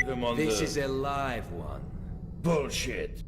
leave him on This is a live one. Bullshit.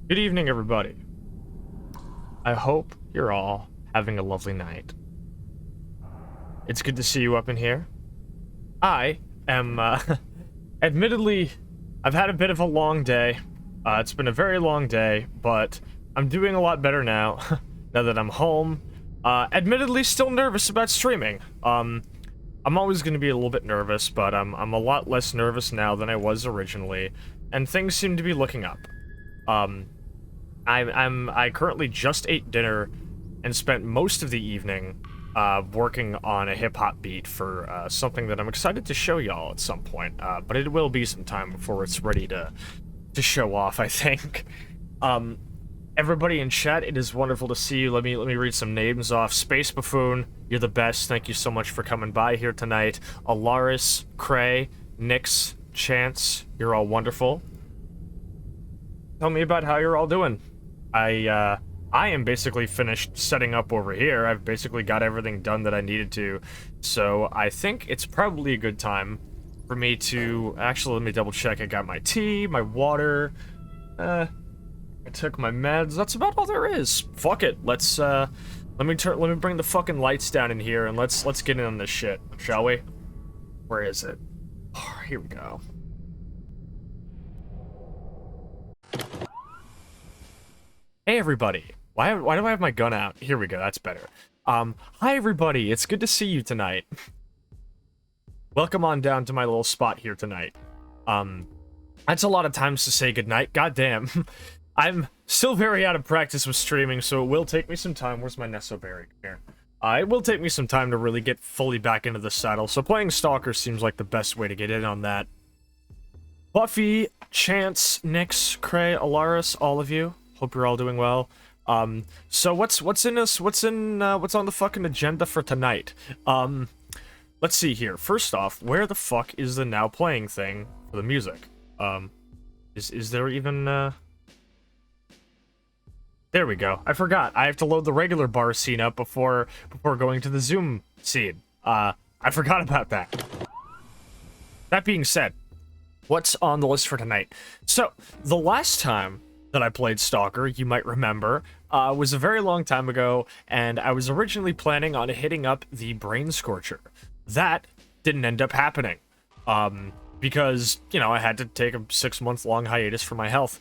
Good evening, everybody. I hope you're all having a lovely night. It's good to see you up in here. I am, admittedly, I've had a bit of a long day. It's been a very long day, but I'm doing a lot better now, now that I'm home. Admittedly, still nervous about streaming. I'm always going to be a little bit nervous, but I'm a lot less nervous now than I was originally, and things seem to be looking up. I currently just ate dinner and spent most of the evening working on a hip-hop beat for something that I'm excited to show y'all at some point, but it will be some time before it's ready to show off, I think. Everybody in chat, it is wonderful to see you. Let me read some names off. Space Buffoon, you're the best. Thank you so much for coming by here tonight. Alaris, Cray, Nix, Chance, you're all wonderful. Tell me about how you're all doing. I am basically finished setting up over here. I've basically got everything done that I needed to. So I think it's probably a good time for me to... Actually, let me double check. I got my tea, my water. I took my meds. That's about all there is. Fuck it. Let's, let me bring the fucking lights down in here and let's get in on this shit, shall we? Where is it? Oh, here we go. Hey everybody. Why do I have my gun out? Here we go, that's better. Hi everybody, it's good to see you tonight. Welcome on down to my little spot here tonight. That's a lot of times to say goodnight, goddamn. I'm still very out of practice with streaming, so it will take me some time. Where's my Nesso berry? Here. It will take me some time to really get fully back into the saddle, so playing Stalker seems like the best way to get in on that. Buffy, Chance, Nix, Cray, Alaris, all of you. Hope you're all doing well. So what's on the fucking agenda for tonight? Let's see here. First off, where the fuck is the now playing thing for the music? Is there even, There we go. I forgot. I have to load the regular bar scene up before going to the Zoom scene. I forgot about that. That being said, what's on the list for tonight? So, the last time that I played Stalker, you might remember, was a very long time ago, and I was originally planning on hitting up the Brain Scorcher. That didn't end up happening, because, you know, I had to take a 6-month-long hiatus for my health.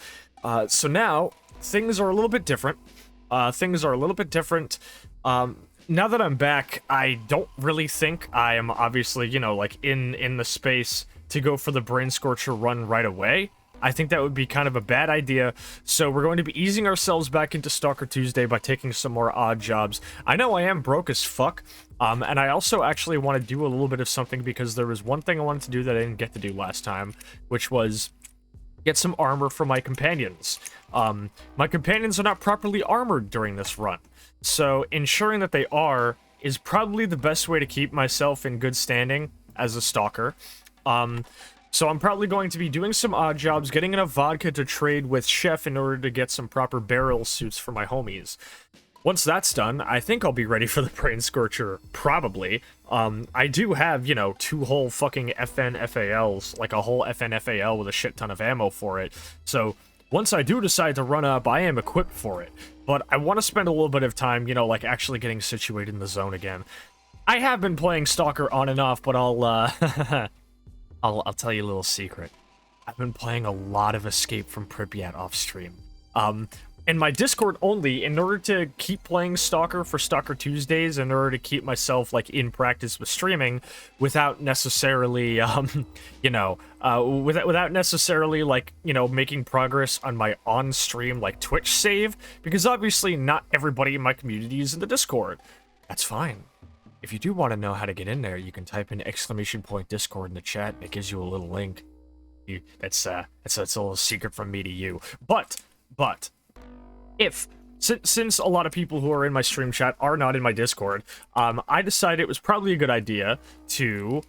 So now, things are a little bit different. Now that I'm back, I don't really think I am obviously, you know, like, in the space to go for the Brain Scorcher run right away. I think that would be kind of a bad idea, so we're going to be easing ourselves back into Stalker Tuesday by taking some more odd jobs. I know I am broke as fuck, and I also actually want to do a little bit of something because there was one thing I wanted to do that I didn't get to do last time, which was get some armor for my companions. My companions are not properly armored during this run, so ensuring that they are is probably the best way to keep myself in good standing as a Stalker. So I'm probably going to be doing some odd jobs, getting enough vodka to trade with Chef in order to get some proper barrel suits for my homies. Once that's done, I think I'll be ready for the Brain Scorcher, probably. I do have, you know, 2 whole fucking FNFALs, like a whole FNFAL with a shit ton of ammo for it. So once I do decide to run up, I am equipped for it. But I want to spend a little bit of time, you know, like actually getting situated in the zone again. I have been playing Stalker on and off, but I'll tell you a little secret. I've been playing a lot of Escape from Pripyat off stream. In my Discord only, in order to keep playing Stalker for Stalker Tuesdays, in order to keep myself, like, in practice with streaming, without necessarily, you know, without necessarily, like, you know, making progress on my on-stream, like, Twitch save, because obviously not everybody in my community is in the Discord. That's fine. If you do want to know how to get in there, you can type in !Discord in the chat, and it gives you a little link. That's a little secret from me to you. But, since a lot of people who are in my stream chat are not in my Discord, I decided it was probably a good idea to,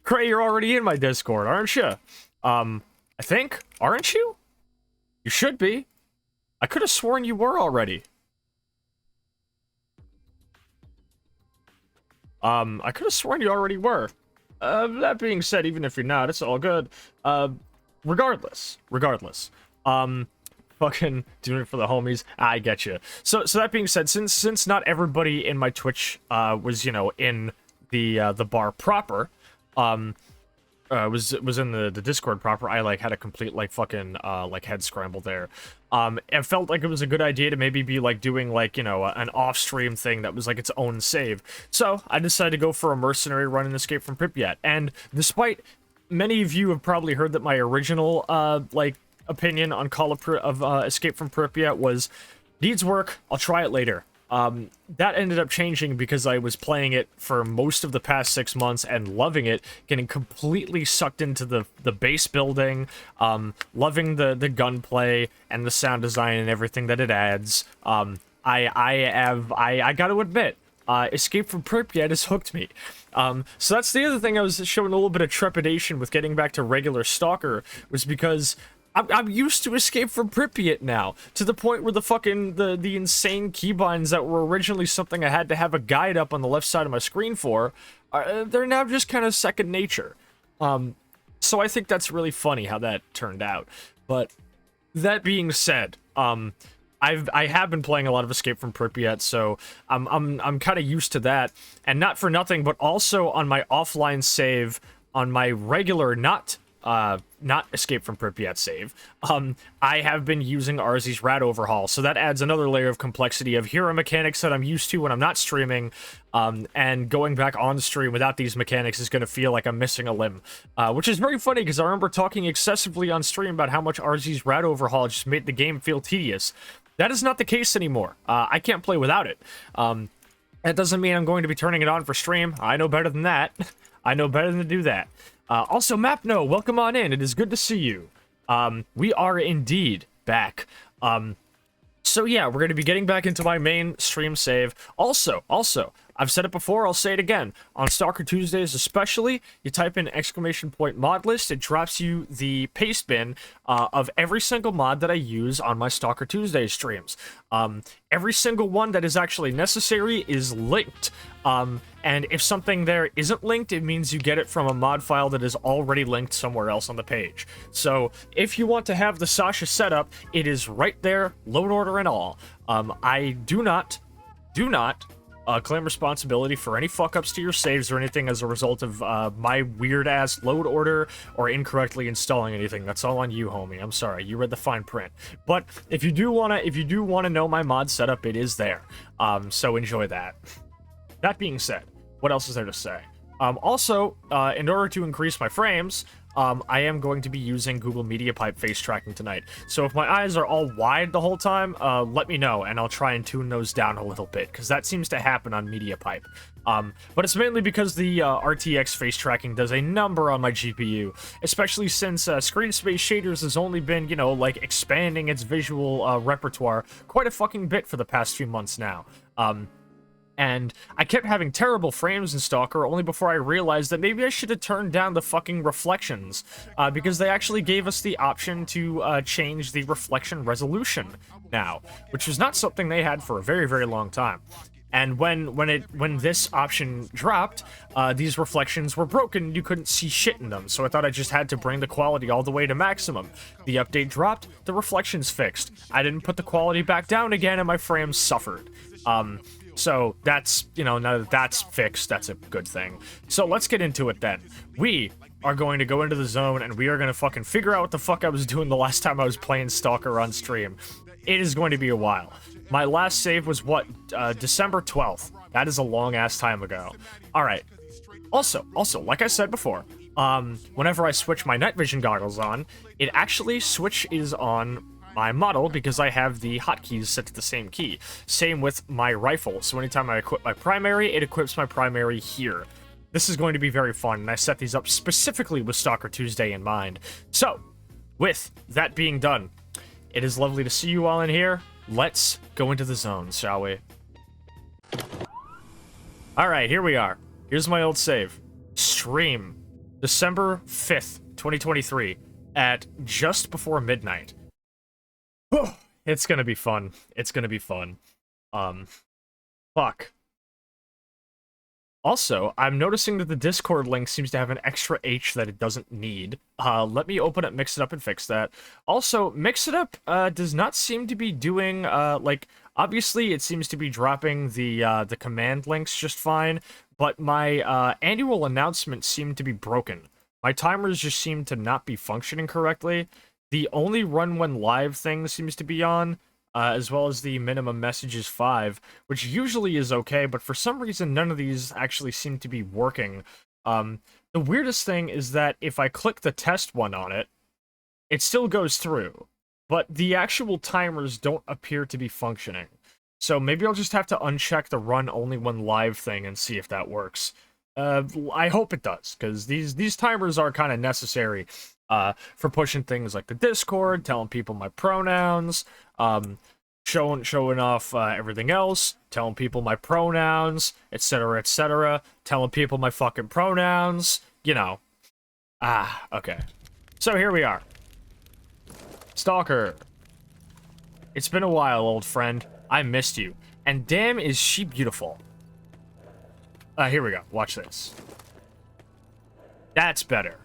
Cray, you're already in my Discord, aren't you? I think, aren't you? You should be. I could have sworn you were already. I could have sworn you already were. That being said, even if you're not, it's all good. Regardless. Fucking doing it for the homies. I get you. So that being said, since not everybody in my Twitch, was, you know, in the bar proper, was in the Discord proper, I, like, had a complete, like, fucking, like, head scramble there. It felt like it was a good idea to maybe be, like, doing, like, you know, an off-stream thing that was, like, its own save. So, I decided to go for a mercenary run in Escape from Pripyat. And despite many of you have probably heard that my original, like, opinion on Escape from Pripyat was, needs work, I'll try it later. That ended up changing because I was playing it for most of the past 6 months and loving it, getting completely sucked into the base building, loving the gunplay and the sound design and everything that it adds. I gotta admit, Escape from Pripyat has hooked me. So that's the other thing I was showing a little bit of trepidation with getting back to regular Stalker, was because I'm used to Escape from Pripyat now, to the point where the insane keybinds that were originally something I had to have a guide up on the left side of my screen for, they're now just kind of second nature. So I think that's really funny how that turned out. But that being said, I have been playing a lot of Escape from Pripyat, so I'm kind of used to that, and not for nothing, but also on my offline save, on my regular not Escape from Pripyat save, I have been using RZ's Rat Overhaul, so that adds another layer of complexity of hero mechanics that I'm used to when I'm not streaming, and going back on stream without these mechanics is going to feel like I'm missing a limb, which is very funny because I remember talking excessively on stream about how much RZ's Rat Overhaul just made the game feel tedious. That is not the case anymore. I can't play without it. That doesn't mean I'm going to be turning it on for stream. I know better than that. I know better than to do that. Also, Mapno, welcome on in. It is good to see you. We are indeed back. So yeah, we're going to be getting back into my main stream save. Also, I've said it before, I'll say it again. On Stalker Tuesdays especially, you type in !mod list, it drops you the paste bin of every single mod that I use on my Stalker Tuesdays streams. Every single one that is actually necessary is linked. And if something there isn't linked, it means you get it from a mod file that is already linked somewhere else on the page. So if you want to have the Sasha setup, it is right there, load order and all. I do not claim responsibility for any fuck-ups to your saves or anything as a result of my weird-ass load order or incorrectly installing anything. That's all on you, homie. I'm sorry, you read the fine print. But if you do wanna know my mod setup, it is there. So enjoy that. That being said, what else is there to say? Also, in order to increase my frames, I am going to be using Google Media Pipe face tracking tonight. So if my eyes are all wide the whole time, let me know, and I'll try and tune those down a little bit, because that seems to happen on Media Pipe. But it's mainly because the RTX face tracking does a number on my GPU, especially since Screen Space Shaders has only been, you know, like, expanding its visual repertoire quite a fucking bit for the past few months now. And I kept having terrible frames in Stalker only before I realized that maybe I should have turned down the fucking reflections, because they actually gave us the option to change the reflection resolution now, which was not something they had for a very, very long time. And when this option dropped, these reflections were broken, you couldn't see shit in them, so I thought I just had to bring the quality all the way to maximum. The update dropped, the reflections fixed. I didn't put the quality back down again, and my frames suffered. So that's, you know, now that that's fixed, that's a good thing. So let's get into it then. We are going to go into the zone, and we are going to fucking figure out what the fuck I was doing the last time I was playing Stalker on stream. It is going to be a while. My last save was, what, December 12th. That is a long-ass time ago. Alright. Also, like I said before, whenever I switch my night vision goggles on, it actually switches on my model because I have the hotkeys set to the same key. Same with my rifle, so anytime I equip my primary, it equips my primary here. This is going to be very fun, and I set these up specifically with Stalker Tuesday in mind. So, with that being done, it is lovely to see you all in here. Let's go into the zone, shall we? Alright, here we are. Here's my old save. Stream. December 5th, 2023, at just before midnight. It's gonna be fun. It's gonna be fun. Fuck. Also, I'm noticing that the Discord link seems to have an extra H that it doesn't need. Let me open it, Mix It Up, and fix that. Also, Mix It Up, does not seem to be doing, like, obviously it seems to be dropping the command links just fine, but my, annual announcements seem to be broken. My timers just seem to not be functioning correctly. The only run when live thing seems to be on, as well as the minimum messages 5, which usually is okay, but for some reason none of these actually seem to be working. The weirdest thing is that if I click the test one on it, it still goes through, but the actual timers don't appear to be functioning. So maybe I'll just have to uncheck the run only when live thing and see if that works. I hope it does, because these timers are kind of necessary for pushing things like the Discord, telling people my pronouns, showing off everything else, telling people my pronouns, etc., telling people my fucking pronouns, you know. Okay. So here we are. Stalker. It's been a while, old friend. I missed you. And damn, is she beautiful. Here we go. Watch this. That's better.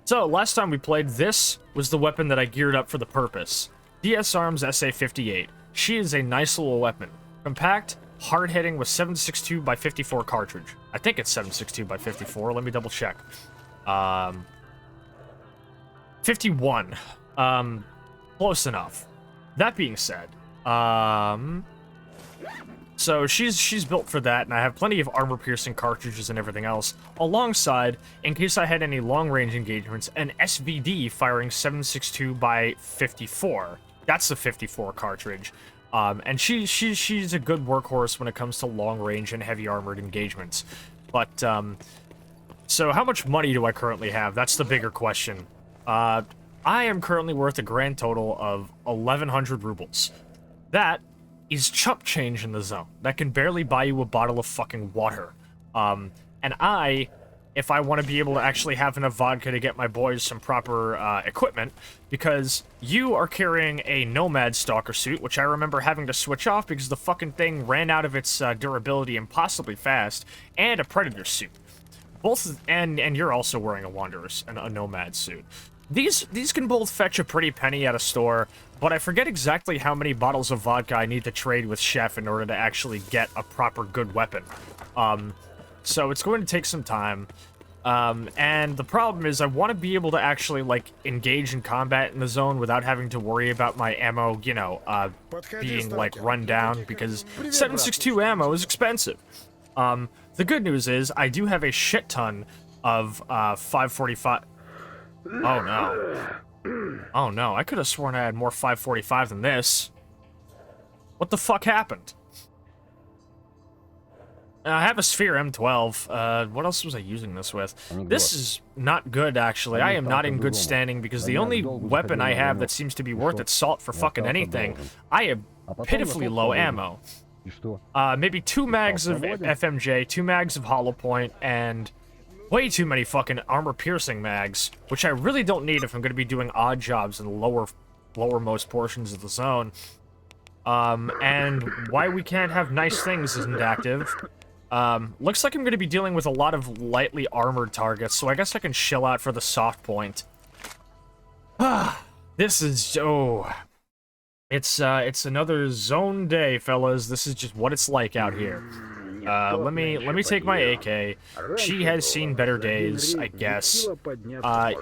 So last time we played, this was the weapon that I geared up for the purpose. DS Arms SA-58. She is a nice little weapon. Compact, hard-hitting with 7.62 by 54 cartridge. I think it's 7.62 by 54. Let me double check. 51. Close enough. That being said, so she's built for that, and I have plenty of armor-piercing cartridges and everything else, alongside, in case I had any long-range engagements, an SVD firing 7.62 by 54. That's the 54 cartridge. And she's a good workhorse when it comes to long-range and heavy armored engagements. But, so how much money do I currently have? That's the bigger question. I am currently worth a grand total of 1,100 rubles. That is chump change in the zone. That can barely buy you a bottle of fucking water. And if I want to be able to actually have enough vodka to get my boys some proper equipment, because you are carrying a Nomad Stalker suit, which I remember having to switch off because the fucking thing ran out of its durability impossibly fast, and a Predator suit. Both, and you're also wearing a Wanderer's and a Nomad suit. These can both fetch a pretty penny at a store, but I forget exactly how many bottles of vodka I need to trade with Chef in order to actually get a proper good weapon. So it's going to take some time. And the problem is I want to be able to actually, like, engage in combat in the zone without having to worry about my ammo, you know, being, like, run down, because 7.62 ammo is expensive. The good news is I do have a shit ton of 5.45... Oh no. Oh no, I could have sworn I had more 5.45 than this. What the fuck happened? I have a Sphere M12. What else was I using this with? This is not good, actually. I am not in good standing because the only weapon I have that seems to be worth its salt for fucking anything, I have pitifully low ammo. Maybe 2 mags of FMJ, 2 mags of hollow point, and way too many fucking armor-piercing mags, which I really don't need if I'm going to be doing odd jobs in the lowermost portions of the zone. And why we can't have nice things isn't active. Looks like I'm going to be dealing with a lot of lightly armored targets, so I guess I can chill out for the soft point. This is... oh... It's another zone day, fellas. This is just what it's like out here. Let me take my AK. She has seen better days, I guess. I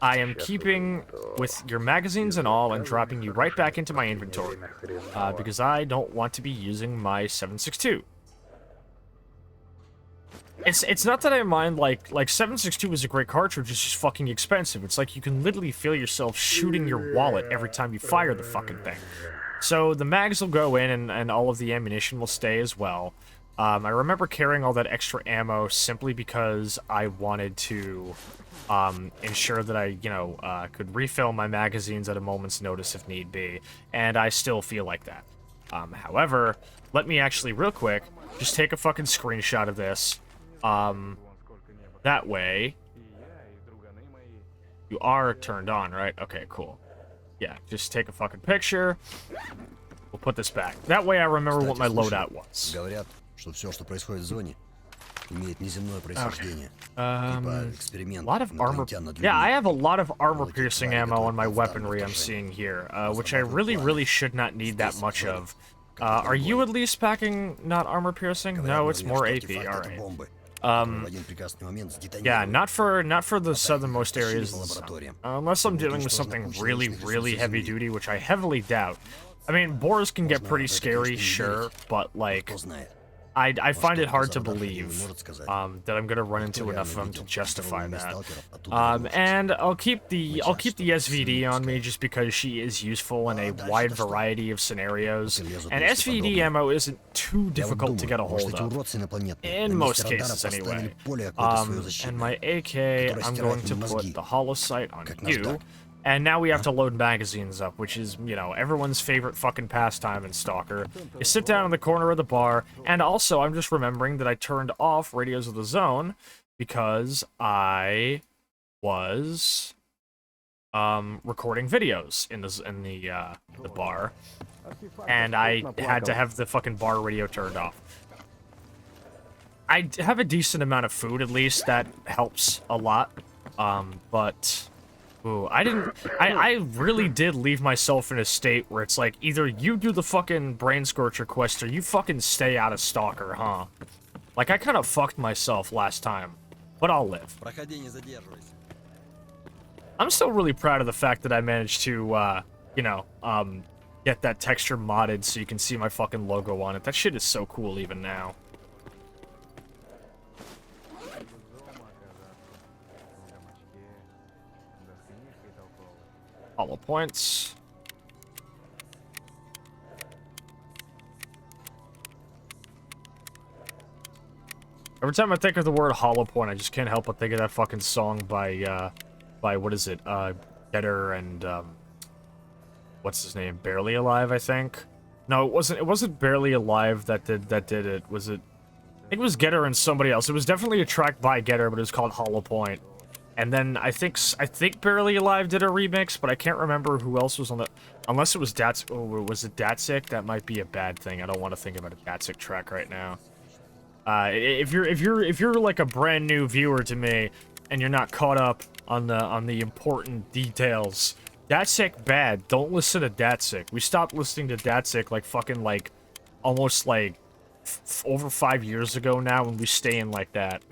am keeping with your magazines and all and dropping you right back into my inventory. Because I don't want to be using my 7.62. It's not that I mind, like 7.62 is a great cartridge, it's just fucking expensive. It's like you can literally feel yourself shooting your wallet every time you fire the fucking thing. So the mags will go in and all of the ammunition will stay as well. I remember carrying all that extra ammo simply because I wanted to ensure that I, you know, could refill my magazines at a moment's notice if need be, and I still feel like that. However, let me actually, real quick, just take a fucking screenshot of this. That way, you are turned on, right? Okay, cool. Yeah, just take a fucking picture. We'll put this back. That way I remember what my loadout was. Говорят, что все, что происходит в зоне, имеет неземное происхождение. A lot of armor... Yeah, I have a lot of armor-piercing ammo on my weaponry I'm seeing here, which I really should not need that much of. Are you at least packing not armor-piercing? No, it's more AP, alright. Yeah, not for the southernmost areas of the zone. Unless I'm dealing with something really heavy-duty, which I heavily doubt. I mean, boars can get pretty scary, sure, but, like, I find it hard to Заводах не believe может сказать. that I'm gonna run into Никто enough of реально them to видел, justify которого that. сталкеров оттуда вырвавшихся. And I'll keep the часто SVD on me пускаем. just because she is useful in a дальше-то wide что? variety of scenarios, Вот и лезут and мысли SVD подобные. ammo isn't too Я вот difficult to думаю, get a может, hold эти of. уродцы инопланетные In на most месте радара cases, anyway. поставили поле какое-то свое And защитное, my AK, которое I'm стирает going to им put мозги, the holosight on как you. наждак. And now we have to load magazines up, which is, you know, everyone's favorite fucking pastime in Stalker. You sit down in the corner of the bar, and also I'm just remembering that I turned off Radios of the Zone because I was recording videos in the bar, and I had to have the fucking bar radio turned off. I have a decent amount of food, at least. That helps a lot. But ooh, I really did leave myself in a state where it's like, either you do the fucking Brain Scorcher quest or you fucking stay out of Stalker, huh? Like, I kind of fucked myself last time, but I'll live. Проходи, не задерживайся. I'm still really proud of the fact that I managed to, you know, get that texture modded so you can see my fucking logo on it. That shit is so cool even now. Hollow points. Every time I think of the word hollow point, I just can't help but think of that fucking song by what is it? Getter and, what's his name? Barely Alive, I think. No, it wasn't Barely Alive that did it. Was it? I think it was Getter and somebody else. It was definitely a track by Getter, but it was called Hollow Point. And then I think Barely Alive did a remix, but I can't remember who else was on the. Unless it was Datsik. Oh, was it Datsik? That might be a bad thing. I don't want to think about a Datsik track right now. If you're like a brand new viewer to me, and you're not caught up on the important details, Datsik bad. Don't listen to Datsik. We stopped listening to Datsik like fucking like almost like over 5 years ago now, and we stay in like that.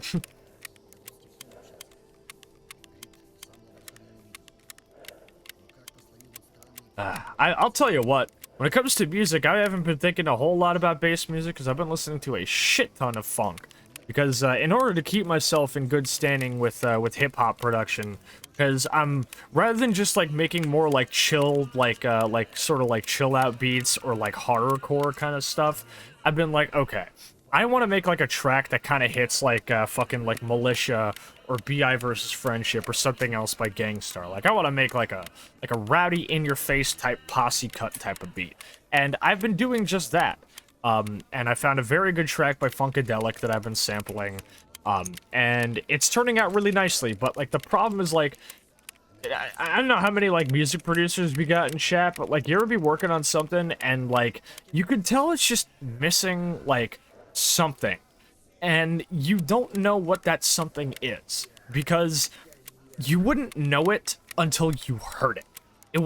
I'll tell you what, when it comes to music, I haven't been thinking a whole lot about bass music because I've been listening to a shit ton of funk. Because in order to keep myself in good standing with hip-hop production, because I'm, rather than just like making more like chill, like sort of like chill out beats or like horrorcore kind of stuff, I've been like, okay, I want to make like a track that kind of hits like fucking like Militia or BI versus Friendship or something else by Gangstar. Like, I want to make like a rowdy in-your-face type posse cut type of beat. And I've been doing just that. And I found a very good track by Funkadelic that I've been sampling. And it's turning out really nicely, but like the problem is like, I don't know how many like music producers we got in chat, but like you ever be working on something and like you can tell it's just missing like something. And you don't know what that something is, because you wouldn't know it until you heard it. It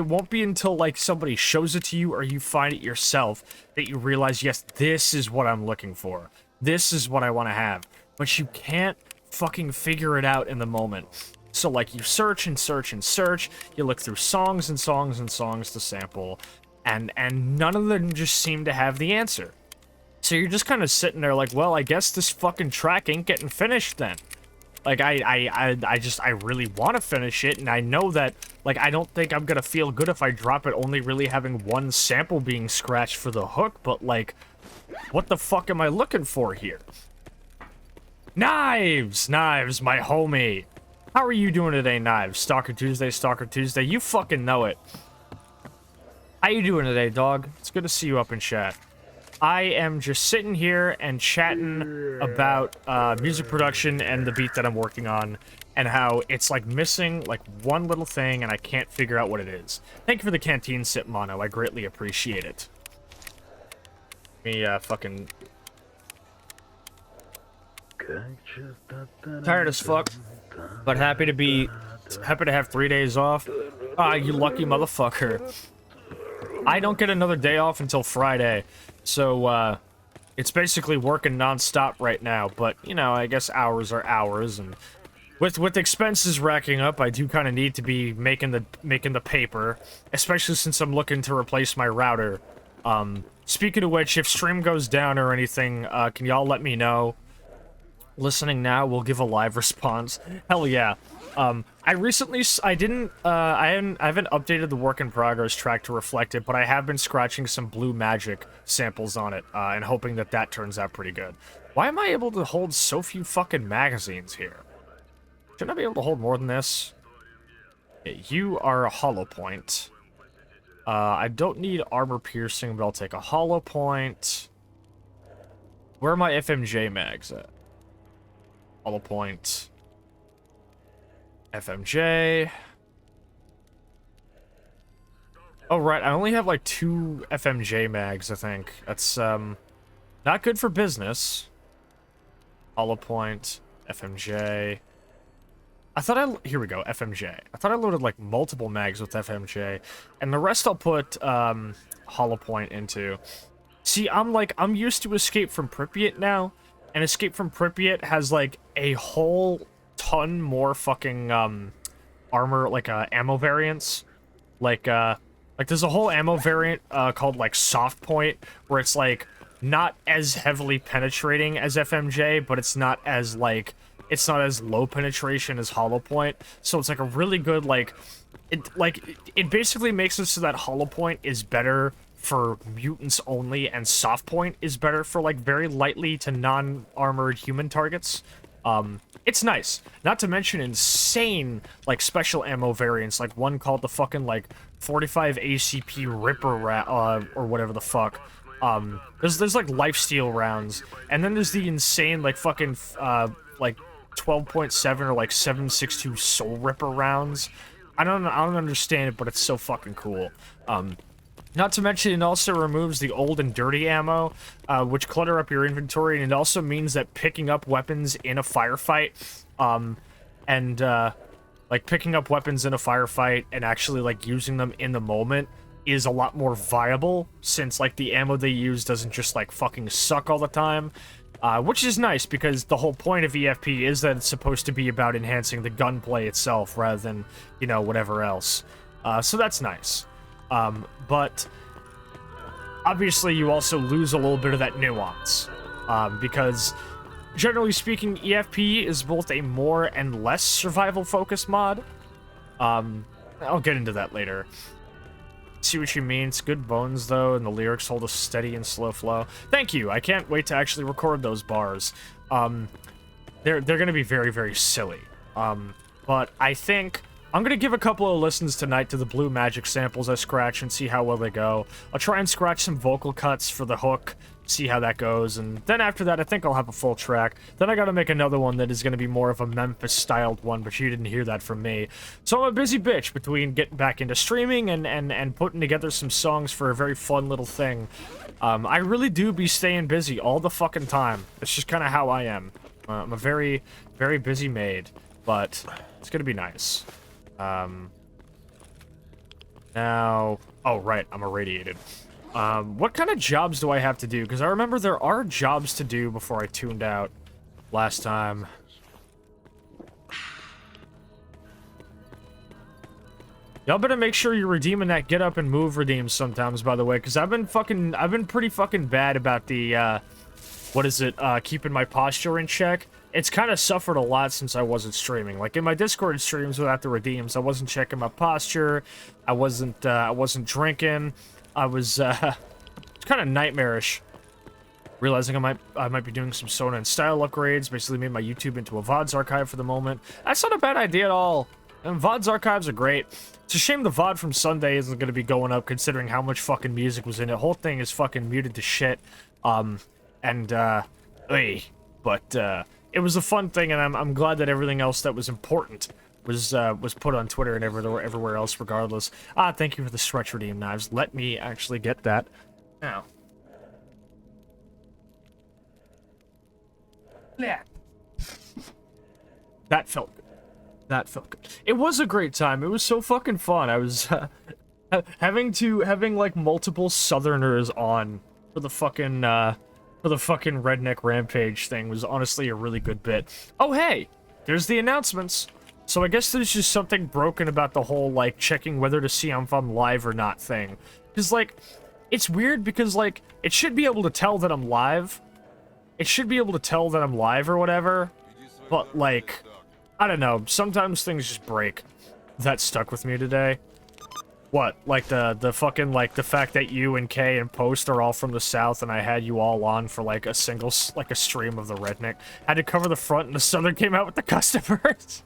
won't be until like somebody shows it to you or you find it yourself that you realize, yes, this is what I'm looking for. This is what I want to have. But you can't fucking figure it out in the moment. So like you search and search and search, you look through songs and songs and songs to sample, and none of them just seem to have the answer. So you're just kind of sitting there like, well, I guess this fucking track ain't getting finished then. Like, I really want to finish it, and I know that, like, I don't think I'm gonna feel good if I drop it only really having one sample being scratched for the hook, but, like, what the fuck am I looking for here? Knives! Knives, my homie! How are you doing today, Knives? Stalker Tuesday, you fucking know it. How you doing today, dog? It's good to see you up in chat. I am just sitting here and chatting about music production and the beat that I'm working on, and how it's like missing like one little thing and I can't figure out what it is. Thank you for the canteen sip, Mono. I greatly appreciate it. Me fucking tired as fuck, but happy to have 3 days off. Ah, you lucky motherfucker. I don't get another day off until Friday. So, it's basically working non-stop right now, but, you know, I guess hours are hours, and with expenses racking up, I do kind of need to be making the paper, especially since I'm looking to replace my router, speaking of which, if stream goes down or anything, can y'all let me know? Listening now, we'll give a live response. Hell yeah. I recently, I haven't updated the work in progress track to reflect it, but I have been scratching some blue magic samples on it, and hoping that that turns out pretty good. Why am I able to hold so few fucking magazines here? Shouldn't I be able to hold more than this? Okay, you are a hollow point. I don't need armor piercing, but I'll take a hollow point. Where are my FMJ mags at? Hollow point. FMJ. Oh, right, I only have like 2 FMJ mags, I think. That's, not good for business. Hollow point, FMJ. Here we go, FMJ. I thought I loaded like multiple mags with FMJ, and the rest I'll put, hollow point into. See, I'm used to Escape from Pripyat now, and Escape from Pripyat has like a whole ton more fucking, armor, like, ammo variants. Like there's a whole ammo variant, called like Soft Point, where it's like not as heavily penetrating as FMJ, but it's not as like, it's not as low penetration as Hollow Point, so it's like a really good, like, it basically makes it so that Hollow Point is better for mutants only, and Soft Point is better for, like, very lightly to non-armored human targets. It's nice. Not to mention insane, like, special ammo variants, like one called the fucking, like, 45 ACP Ripper or whatever the fuck. There's like lifesteal rounds, and then there's the insane, like, fucking, like, 12.7 or like 7.62 Soul Ripper rounds. I don't understand it, but it's so fucking cool. Not to mention, it also removes the old and dirty ammo, which clutter up your inventory, and it also means that picking up weapons in a firefight, like picking up weapons in a firefight and actually like using them in the moment is a lot more viable, since like the ammo they use doesn't just like fucking suck all the time. Which is nice, because the whole point of EFP is that it's supposed to be about enhancing the gunplay itself, rather than, you know, whatever else. So that's nice. But obviously you also lose a little bit of that nuance, because generally speaking, EFP is both a more and less survival-focused mod. I'll get into that later. See what you mean. It's good bones, though, and the lyrics hold a steady and slow flow. Thank you. I can't wait to actually record those bars. They're gonna be very, very silly. But I think I'm gonna give a couple of listens tonight to the blue magic samples I scratch and see how well they go. I'll try and scratch some vocal cuts for the hook, see how that goes, and then after that I think I'll have a full track. Then I gotta make another one that is gonna be more of a Memphis-styled one, but you didn't hear that from me. So I'm a busy bitch between getting back into streaming and putting together some songs for a very fun little thing. I really do be staying busy all the fucking time. It's just kind of how I am. I'm a very, very busy maid, but it's gonna be nice. Now... Oh, right, I'm irradiated. What kind of jobs do I have to do? Because I remember there are jobs to do before I tuned out last time. Y'all better make sure you're redeeming that get up and move redeem sometimes, by the way, because I've been pretty fucking bad about the, keeping my posture in check. It's kind of suffered a lot since I wasn't streaming. Like, in my Discord streams without the redeems, I wasn't checking my posture, I wasn't drinking, I was, it's kind of nightmarish. Realizing I might be doing some Sona and style upgrades, basically made my YouTube into a VODs archive for the moment. That's not a bad idea at all. And VODs archives are great. It's a shame the VOD from Sunday isn't going to be going up, considering how much fucking music was in it. The whole thing is fucking muted to shit. It was a fun thing, and I'm glad that everything else that was important was put on Twitter and everywhere else, regardless. Thank you for the stretch redeem knives. Let me actually get that now. Yeah. That felt good. That felt good. It was a great time. It was so fucking fun. I was having like multiple Southerners on for the fucking redneck rampage thing was honestly a really good bit. Oh hey, there's the announcements. So I guess there's just something broken about the whole like checking whether to see if I'm live or not thing. Because like It's weird because, like, it should be able to tell that I'm live. It should be able to tell that I'm live or whatever. But, like, I don't know. Sometimes things just break. That stuck with me today. What? Like, the fucking, like, the fact that you and Kay and Post are all from the South and I had you all on for, like, a single, like, a stream of the redneck. Had to cover the front and the Southern came out with the customers.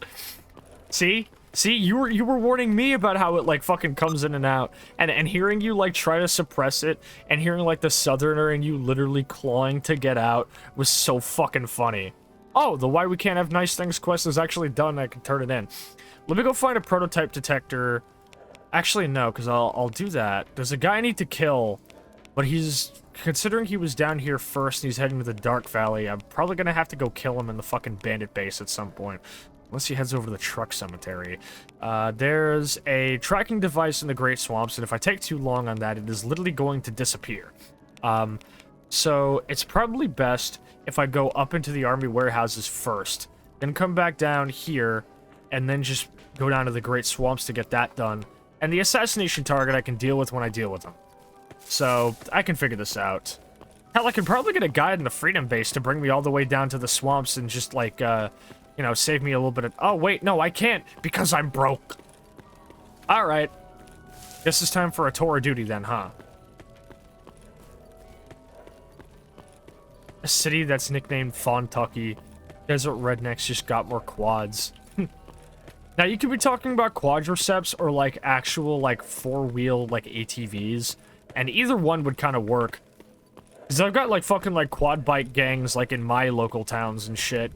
See? See, you were warning me about how it, like, fucking comes in and out. And hearing you, like, try to suppress it, and hearing, like, the Southerner and you literally clawing to get out was so fucking funny. Oh, the Why We Can't Have Nice Things quest is actually done, I can turn it in. Let me go find a prototype detector. Actually, no, because I'll do that. There's a guy I need to kill, but he's... Considering he was down here first and he's heading to the Dark Valley, I'm probably gonna have to go kill him in the fucking bandit base at some point. Unless he heads over to the truck cemetery. There's a tracking device in the Great Swamps, and if I take too long on that, it is literally going to disappear. So it's probably best if I go up into the army warehouses first, then come back down here, and then just go down to the Great Swamps to get that done. And the assassination target I can deal with when I deal with them. So I can figure this out. Hell, I can probably get a guide in the Freedom Base to bring me all the way down to the swamps and just, like, you know, save me a little bit of... Oh, wait, no, I can't, because I'm broke. Alright. Guess it's time for a tour of duty then, huh? A city that's nicknamed Fontucky. Desert rednecks just got more quads. Now, you could be talking about quadriceps or, like, actual, like, four-wheel, like, ATVs. And either one would kind of work. Because I've got, like, fucking, like, quad bike gangs, like, in my local towns and shit.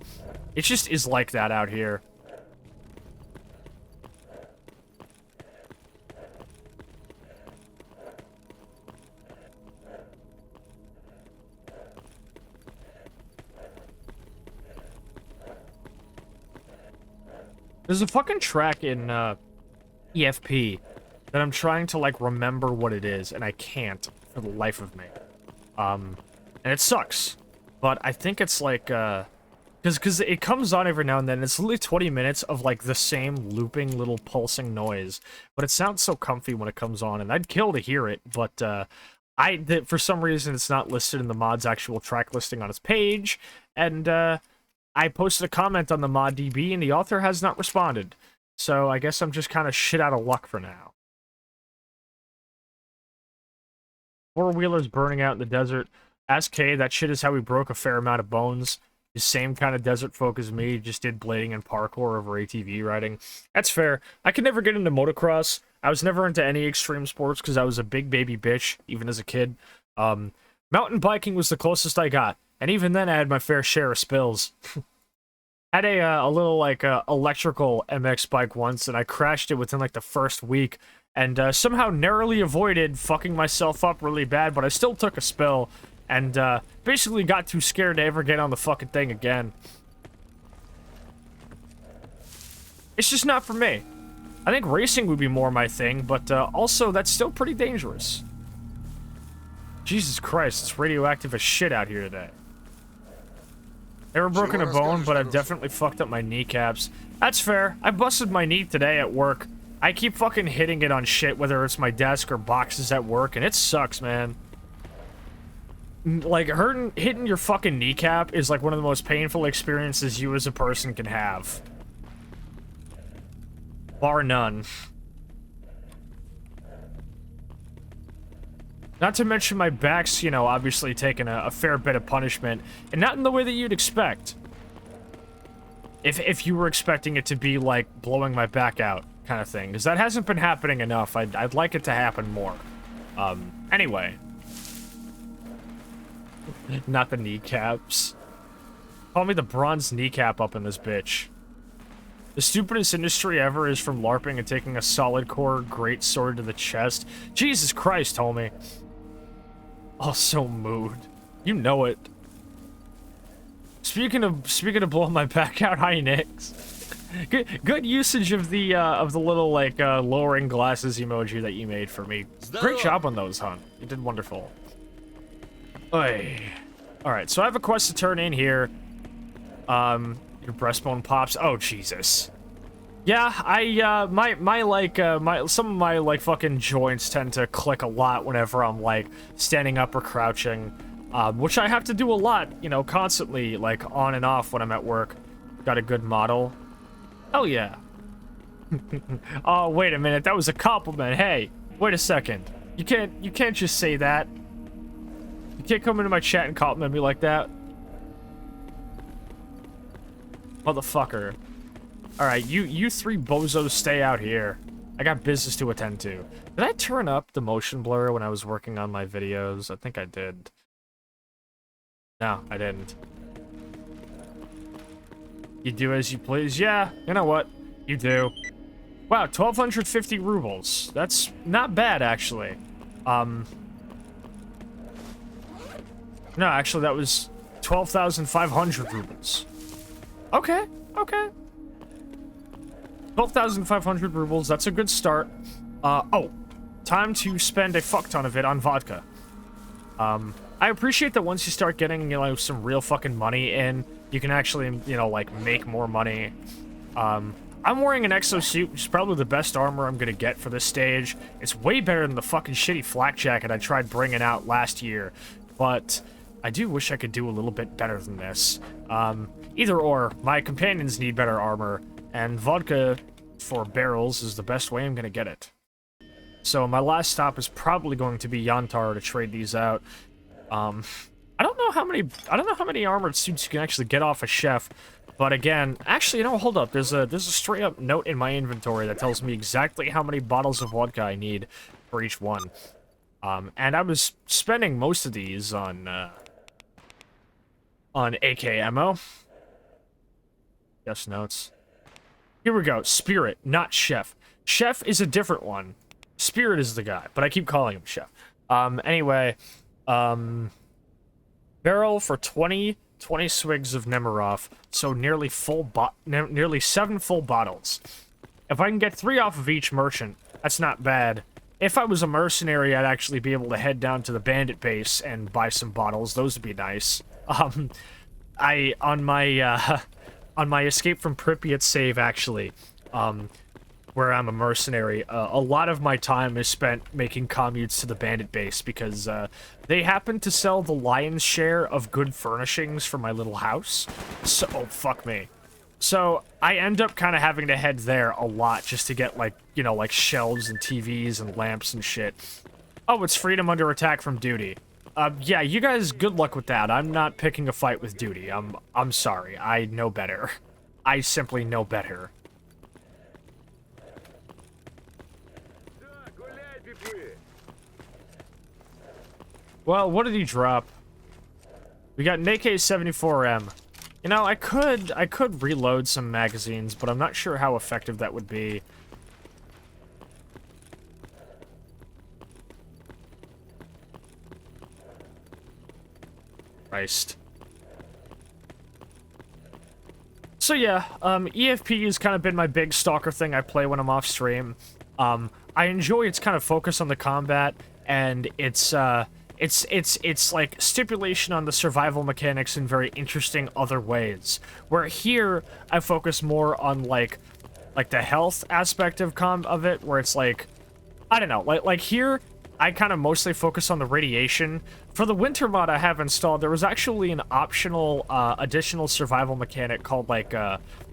It just is like that out here. There's a fucking track in, EFP that I'm trying to, like, remember what it is, and I can't for the life of me. And it sucks. But I think it's, like, Because it comes on every now and then. It's literally 20 minutes of, like, the same looping little pulsing noise. But it sounds so comfy when it comes on, and I'd kill to hear it, but, for some reason, it's not listed in the mod's actual track listing on its page, and, I posted a comment on the mod DB, and the author has not responded. So I guess I'm just kind of shit out of luck for now. Four-wheelers burning out in the desert. Ask Kay, that shit is how we broke a fair amount of bones. The same kind of desert folk as me, just did blading and parkour over ATV riding. That's fair. I could never get into motocross. I was never into any extreme sports because I was a big baby bitch, even as a kid. Mountain biking was the closest I got. And even then, I had my fair share of spills. Had a little, like, electrical MX bike once, and I crashed it within, like, the first week. And somehow narrowly avoided fucking myself up really bad, but I still took a spill. And basically got too scared to ever get on the fucking thing again. It's just not for me. I think racing would be more my thing, but also that's still pretty dangerous. Jesus Christ, it's radioactive as shit out here today. Never broken a bone, but I've definitely fucked up my kneecaps. That's fair. I busted my knee today at work. I keep fucking hitting it on shit, whether it's my desk or boxes at work, and it sucks, man. Like, hitting your fucking kneecap is, like, one of the most painful experiences you as a person can have. Bar none. Not to mention my back's, you know, obviously taking a fair bit of punishment, and not in the way that you'd expect. If you were expecting it to be, like, blowing my back out kind of thing, because that hasn't been happening enough. I'd like it to happen more. Anyway. Not the kneecaps. Call me the bronze kneecap up in this bitch. The stupidest industry ever is from LARPing and taking a solid core great sword to the chest. Jesus Christ, homie. Oh, so mood. You know it. Speaking of blowing my back out, hi Nix. Good usage of the little, like, lowering glasses emoji that you made for me. Great job on those, hon. You did wonderful. Oy. Alright, so I have a quest to turn in here. Your breastbone pops. Oh, Jesus. Yeah, some of my like fucking joints tend to click a lot whenever I'm like standing up or crouching, which I have to do a lot, you know, constantly, like on and off when I'm at work. Got a good model. Oh yeah. Oh wait a minute, that was a compliment. Hey, wait a second. You can't just say that. You can't come into my chat and compliment me like that. Motherfucker. Alright, you three bozos stay out here. I got business to attend to. Did I turn up the motion blur when I was working on my videos? I think I did. No, I didn't. You do as you please? Yeah, you know what? You do. Wow, 1,250 rubles. That's not bad, actually. No, actually, that was 12,500 rubles. Okay, okay. 12,500 rubles, that's a good start. Oh, time to spend a fuck ton of it on vodka. I appreciate that once you start getting, you know, some real fucking money in, you can actually, you know, like, make more money. I'm wearing an exosuit, which is probably the best armor I'm gonna get for this stage. It's way better than the fucking shitty flak jacket I tried bringing out last year, but I do wish I could do a little bit better than this. Either or, my companions need better armor, and vodka for barrels is the best way I'm gonna get it. So my last stop is probably going to be Yantar to trade these out. I don't know how many armored suits you can actually get off a chef, but again, actually, you know, hold up. There's a straight up note in my inventory that tells me exactly how many bottles of vodka I need for each one. And I was spending most of these on AK ammo. Yes, notes. Here we go. Spirit, not Chef. Chef is a different one. Spirit is the guy, but I keep calling him Chef. Anyway, barrel for 20 swigs of Nemirov, so nearly 7 full bottles. If I can get 3 off of each merchant, that's not bad. If I was a mercenary, I'd actually be able to head down to the bandit base and buy some bottles. Those would be nice. On my Escape from Pripyat save, actually, where I'm a mercenary, a lot of my time is spent making commutes to the bandit base because they happen to sell the lion's share of good furnishings for my little house. So, oh, fuck me. So, I end up kind of having to head there a lot just to get, like, you know, like shelves and TVs and lamps and shit. Oh, it's freedom under attack from duty. Yeah, you guys, good luck with that. I'm not picking a fight with duty. I'm sorry. I know better. I simply know better. Well, what did he drop? We got an AK-74M. You know, I could reload some magazines, but I'm not sure how effective that would be. Christ. So yeah, EFP has kind of been my big stalker thing I play when I'm off stream. I enjoy its kind of focus on the combat, and it's like stipulation on the survival mechanics in very interesting other ways. Where here, I focus more on like the health aspect of it, where it's like, I don't know, like here, I kind of mostly focus on the radiation. For the winter mod I have installed, there was actually an optional additional survival mechanic called like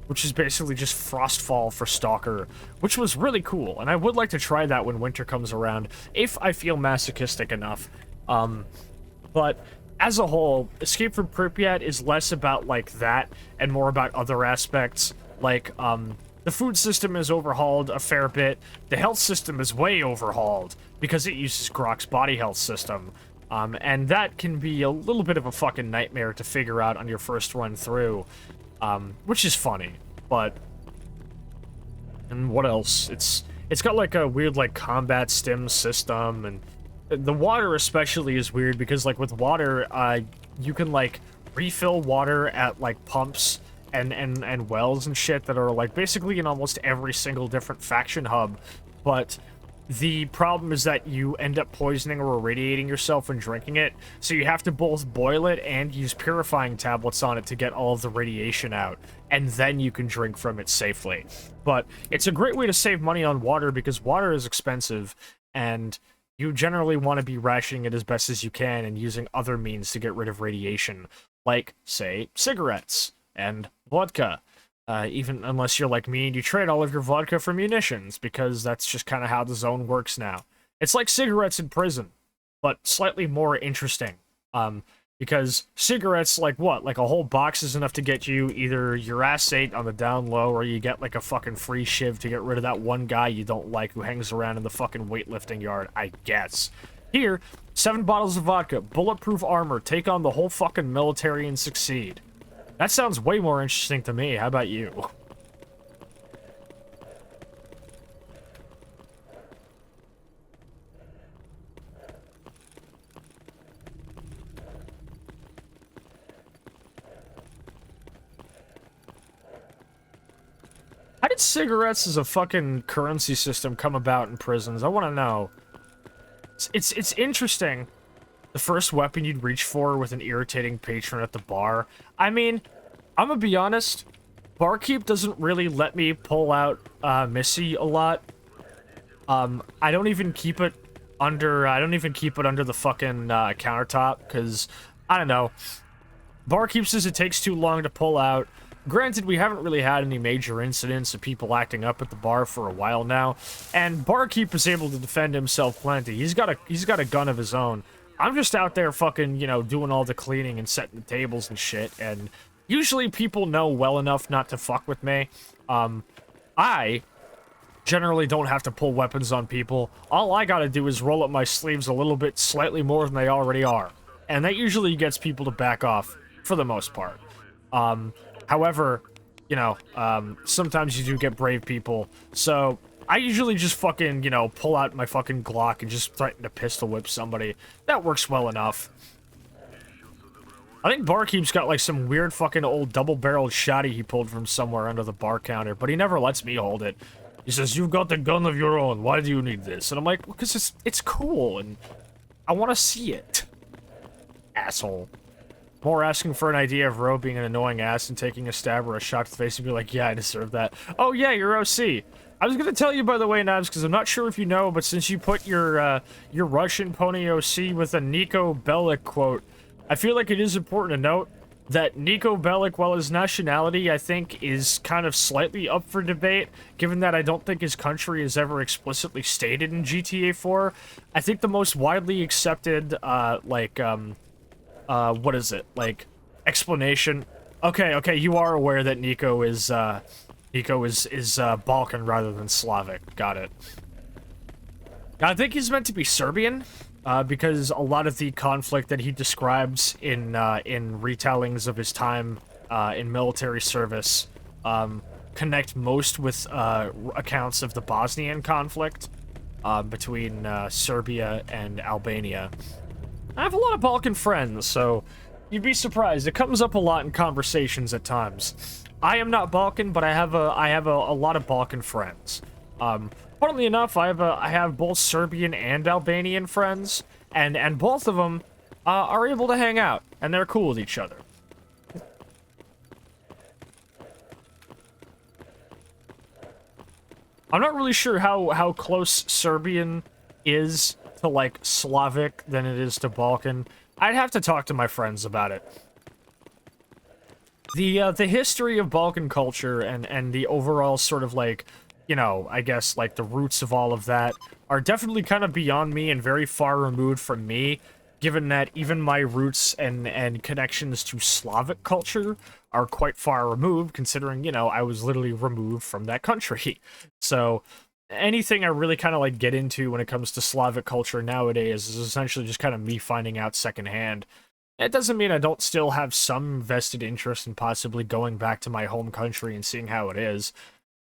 which is basically just frostfall for Stalker, which was really cool, and I would like to try that when winter comes around if I feel masochistic enough. But as a whole, Escape from Pripyat is less about like that and more about other aspects. Like the food system is overhauled a fair bit. The health system is way overhauled because it uses Grok's body health system. And that can be a little bit of a fucking nightmare to figure out on your first run through, which is funny, but... And what else? It's got like a weird like combat stim system, and the water especially is weird because like with water, you can like refill water at like pumps and wells and shit that are like basically in almost every single different faction hub, but the problem is that you end up poisoning or irradiating yourself when drinking it, so you have to both boil it and use purifying tablets on it to get all of the radiation out, and then you can drink from it safely. But it's a great way to save money on water because water is expensive, and you generally want to be rationing it as best as you can and using other means to get rid of radiation, like, say, cigarettes and vodka. Even unless you're like me and you trade all of your vodka for munitions, because that's just kind of how the zone works now. It's like cigarettes in prison, but slightly more interesting. Because cigarettes, like what? Like a whole box is enough to get you either your ass ate on the down low, or you get like a fucking free shiv to get rid of that one guy you don't like who hangs around in the fucking weightlifting yard, I guess. Here, 7 bottles of vodka, bulletproof armor, take on the whole fucking military and succeed. That sounds way more interesting to me. How about you? How did cigarettes as a fucking currency system come about in prisons? I want to know. It's interesting. The first weapon you'd reach for with an irritating patron at the bar. I mean, I'm gonna be honest, barkeep doesn't really let me pull out Missy a lot. I don't even keep it under the fucking countertop, because I don't know. Barkeep says it takes too long to pull out. Granted, we haven't really had any major incidents of people acting up at the bar for a while now, and barkeep is able to defend himself plenty. He's got a gun of his own. I'm just out there fucking, you know, doing all the cleaning and setting the tables and shit, and usually people know well enough not to fuck with me. I generally don't have to pull weapons on people. All I gotta do is roll up my sleeves a little bit, slightly more than they already are. And that usually gets people to back off, for the most part. However, you know, sometimes you do get brave people, so I usually just fucking, you know, pull out my fucking Glock and just threaten to pistol whip somebody. That works well enough. I think Barkeep's got like some weird fucking old double-barreled shotty he pulled from somewhere under the bar counter, but he never lets me hold it. He says, "You've got the gun of your own, why do you need this?" And I'm like, well, because it's cool, and I want to see it. Asshole. More asking for an idea of Ro being an annoying ass and taking a stab or a shot to the face and be like, yeah, I deserve that. Oh yeah, you're OC. I was gonna tell you, by the way, Nabs, because I'm not sure if you know, but since you put your Russian pony OC with a Niko Bellic quote, I feel like it is important to note that Niko Bellic, while his nationality, I think, is kind of slightly up for debate, given that I don't think his country is ever explicitly stated in GTA 4. I think the most widely accepted, what is it? Like, explanation. Okay, you are aware that Niko is Balkan rather than Slavic. Got it. I think he's meant to be Serbian, because a lot of the conflict that he describes in retellings of his time in military service connect most with accounts of the Bosnian conflict between Serbia and Albania. I have a lot of Balkan friends, so you'd be surprised. It comes up a lot in conversations at times. I am not Balkan, but I have a lot of Balkan friends. Funnily enough, I have both Serbian and Albanian friends, and both of them are able to hang out, and they're cool with each other. I'm not really sure how close Serbian is to, like, Slavic than it is to Balkan. I'd have to talk to my friends about it. The history of Balkan culture and the overall sort of, like, you know, I guess, like, the roots of all of that are definitely kind of beyond me and very far removed from me, given that even my roots and connections to Slavic culture are quite far removed, considering, you know, I was literally removed from that country. So anything I really kind of like get into when it comes to Slavic culture nowadays is essentially just kind of me finding out secondhand. It doesn't mean I don't still have some vested interest in possibly going back to my home country and seeing how it is.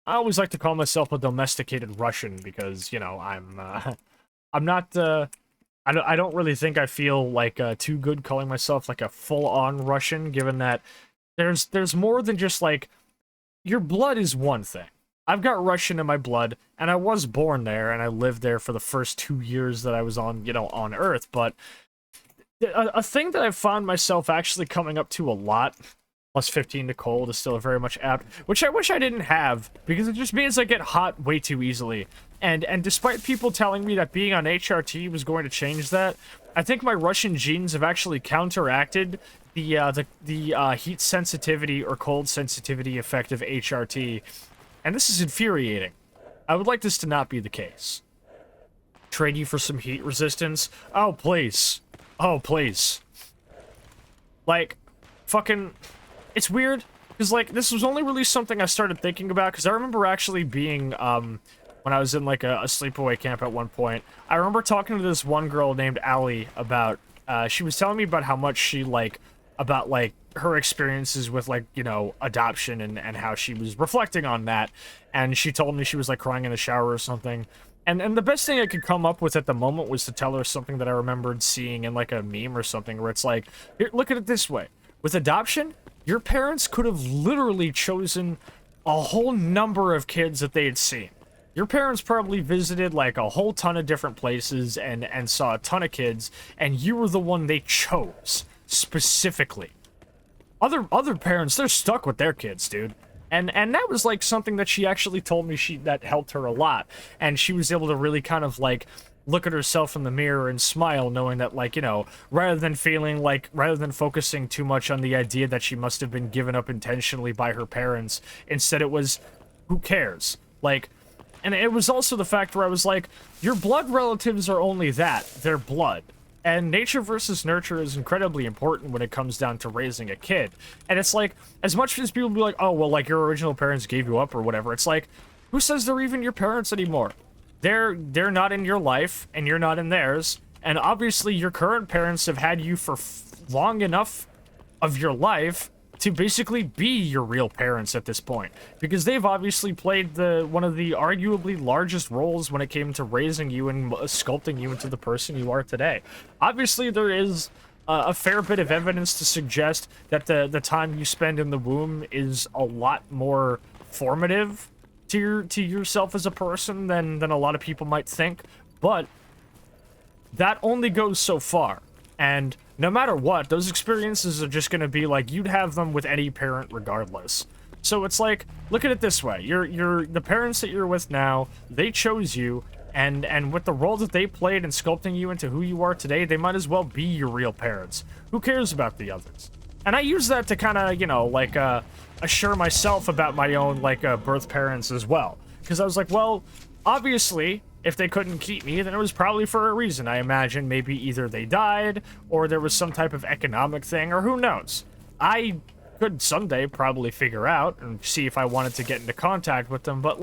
I always like to call myself a domesticated Russian because, you know, I'm not, I don't really think I feel like too good calling myself like a full-on Russian, given that there's more than just like, your blood is one thing. I've got Russian in my blood, and I was born there, and I lived there for the first 2 years that I was on, on Earth, but a thing that I've found myself actually coming up to a lot, plus 15 to cold is still very much apt, which I wish I didn't have, because it just means I get hot way too easily. And despite people telling me that being on HRT was going to change that, I think my Russian genes have actually counteracted the heat sensitivity or cold sensitivity effect of HRT, and this is infuriating. I would like this to not be the case. Trade you for some heat resistance? Oh, please. Oh, please. Like, fucking... It's weird, because, like, this was only really something I started thinking about, because I remember actually being, when I was in, like, a sleepaway camp at one point, I remember talking to this one girl named Allie about, she was telling me about how much she, like, about, like, her experiences with, like, adoption and how she was reflecting on that, and she told me she was, like, crying in the shower or something, and the best thing I could come up with at the moment was to tell her something that I remembered seeing in, like, a meme or something, where it's like, here, look at it this way. With adoption, your parents could have literally chosen a whole number of kids that they had seen. Your parents probably visited, like, a whole ton of different places and saw a ton of kids, and you were the one they chose, specifically. Other parents, they're stuck with their kids, dude. And that was, like, something that she actually told me that helped her a lot. And she was able to really kind of, like, look at herself in the mirror and smile, knowing that, like, rather than focusing too much on the idea that she must have been given up intentionally by her parents, instead it was, who cares? Like, and it was also the fact where I was like, your blood relatives are only that, they're blood. And nature versus nurture is incredibly important when it comes down to raising a kid. And it's like, as much as people be like, oh, well, like, your original parents gave you up or whatever, it's like, who says they're even your parents anymore? They're not in your life, and you're not in theirs, and obviously your current parents have had you for long enough of your life to basically be your real parents at this point, because they've obviously played one of the arguably largest roles when it came to raising you and sculpting you into the person you are today. Obviously, there is a fair bit of evidence to suggest that the time you spend in the womb is a lot more formative to yourself as a person than a lot of people might think, but that only goes so far. And no matter what, those experiences are just going to be like, you'd have them with any parent regardless. So it's like, look at it this way. You're the parents that you're with now, they chose you, and with the role that they played in sculpting you into who you are today, they might as well be your real parents. Who cares about the others? And I use that to kind of, assure myself about my own, birth parents as well. Because I was like, well, obviously, if they couldn't keep me, then it was probably for a reason. I imagine maybe either they died, or there was some type of economic thing, or who knows. I could someday probably figure out and see if I wanted to get into contact with them, but,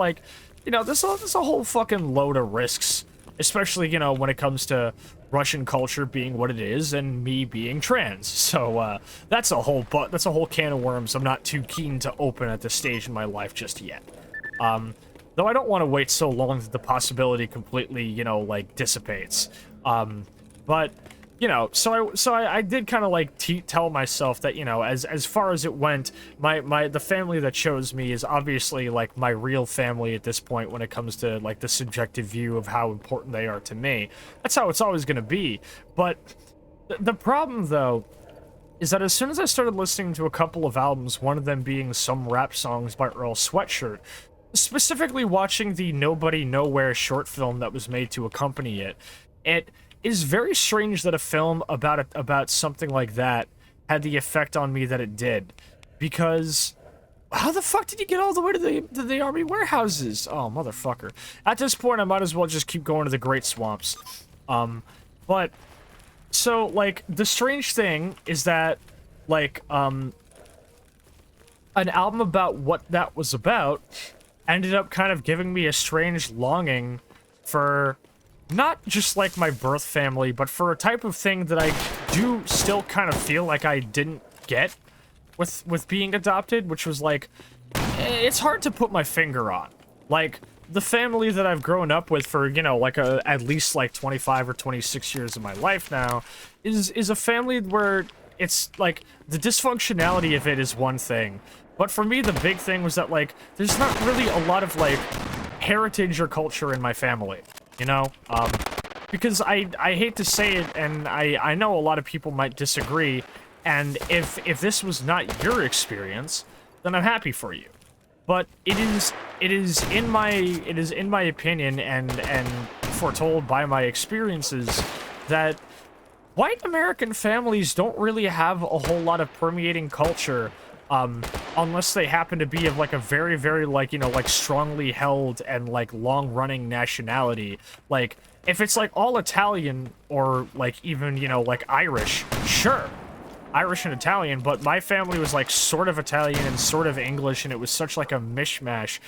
there's a whole fucking load of risks, especially, when it comes to Russian culture being what it is and me being trans. So, that's a whole can of worms I'm not too keen to open at this stage in my life just yet. Though I don't want to wait so long that the possibility completely, dissipates. But, so I did kind of, tell myself that, as far as it went, the family that chose me is obviously, my real family at this point when it comes to, the subjective view of how important they are to me. That's how it's always going to be. But the problem, though, is that as soon as I started listening to a couple of albums, one of them being some rap songs by Earl Sweatshirt, specifically watching the Nobody Nowhere short film that was made to accompany it, it is very strange that a film about something like that had the effect on me that it did. Because how the fuck did you get all the way to the army warehouses? Oh, motherfucker. At this point, I might as well just keep going to the Great Swamps. But so, the strange thing is that, an album about what that was about ended up kind of giving me a strange longing for not just my birth family, but for a type of thing that I do still kind of feel like I didn't get with being adopted, which was it's hard to put my finger on. The family that I've grown up with for, at least 25 or 26 years of my life now is a family where it's like the dysfunctionality of it is one thing, but for me the big thing was that like there's not really a lot of like heritage or culture in my family, you know? Because I hate to say it, and I know a lot of people might disagree, and if this was not your experience, then I'm happy for you. But it is in my opinion and foretold by my experiences that white American families don't really have a whole lot of permeating culture, unless they happen to be of like a very, very like, you know, like strongly held and like long-running nationality. Like if it's like all Italian or like even, you know, like Irish, sure. Irish and Italian, but my family was like sort of Italian and sort of English, and it was such like a mishmash,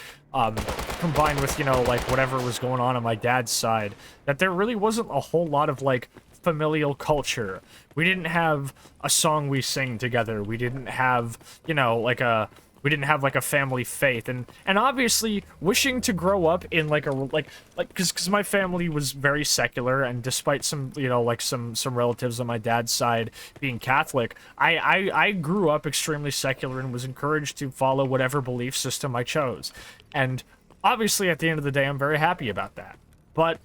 combined with, you know, like whatever was going on my dad's side, that there really wasn't a whole lot of like familial culture. We didn't have a song we sing together. We didn't have, you know, like a family faith, and obviously wishing to grow up in like a because my family was very secular, and despite some, you know, like some relatives on my dad's side being Catholic, I grew up extremely secular and was encouraged to follow whatever belief system I chose, and obviously at the end of the day I'm very happy about that. But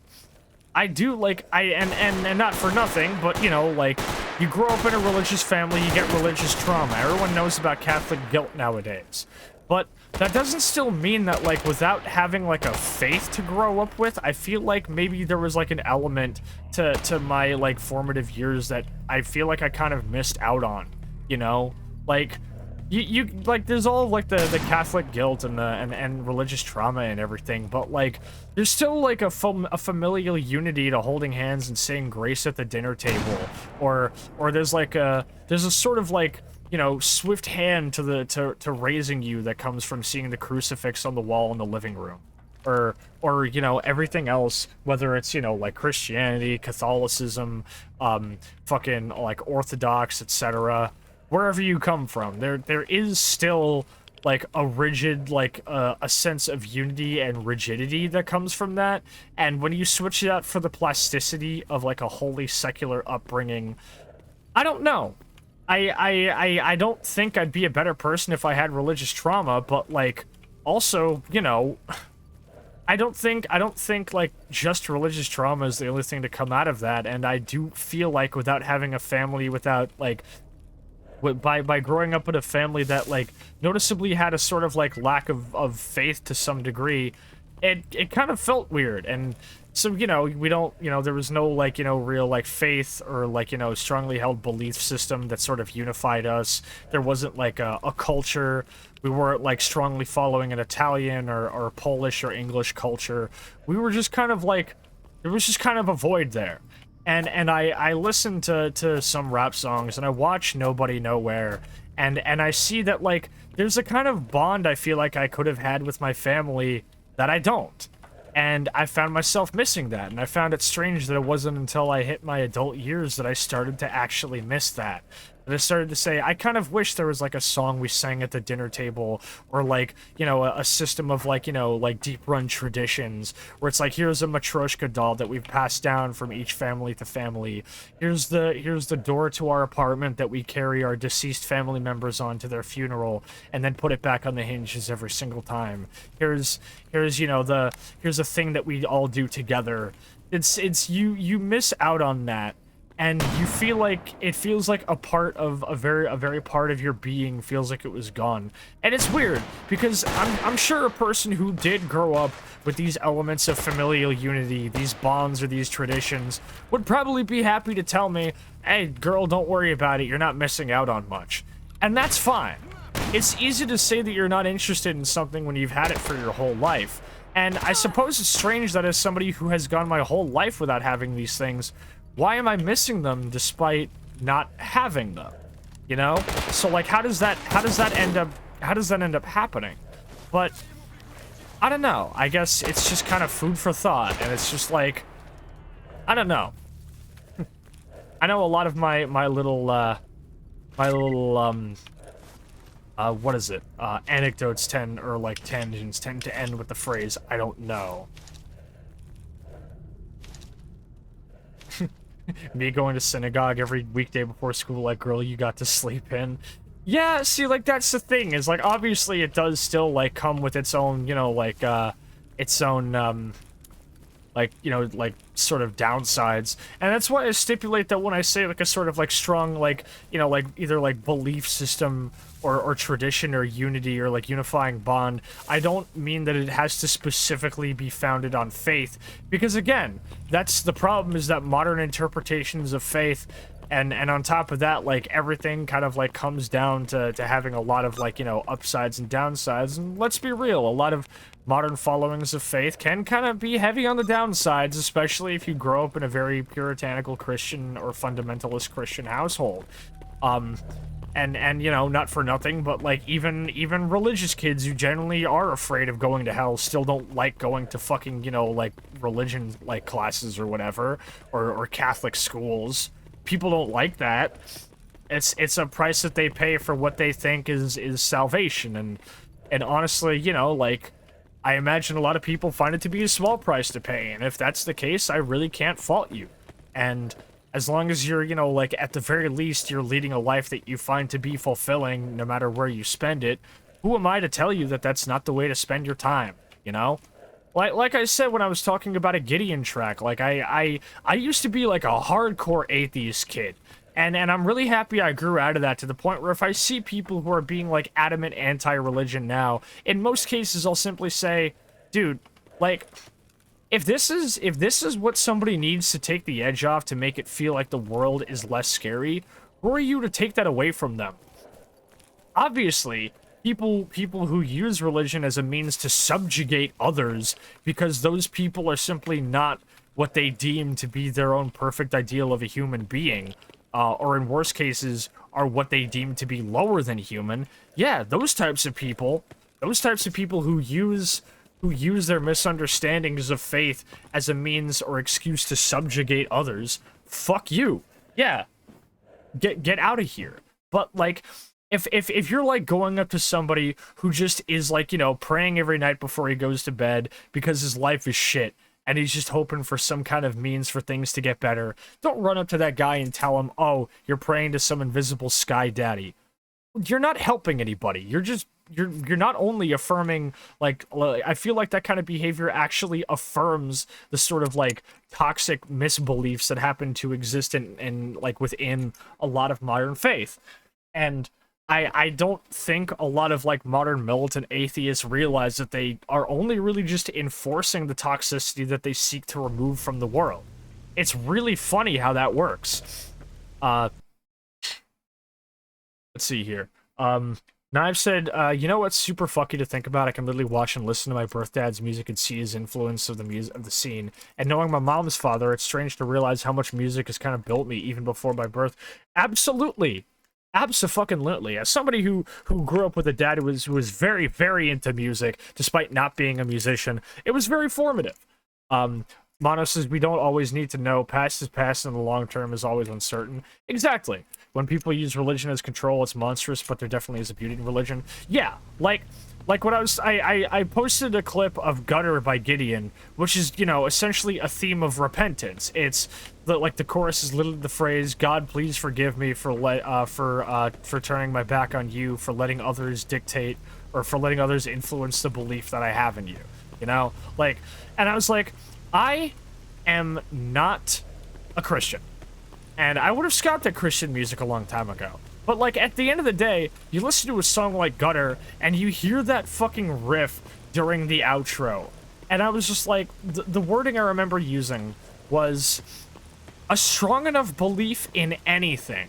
I do like and not for nothing, but you know, like you grow up in a religious family, you get religious trauma. Everyone knows about Catholic guilt nowadays. But that doesn't still mean that like without having like a faith to grow up with, I feel like maybe there was like an element to my like formative years that I feel like I kind of missed out on, you know? Like you like there's all like the Catholic guilt and the and religious trauma and everything, but like there's still like a familial unity to holding hands and saying grace at the dinner table, or there's a sort of like, you know, swift hand to raising you that comes from seeing the crucifix on the wall in the living room, or you know, everything else, whether it's, you know, like Christianity, Catholicism, fucking like Orthodox, etc. Wherever you come from, there is still like a rigid, like a sense of unity and rigidity that comes from that. And when you switch that for the plasticity of like a wholly secular upbringing, I don't know. I don't think I'd be a better person if I had religious trauma, but like also, you know, I don't think like just religious trauma is the only thing to come out of that. And I do feel like without having a family, without like by growing up in a family that like noticeably had a sort of like lack of faith to some degree, it kind of felt weird. And so, you know, we don't, you know, there was no like, you know, real like faith or like, you know, strongly held belief system that sort of unified us. There wasn't like a culture. We weren't like strongly following an Italian or Polish or English culture. We were just kind of like, there was just kind of a void there. And I listen to some rap songs, and I watch Nobody Nowhere, and I see that, like, there's a kind of bond I feel like I could have had with my family that I don't. And I found myself missing that, and I found it strange that it wasn't until I hit my adult years that I started to actually miss that. That I started to say, I kind of wish there was, like, a song we sang at the dinner table, or, like, you know, a system of, like, you know, like, deep-run traditions, where it's like, here's a Matryoshka doll that we've passed down from each family to family. Here's the door to our apartment that we carry our deceased family members on to their funeral, and then put it back on the hinges every single time. Here's you know, here's a thing that we all do together. It's you miss out on that. And you feel like, it feels like a part of a very part of your being feels like it was gone. And it's weird, because I'm sure a person who did grow up with these elements of familial unity, these bonds or these traditions, would probably be happy to tell me, hey, girl, don't worry about it, you're not missing out on much. And that's fine. It's easy to say that you're not interested in something when you've had it for your whole life. And I suppose it's strange that as somebody who has gone my whole life without having these things, why am I missing them despite not having them? You know? So like, how does that end up happening? But I don't know. I guess it's just kind of food for thought, and it's just like, I don't know. I know a lot of my little what is it? Anecdotes or like tangents tend to end with the phrase, I don't know. Me going to synagogue every weekday before school, like, girl, you got to sleep in. Yeah, see, like, that's the thing, is, like, obviously it does still, like, come with its own, you know, like, its own, like, you know, like, sort of downsides. And that's why I stipulate that when I say, like, a sort of, like, strong, like, you know, like, either, like, belief system or tradition or unity or, like, unifying bond, I don't mean that it has to specifically be founded on faith. Because, again, that's the problem, is that modern interpretations of faith and on top of that, like, everything kind of, like, comes down to having a lot of, like, you know, upsides and downsides. And let's be real, a lot of modern followings of faith can kind of be heavy on the downsides, especially if you grow up in a very puritanical Christian or fundamentalist Christian household. And you know, not for nothing, but, like, even religious kids who generally are afraid of going to hell still don't like going to fucking, you know, like, religion, like, classes or whatever, or Catholic schools. People don't like that. It's a price that they pay for what they think is salvation, and honestly, you know, like, I imagine a lot of people find it to be a small price to pay, and if that's the case, I really can't fault you. And as long as you're, you know, like, at the very least, you're leading a life that you find to be fulfilling, no matter where you spend it, who am I to tell you that that's not the way to spend your time, you know? Like I said when I was talking about a Gideon track, like, I used to be, like, a hardcore atheist kid. And I'm really happy I grew out of that to the point where if I see people who are being, like, adamant anti-religion now, in most cases I'll simply say, dude, like, if this is what somebody needs to take the edge off to make it feel like the world is less scary, who are you to take that away from them? Obviously, people who use religion as a means to subjugate others because those people are simply not what they deem to be their own perfect ideal of a human being, or in worst cases, are what they deem to be lower than human. Yeah, those types of people who use their misunderstandings of faith as a means or excuse to subjugate others, fuck you. Yeah, get out of here. But, like, if you're, like, going up to somebody who just is, like, you know, praying every night before he goes to bed because his life is shit, and he's just hoping for some kind of means for things to get better, don't run up to that guy and tell him, oh, you're praying to some invisible sky daddy. You're not helping anybody. You're not only affirming, like, I feel like that kind of behavior actually affirms the sort of, like, toxic misbeliefs that happen to exist in like, within a lot of modern faith. And I don't think a lot of, like, modern militant atheists realize that they are only really just enforcing the toxicity that they seek to remove from the world. It's really funny how that works. Let's see here. Knives said, you know what's super fucky to think about? I can literally watch and listen to my birth dad's music and see his influence of the scene. And knowing my mom's father, it's strange to realize how much music has kind of built me even before my birth. Absolutely. Abso-fucking-lutely. As somebody who grew up with a dad who was very, very into music, despite not being a musician, it was very formative. Mono says, we don't always need to know. Past is past and the long term is always uncertain. Exactly. When people use religion as control, it's monstrous, but there definitely is a beauty in religion. Yeah, like when I posted a clip of Gutter by Gideon, which is, you know, essentially a theme of repentance. It's the chorus is literally the phrase, God, please forgive me for turning my back on you, for letting others dictate, or for letting others influence the belief that I have in you. You know, like, and I was like, I am not a Christian. And I would have scrapped at Christian music a long time ago. But, like, at the end of the day, you listen to a song like Gutter, and you hear that fucking riff during the outro. And I was just like, the wording I remember using was, a strong enough belief in anything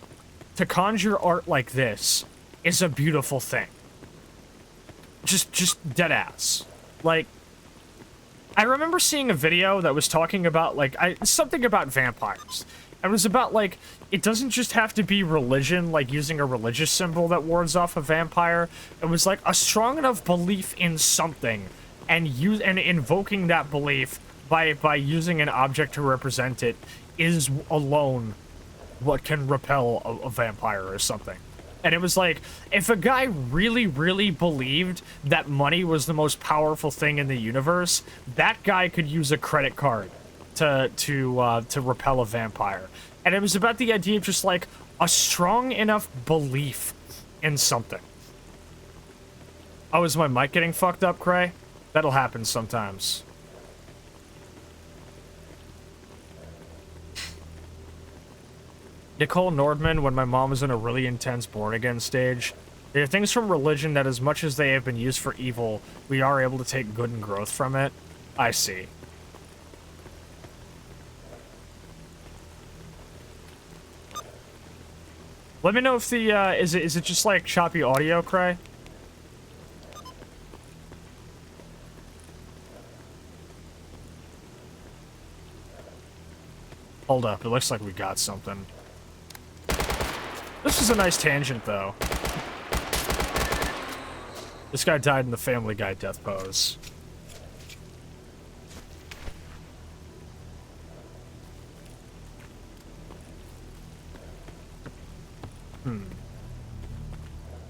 to conjure art like this is a beautiful thing. Just dead ass. Like, I remember seeing a video that was talking about, like, something about vampires. It was about, like, it doesn't just have to be religion, like using a religious symbol that wards off a vampire. It was like a strong enough belief in something and invoking that belief by using an object to represent it is alone what can repel a vampire or something. And it was like, if a guy really, really believed that money was the most powerful thing in the universe, that guy could use a credit card to repel a vampire, and it was about the idea of just like a strong enough belief in something. Oh, is my mic getting fucked up, Cray? That'll happen sometimes. Nicole Nordman, when my mom was in a really intense born-again stage. There are things from religion that as much as they have been used for evil, we are able to take good and growth from it. I see. Let me know if the, is it just like choppy audio, Cray? Hold up, it looks like we got something. This is a nice tangent, though. This guy died in the Family Guy death pose.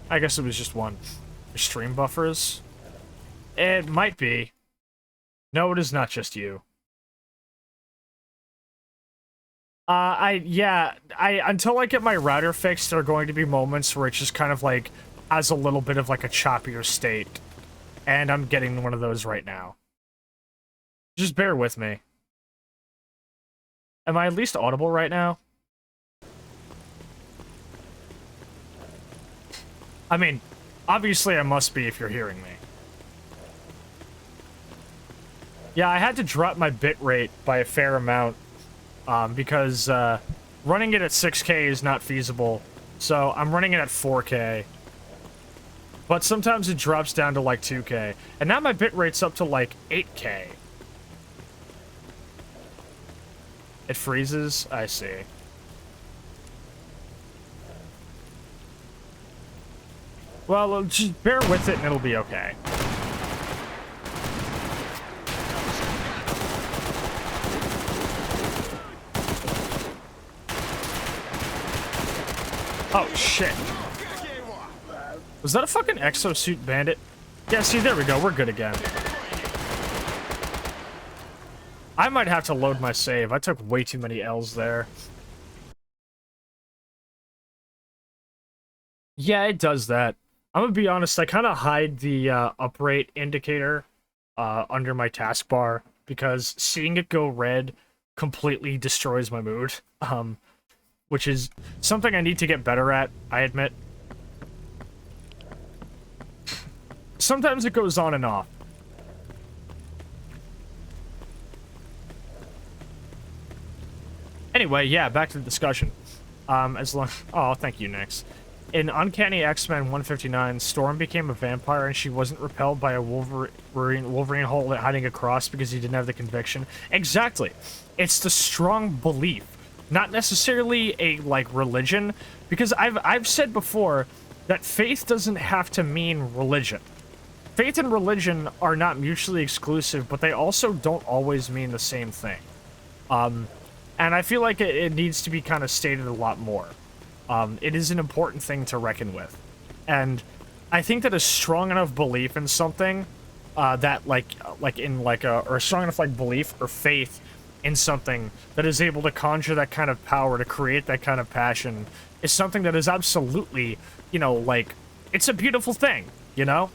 I guess it was just one. Stream buffers? It might be. No, it is not just you. Until I get my router fixed, there are going to be moments where it just kind of like has a little bit of like a choppier state. And I'm getting one of those right now. Just bear with me. Am I at least audible right now? I mean, obviously I must be if you're hearing me. Yeah, I had to drop my bitrate by a fair amount, because running it at 6K is not feasible, so I'm running it at 4K. But sometimes it drops down to like 2K, and now my bitrate's up to like 8K. It freezes? I see. Well, just bear with it and it'll be okay. Oh, shit. Was that a fucking exosuit bandit? Yeah, see, there we go. We're good again. I might have to load my save. I took way too many L's there. Yeah, it does that. I'm gonna be honest, I kind of hide the uprate indicator under my taskbar because seeing it go red completely destroys my mood. Which is something I need to get better at, I admit. Sometimes it goes on and off. Anyway, yeah, back to the discussion. Oh, thank you, Nix. In Uncanny X-Men 159, Storm became a vampire and she wasn't repelled by a Wolverine hiding a cross because he didn't have the conviction. Exactly. It's the strong belief. Not necessarily a, like, religion, because I've said before that faith doesn't have to mean religion. Faith and religion are not mutually exclusive, but they also don't always mean the same thing. And I feel like it needs to be kind of stated a lot more. It is an important thing to reckon with. And I think that a strong enough belief in something, or a strong enough, like, belief or faith in something that is able to conjure that kind of power, to create that kind of passion, is something that is absolutely, you know, like, it's a beautiful thing, you know?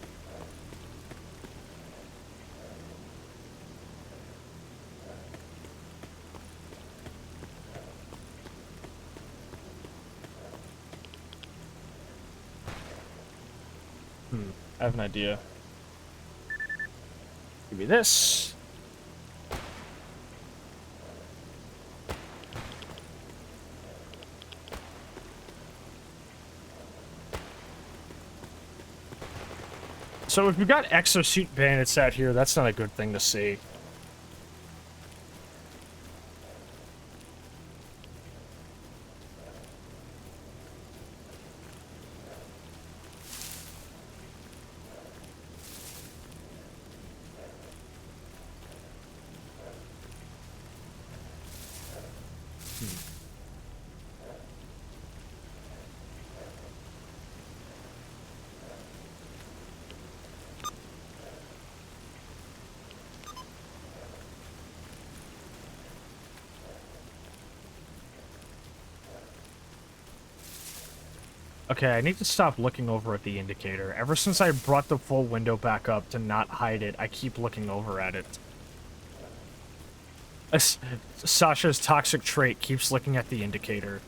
I have an idea. Give me this. So if we've got exosuit bandits out here, that's not a good thing to see. Okay, I need to stop looking over at the indicator. Ever since I brought the full window back up to not hide it, I keep looking over at it. Sasha's toxic trait keeps looking at the indicator.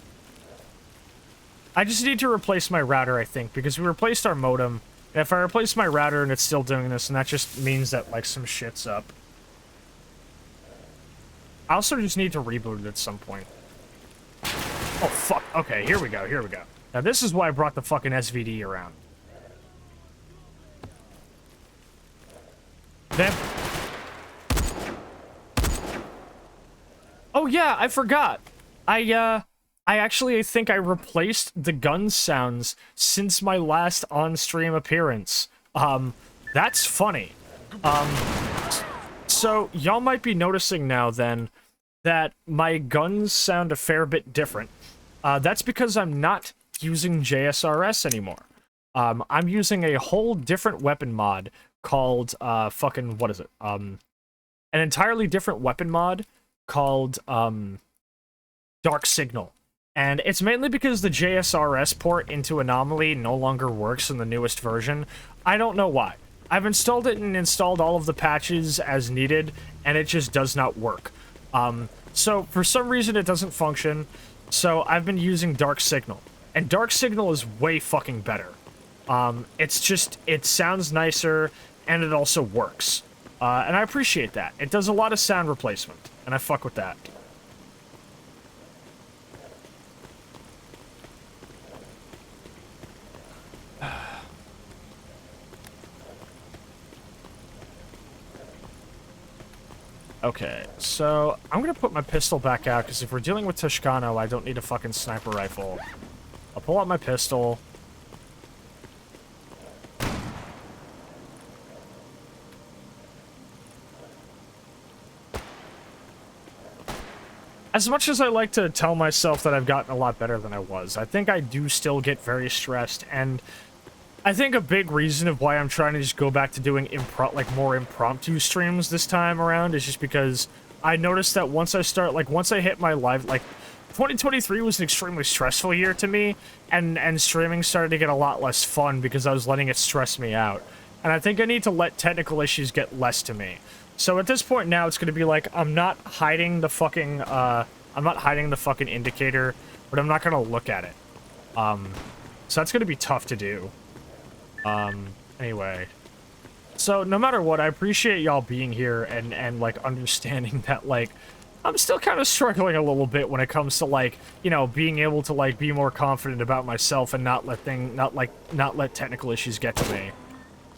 I just need to replace my router, I think, because we replaced our modem. And if I replace my router and it's still doing this, and that just means that, like, some shit's up. I also just need to reboot it at some point. Oh, fuck. Okay, here we go, here we go. Now, this is why I brought the fucking SVD around. Then... Oh, yeah, I forgot. I actually think I replaced the gun sounds since my last on-stream appearance. That's funny. So, y'all might be noticing now, then, that my guns sound a fair bit different. That's because I'm not using JSRS anymore. I'm using a whole different weapon mod called, fucking, what is it? An entirely different weapon mod called, Dark Signal. And it's mainly because the JSRS port into Anomaly no longer works in the newest version. I don't know why. I've installed it and installed all of the patches as needed, and it just does not work. So, for some reason, it doesn't function, so I've been using Dark Signal. And Dark Signal is way fucking better. It's just, it sounds nicer, and it also works. And I appreciate that. It does a lot of sound replacement, and I fuck with that. Okay, so I'm gonna put my pistol back out, because if we're dealing with Toscano, I don't need a fucking sniper rifle. I'll pull out my pistol. As much as I like to tell myself that I've gotten a lot better than I was, I think I do still get very stressed, and I think a big reason of why I'm trying to just go back to doing more impromptu streams this time around is just because I noticed that once I hit my live, 2023 was an extremely stressful year to me, and streaming started to get a lot less fun because I was letting it stress me out. And I think I need to let technical issues get less to me. So at this point now, it's going to be like, I'm not hiding the fucking indicator, but I'm not going to look at it. So that's going to be tough to do. Anyway. So, no matter what, I appreciate y'all being here and, like, understanding that, like, I'm still kind of struggling a little bit when it comes to, like, you know, being able to, like, be more confident about myself and not let technical issues get to me.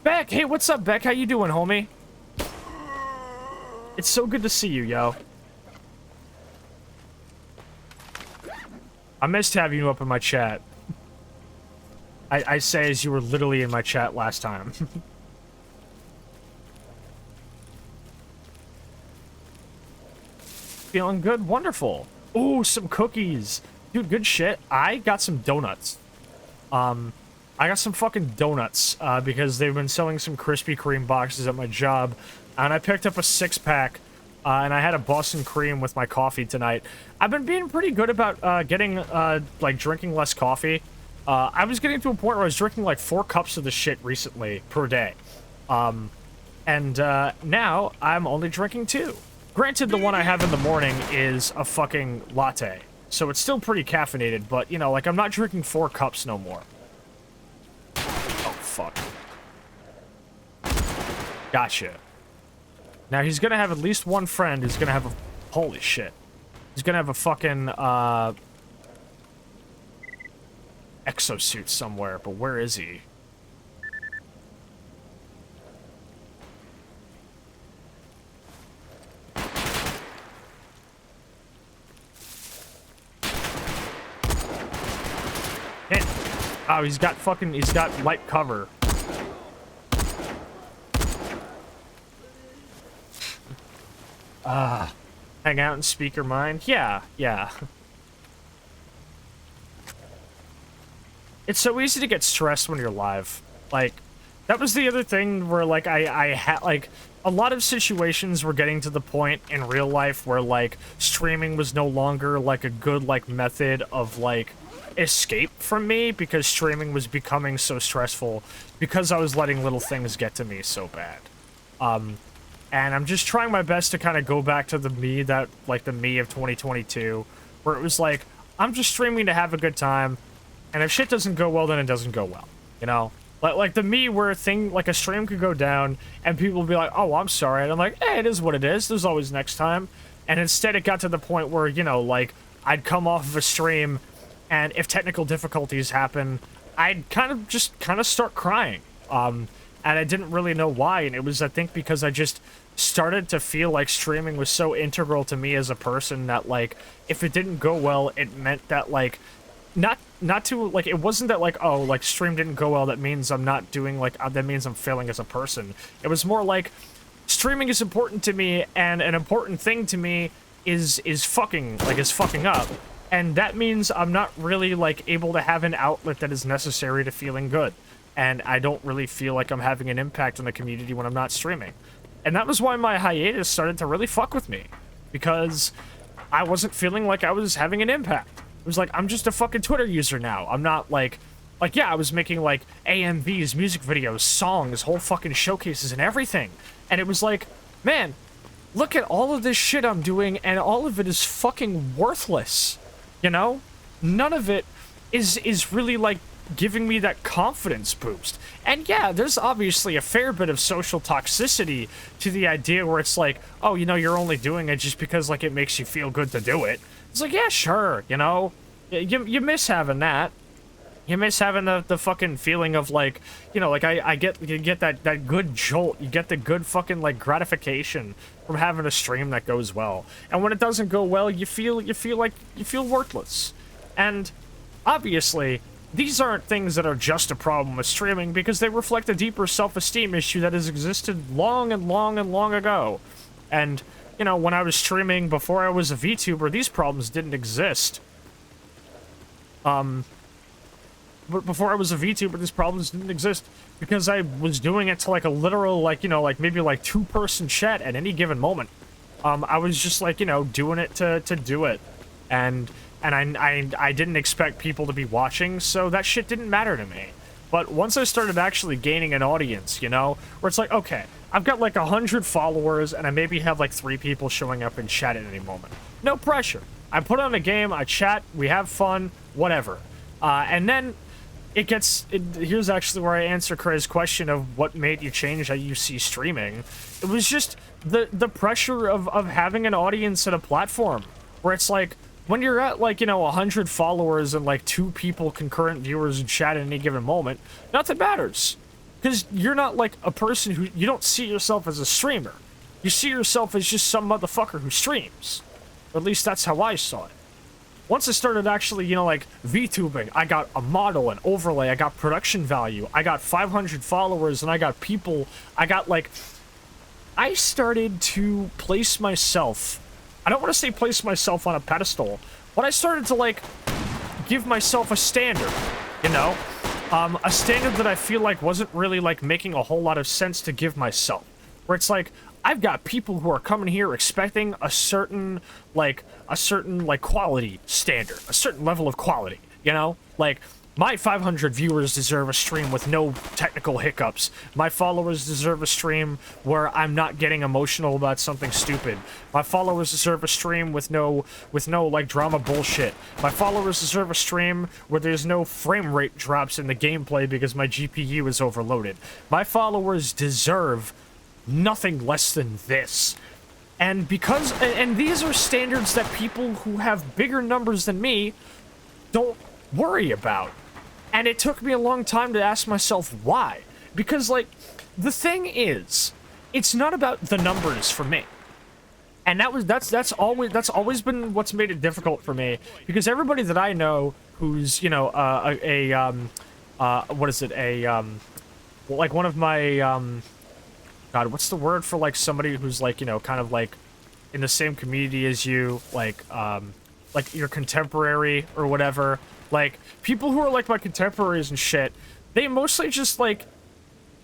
Beck! Hey, what's up, Beck? How you doing, homie? It's so good to see you, yo. I missed having you up in my chat. I say as you were literally in my chat last time. Feeling good? Wonderful. Ooh, some cookies. Dude, good shit. I got some donuts. I got some fucking donuts, because they've been selling some Krispy Kreme boxes at my job, and I picked up a 6-pack, and I had a Boston cream with my coffee tonight. I've been being pretty good about, drinking less coffee. I was getting to a point where I was drinking like 4 cups of the shit recently per day. Now I'm only drinking 2. Granted, the one I have in the morning is a fucking latte. So it's still pretty caffeinated, but, you know, like, I'm not drinking 4 cups no more. Oh, fuck. Gotcha. Now he's gonna have at least one friend who's gonna have a... Holy shit. He's gonna have a fucking, exosuit somewhere, but where is he? Hit. Oh, he's got light cover. Hang out and speaker mine? Yeah. It's so easy to get stressed when you're live. Like, That was the other thing where, like, I had, like, a lot of situations were getting to the point in real life where, like, streaming was no longer, like, a good, like, method of, like, escape from me, because streaming was becoming so stressful because I was letting little things get to me so bad. And I'm just trying my best to kind of go back to the me that, like, the me of 2022, where it was like, I'm just streaming to have a good time, and if shit doesn't go well, then it doesn't go well, you know? Like the me where a stream could go down, and people would be like, oh, I'm sorry, and I'm like, hey, it is what it is, there's always next time. And instead it got to the point where, you know, like, I'd come off of a stream, and if technical difficulties happen, I'd kind of start crying. And I didn't really know why, and it was, I think, because I just started to feel like streaming was so integral to me as a person that, like, if it didn't go well, it meant that, like, not to, like, it wasn't that, like, oh, like, stream didn't go well, that means I'm not doing, like, that means I'm failing as a person. It was more like, streaming is important to me, and an important thing to me is fucking up. And that means I'm not really, like, able to have an outlet that is necessary to feeling good. And I don't really feel like I'm having an impact on the community when I'm not streaming. And that was why my hiatus started to really fuck with me. Because I wasn't feeling like I was having an impact. It was like, I'm just a fucking Twitter user now. I'm not, like, yeah, I was making, like, AMVs, music videos, songs, whole fucking showcases and everything. And it was like, man, look at all of this shit I'm doing, and all of it is fucking worthless. You know? None of it is really, like, giving me that confidence boost. And yeah, there's obviously a fair bit of social toxicity to the idea where it's like, oh, you know, you're only doing it just because, like, it makes you feel good to do it. It's like, yeah, sure, you know? You miss having that. You miss having the fucking feeling of, like, you know, like, you get that good jolt. You get the good fucking, like, gratification from having a stream that goes well. And when it doesn't go well, you feel worthless. And obviously, these aren't things that are just a problem with streaming, because they reflect a deeper self-esteem issue that has existed long and long and long ago. And, you know, when I was streaming before I was a VTuber, these problems didn't exist. But before I was a VTuber, these problems didn't exist because I was doing it to, like, a literal, like, you know, like, maybe, like, 2-person chat at any given moment. I was just, like, you know, doing it to do it. And I didn't expect people to be watching, so that shit didn't matter to me. But once I started actually gaining an audience, you know, where it's like, okay, I've got like 100 followers, and I maybe have like 3 people showing up in chat at any moment. No pressure. I put on a game, I chat, we have fun, whatever. And then here's actually where I answer Cray's question of what made you change how you see streaming. It was just the pressure of having an audience and a platform, where it's like, when you're at, like, you know, 100 followers and, like, 2 people concurrent viewers in chat at any given moment, nothing matters. Because you're not, like, a person who... You don't see yourself as a streamer. You see yourself as just some motherfucker who streams. Or at least that's how I saw it. Once I started actually, you know, like, VTubing, I got a model, an overlay, I got production value, I got 500 followers, and I got people... I got, like... I started to place myself... I don't want to say place myself on a pedestal, but I started to, like, give myself a standard, you know? A standard that I feel like wasn't really, like, making a whole lot of sense to give myself. Where it's like, I've got people who are coming here expecting a certain quality standard, a certain level of quality, you know? Like, my 500 viewers deserve a stream with no technical hiccups. My followers deserve a stream where I'm not getting emotional about something stupid. My followers deserve a stream with no like drama bullshit. My followers deserve a stream where there's no frame rate drops in the gameplay because my GPU is overloaded. My followers deserve nothing less than this. And these are standards that people who have bigger numbers than me don't worry about. And it took me a long time to ask myself why. Because, like, the thing is, it's not about the numbers for me. And that's always been what's made it difficult for me. Because everybody that I know who's, you know, like one of my, God, what's the word for, like, somebody who's, like, you know, kind of, like, in the same community as you, like your contemporary or whatever. Like, people who are, like, my contemporaries and shit, they mostly just, like,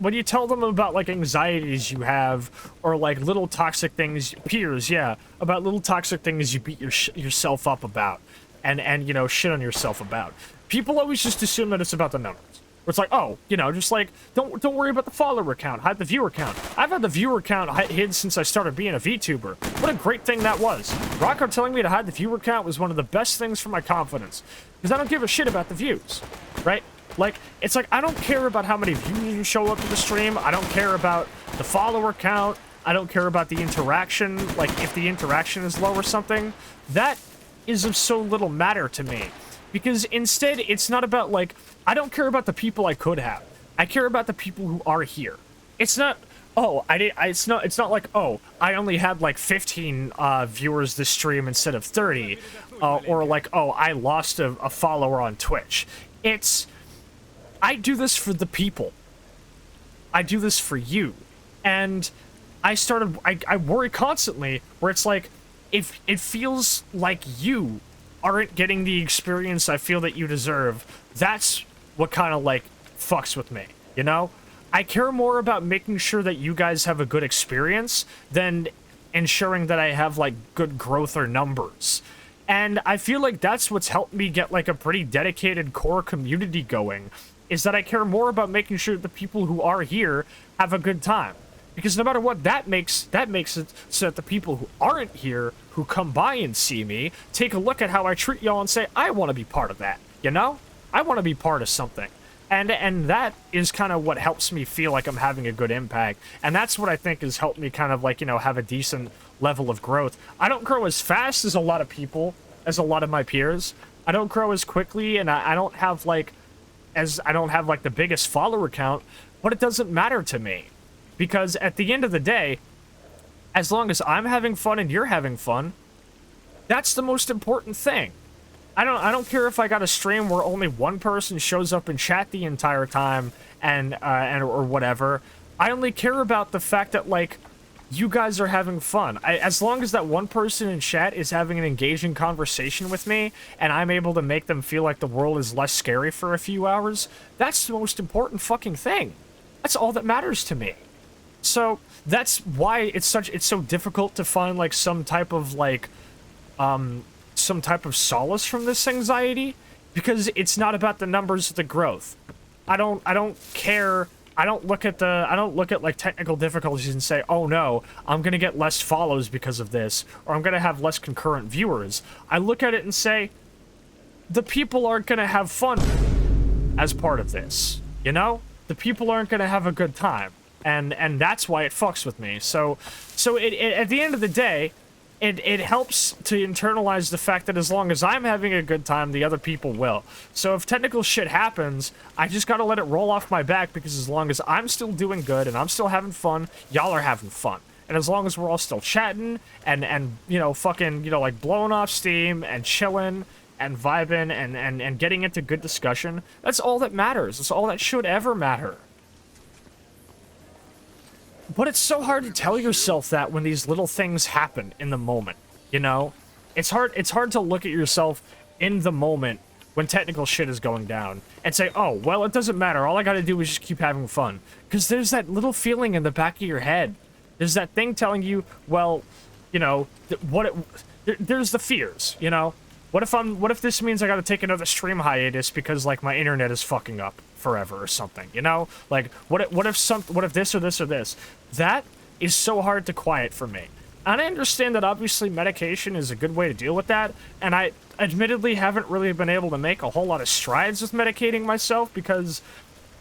when you tell them about like anxieties you have, or like little toxic things, peers, yeah, about little toxic things you beat yourself up about, and you know, shit on yourself about, people always just assume that it's about the numbers. Where it's like, oh, you know, just like, don't worry about the follower count, hide the viewer count. I've had the viewer count hid since I started being a VTuber. What a great thing that was. Rocco telling me to hide the viewer count was one of the best things for my confidence. Because I don't give a shit about the views, right? Like, it's like, I don't care about how many views you show up to the stream. I don't care about the follower count. I don't care about the interaction, like, if the interaction is low or something. That is of so little matter to me. Because instead, it's not about, like, I don't care about the people I could have. I care about the people who are here. It's not, oh, it's not like, oh, I only had, like, 15 viewers this stream instead of 30. Or like, oh, I lost a follower on Twitch. It's, I do this for the people. I do this for you. And I worry constantly where it's like, if it feels like you aren't getting the experience I feel that you deserve, that's what kind of, like, fucks with me, you know? I care more about making sure that you guys have a good experience than ensuring that I have, like, good growth or numbers. And I feel like that's what's helped me get, like, a pretty dedicated core community going, is that I care more about making sure that the people who are here have a good time. Because no matter what, that makes it so that the people who aren't here, who come by and see me, take a look at how I treat y'all and say, I want to be part of that, you know? I want to be part of something. And that is kind of what helps me feel like I'm having a good impact. And that's what I think has helped me kind of, like, you know, have a decent level of growth. I don't grow as fast as a lot of people, as a lot of my peers. I don't grow as quickly, and I don't have, like, the biggest follower count, but it doesn't matter to me. Because at the end of the day, as long as I'm having fun and you're having fun, that's the most important thing. I don't care if I got a stream where only one person shows up in chat the entire time or whatever. I only care about the fact that, like, you guys are having fun. As long as that one person in chat is having an engaging conversation with me and I'm able to make them feel like the world is less scary for a few hours, that's the most important fucking thing. That's all that matters to me. So that's why it's so difficult to find, like, some type of solace from this anxiety, because it's not about the numbers of the growth. I don't care. I don't look at like technical difficulties and say, oh no, I'm gonna get less follows because of this, or I'm gonna have less concurrent viewers. I look at it and say, the people aren't gonna have fun as part of this, you know? The people aren't gonna have a good time. And that's why it fucks with me. So it at the end of the day, it helps to internalize the fact that as long as I'm having a good time, the other people will. So if technical shit happens, I just gotta let it roll off my back, because as long as I'm still doing good and I'm still having fun, y'all are having fun. And as long as we're all still chatting and you know, fucking, you know, like, blowing off steam and chilling and vibing and getting into good discussion, that's all that matters. That's all that should ever matter. But it's so hard to tell yourself that when these little things happen in the moment, you know? It's hard to look at yourself in the moment when technical shit is going down and say, oh, well, it doesn't matter. All I gotta do is just keep having fun. Because there's that little feeling in the back of your head. There's that thing telling you, well, you know, there's the fears, you know? What if this means I gotta take another stream hiatus because, like, my internet is fucking up forever or something, you know? Like, what if this or this or this? That is so hard to quiet for me. And I understand that obviously medication is a good way to deal with that, and I admittedly haven't really been able to make a whole lot of strides with medicating myself because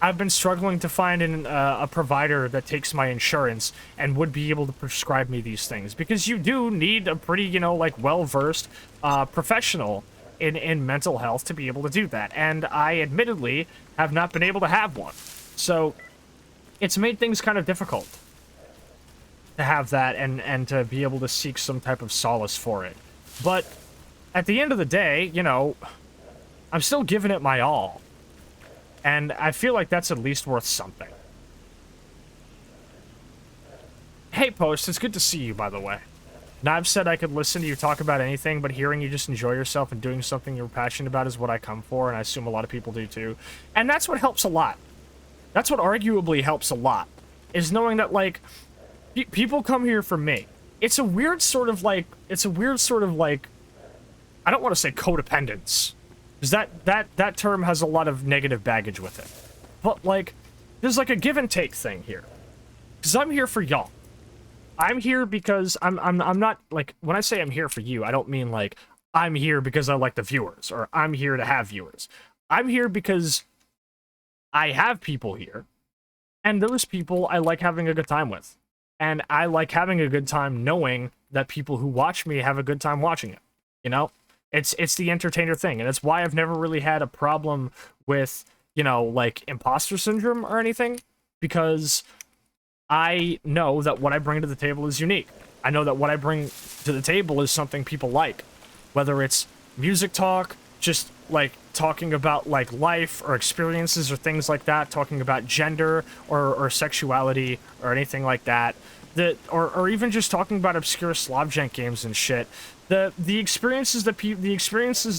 I've been struggling to find a provider that takes my insurance and would be able to prescribe me these things, because you do need a pretty, you know, like, well-versed professional in mental health to be able to do that, and I admittedly have not been able to have one. So it's made things kind of difficult to have that and to be able to seek some type of solace for it. But at the end of the day, you know, I'm still giving it my all. And I feel like that's at least worth something. Hey, Post, it's good to see you, by the way. Now, I've said I could listen to you talk about anything, but hearing you just enjoy yourself and doing something you're passionate about is what I come for, and I assume a lot of people do too. And that's what helps a lot. That's what arguably helps a lot, is knowing that, like, people come here for me. It's a weird sort of, like, I don't want to say codependence, because that term has a lot of negative baggage with it. But, like, there's, like, a give and take thing here. Because I'm here for y'all. I'm here because I'm not, like, when I say I'm here for you, I don't mean, like, I'm here because I like the viewers, or I'm here to have viewers. I'm here because I have people here, and those people I like having a good time with. And I like having a good time knowing that people who watch me have a good time watching it. You know? It's the entertainer thing, and it's why I've never really had a problem with, you know, like, imposter syndrome or anything, because I know that what I bring to the table is unique. I know that what I bring to the table is something people like. Whether it's music talk, just, like, talking about, like, life or experiences or things like that, talking about gender or sexuality or anything like that, or even just talking about obscure Slavjank games and shit. The experiences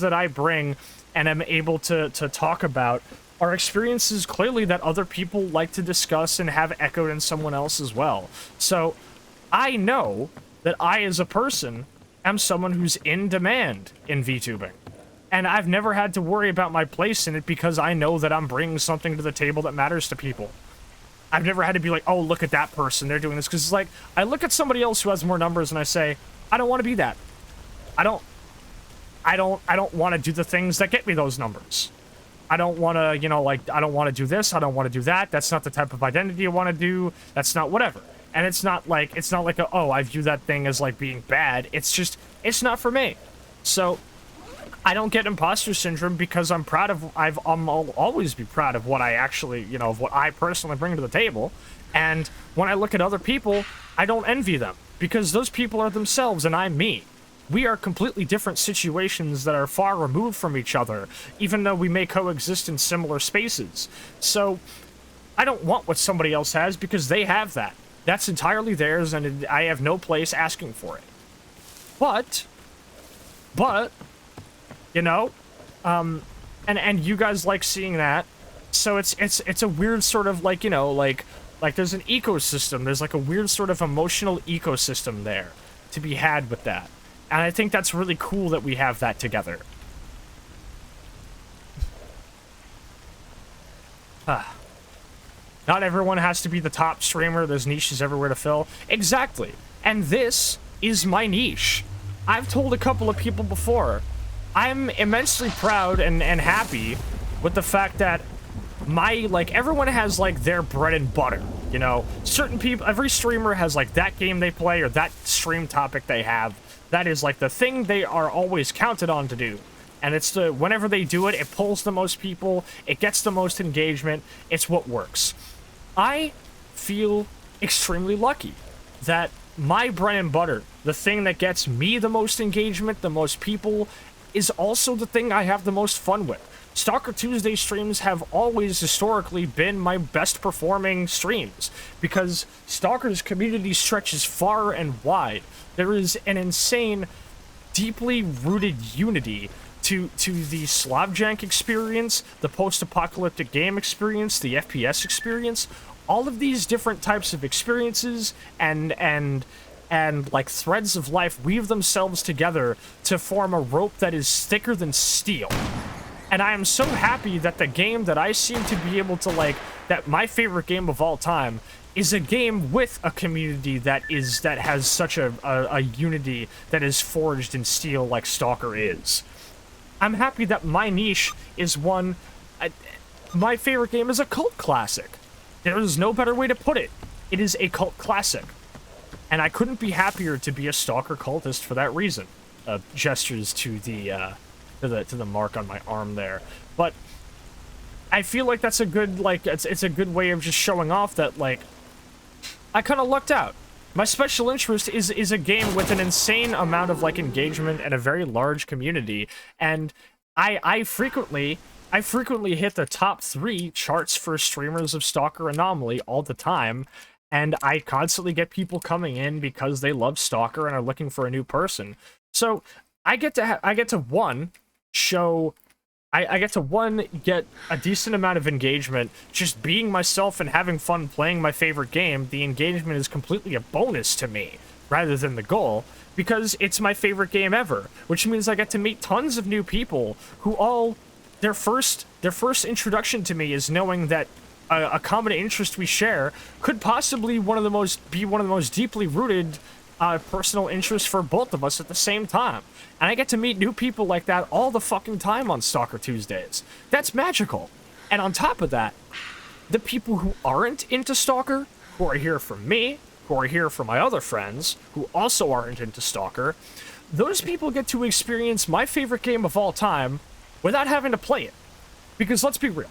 that I bring and am able to talk about are experiences clearly that other people like to discuss and have echoed in someone else as well. So I know that I, as a person, am someone who's in demand in VTubing. And I've never had to worry about my place in it because I know that I'm bringing something to the table that matters to people. I've never had to be like, oh, look at that person, they're doing this. Because it's like, I look at somebody else who has more numbers and I say, I don't want to be that. I don't want to do the things that get me those numbers. I don't want to, you know, like, I don't want to do this, I don't want to do that. That's not the type of identity I want to do. That's not whatever. And it's not like oh, I view that thing as, like, being bad. It's just, it's not for me. So I don't get imposter syndrome because I'm proud of, I'll always be proud of what I actually, you know, of what I personally bring to the table. And when I look at other people, I don't envy them because those people are themselves and I'm me. We are completely different situations that are far removed from each other, even though we may coexist in similar spaces. So I don't want what somebody else has because they have that. That's entirely theirs and I have no place asking for it. But, you know, and you guys like seeing that, so it's a weird sort of, like, you know, like there's an ecosystem, there's like a weird sort of emotional ecosystem there to be had with that, and I think that's really cool that we have that together. Not everyone has to be the top streamer, there's niches everywhere to fill. Exactly, and this is my niche. I've told a couple of people before, I'm immensely proud and happy with the fact that everyone has, like, their bread and butter, you know? Certain people, every streamer has, like, that game they play or that stream topic they have. That is, like, the thing they are always counted on to do. And it's whenever they do it, it pulls the most people, it gets the most engagement, it's what works. I feel extremely lucky that my bread and butter, the thing that gets me the most engagement, the most people, is also the thing I have the most fun with. Stalker Tuesday streams have always historically been my best performing streams because Stalker's community stretches far and wide. There is an insane, deeply rooted unity to the Slavjank experience, the post-apocalyptic game experience, the FPS experience. All of these different types of experiences and like threads of life weave themselves together to form a rope that is thicker than steel. And I am so happy that the game that I seem to be able to, like, that my favorite game of all time is a game with a community that has such a unity that is forged in steel like Stalker is. I'm happy that my niche is one... my favorite game is a cult classic. There is no better way to put it. It is a cult classic. And I couldn't be happier to be a Stalker cultist for that reason. Gestures to the mark on my arm there. But I feel like that's a good, like, it's a good way of just showing off that, like, I kind of lucked out. My special interest is a game with an insane amount of, like, engagement and a very large community, and I frequently hit the top 3 charts for streamers of Stalker Anomaly all the time. And I constantly get people coming in because they love Stalker and are looking for a new person. So I get to one, show I get to, one, get a decent amount of engagement just being myself and having fun playing my favorite game. The engagement is completely a bonus to me rather than the goal, because it's my favorite game ever, which means I get to meet tons of new people who all, their first introduction to me is knowing that a common interest we share could possibly be one of the most deeply rooted personal interests for both of us at the same time. And I get to meet new people like that all the fucking time on Stalker Tuesdays. That's magical. And on top of that, the people who aren't into Stalker, who are here for me, who are here for my other friends, who also aren't into Stalker, those people get to experience my favorite game of all time without having to play it. Because let's be real.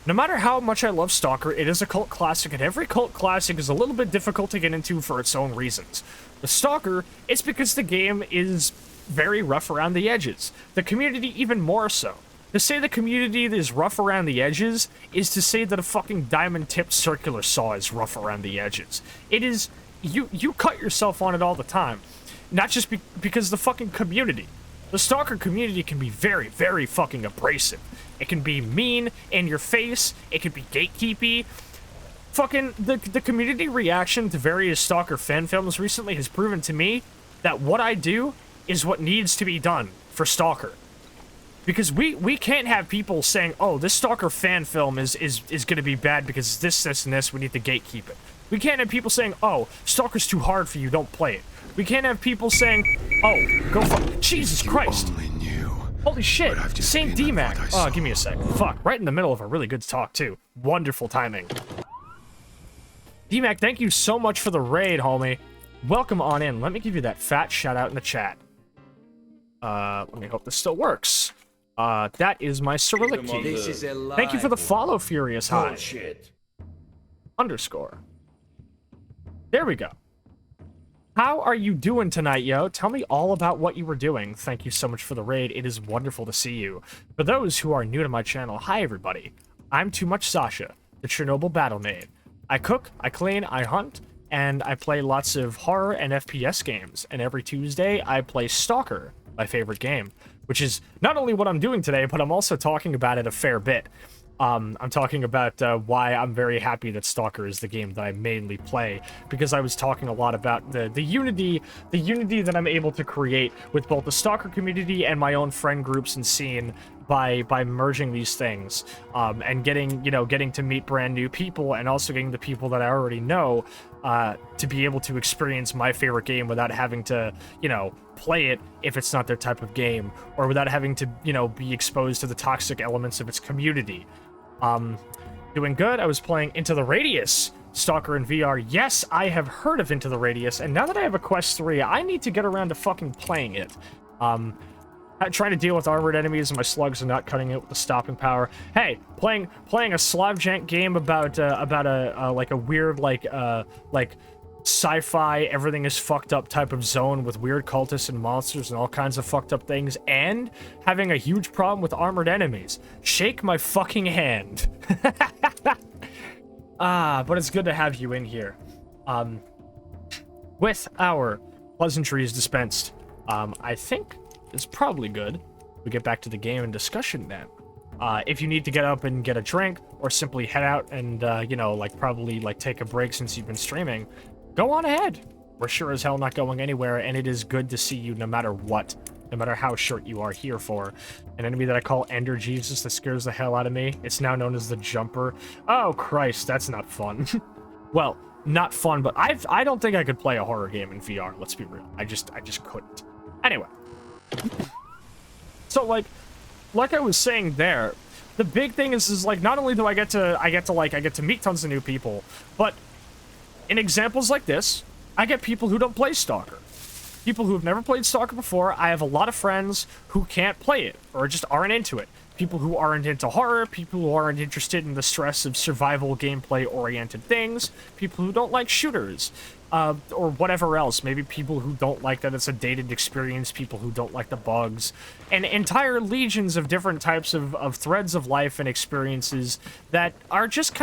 No matter how much I love Stalker, it is a cult classic, and every cult classic is a little bit difficult to get into for its own reasons. The Stalker, it's because the game is very rough around the edges. The community even more so. To say the community is rough around the edges is to say that a fucking diamond-tipped circular saw is rough around the edges. It is... You cut yourself on it all the time. Not just because the fucking community. The Stalker community can be very, very fucking abrasive. It can be mean, in your face, it can be gatekeepy. Fucking, the community reaction to various Stalker fan films recently has proven to me that what I do is what needs to be done for Stalker. Because we can't have people saying, oh, this Stalker fan film is gonna be bad because this, and this, we need to gatekeep it. We can't have people saying, oh, Stalker's too hard for you, don't play it. We can't have people saying, oh, go fuck, Jesus Christ. Holy shit, Saint D-Mac. Oh, give me a sec. Fuck, right in the middle of a really good talk, too. Wonderful timing. D-Mac, thank you so much for the raid, homie. Welcome on in. Let me give you that fat shout-out in the chat. Let me hope this still works. That is my Cyrillic key. Thank you for the follow, Furious High. Bullshit. _ There we go. How are you doing tonight, yo? Tell me all about what you were doing. Thank you so much for the raid. It is wonderful to see you. For those who are new to my channel, hi everybody. I'm Too Much Sasha, the Chernobyl battle maid. I cook, I clean, I hunt, and I play lots of horror and FPS games. And every Tuesday, I play Stalker, my favorite game, which is not only what I'm doing today, but I'm also talking about it a fair bit. I'm talking about why I'm very happy that Stalker is the game that I mainly play, because I was talking a lot about the unity that I'm able to create with both the Stalker community and my own friend groups and scene by merging these things, and getting to meet brand new people, and also getting the people that I already know to be able to experience my favorite game without having to, play it if it's not their type of game, or without having to, be exposed to the toxic elements of its community. Doing good. I was playing Into the Radius Stalker in VR. Yes, I have heard of Into the Radius, and now that I have a Quest 3, I need to get around to fucking playing it. Trying to deal with armored enemies and my slugs and not cutting it with the stopping power. Hey, playing a Slavjank game about a weird like sci-fi, everything is fucked up type of zone with weird cultists and monsters and all kinds of fucked up things, and having a huge problem with armored enemies. Shake my fucking hand. But it's good to have you in here. With our pleasantries dispensed, I think it's probably good we get back to the game and discussion then. If you need to get up and get a drink, or simply head out and, probably take a break since you've been streaming, go on ahead. We're sure as hell not going anywhere, and it is good to see you no matter what, no matter how short you are here for. An enemy that I call Ender Jesus that scares the hell out of me. It's now known as the Jumper. Oh, Christ, that's not fun. Well, not fun, but I don't think I could play a horror game in VR, let's be real. I just couldn't. Anyway. So, like I was saying there, the big thing is not only do I get to meet tons of new people, but in examples like this, I get people who don't play Stalker. People who have never played Stalker before. I have a lot of friends who can't play it, or just aren't into it. People who aren't into horror, people who aren't interested in the stress of survival gameplay-oriented things, people who don't like shooters, or whatever else. Maybe people who don't like that it's a dated experience, people who don't like the bugs, and entire legions of different types of threads of life and experiences that are just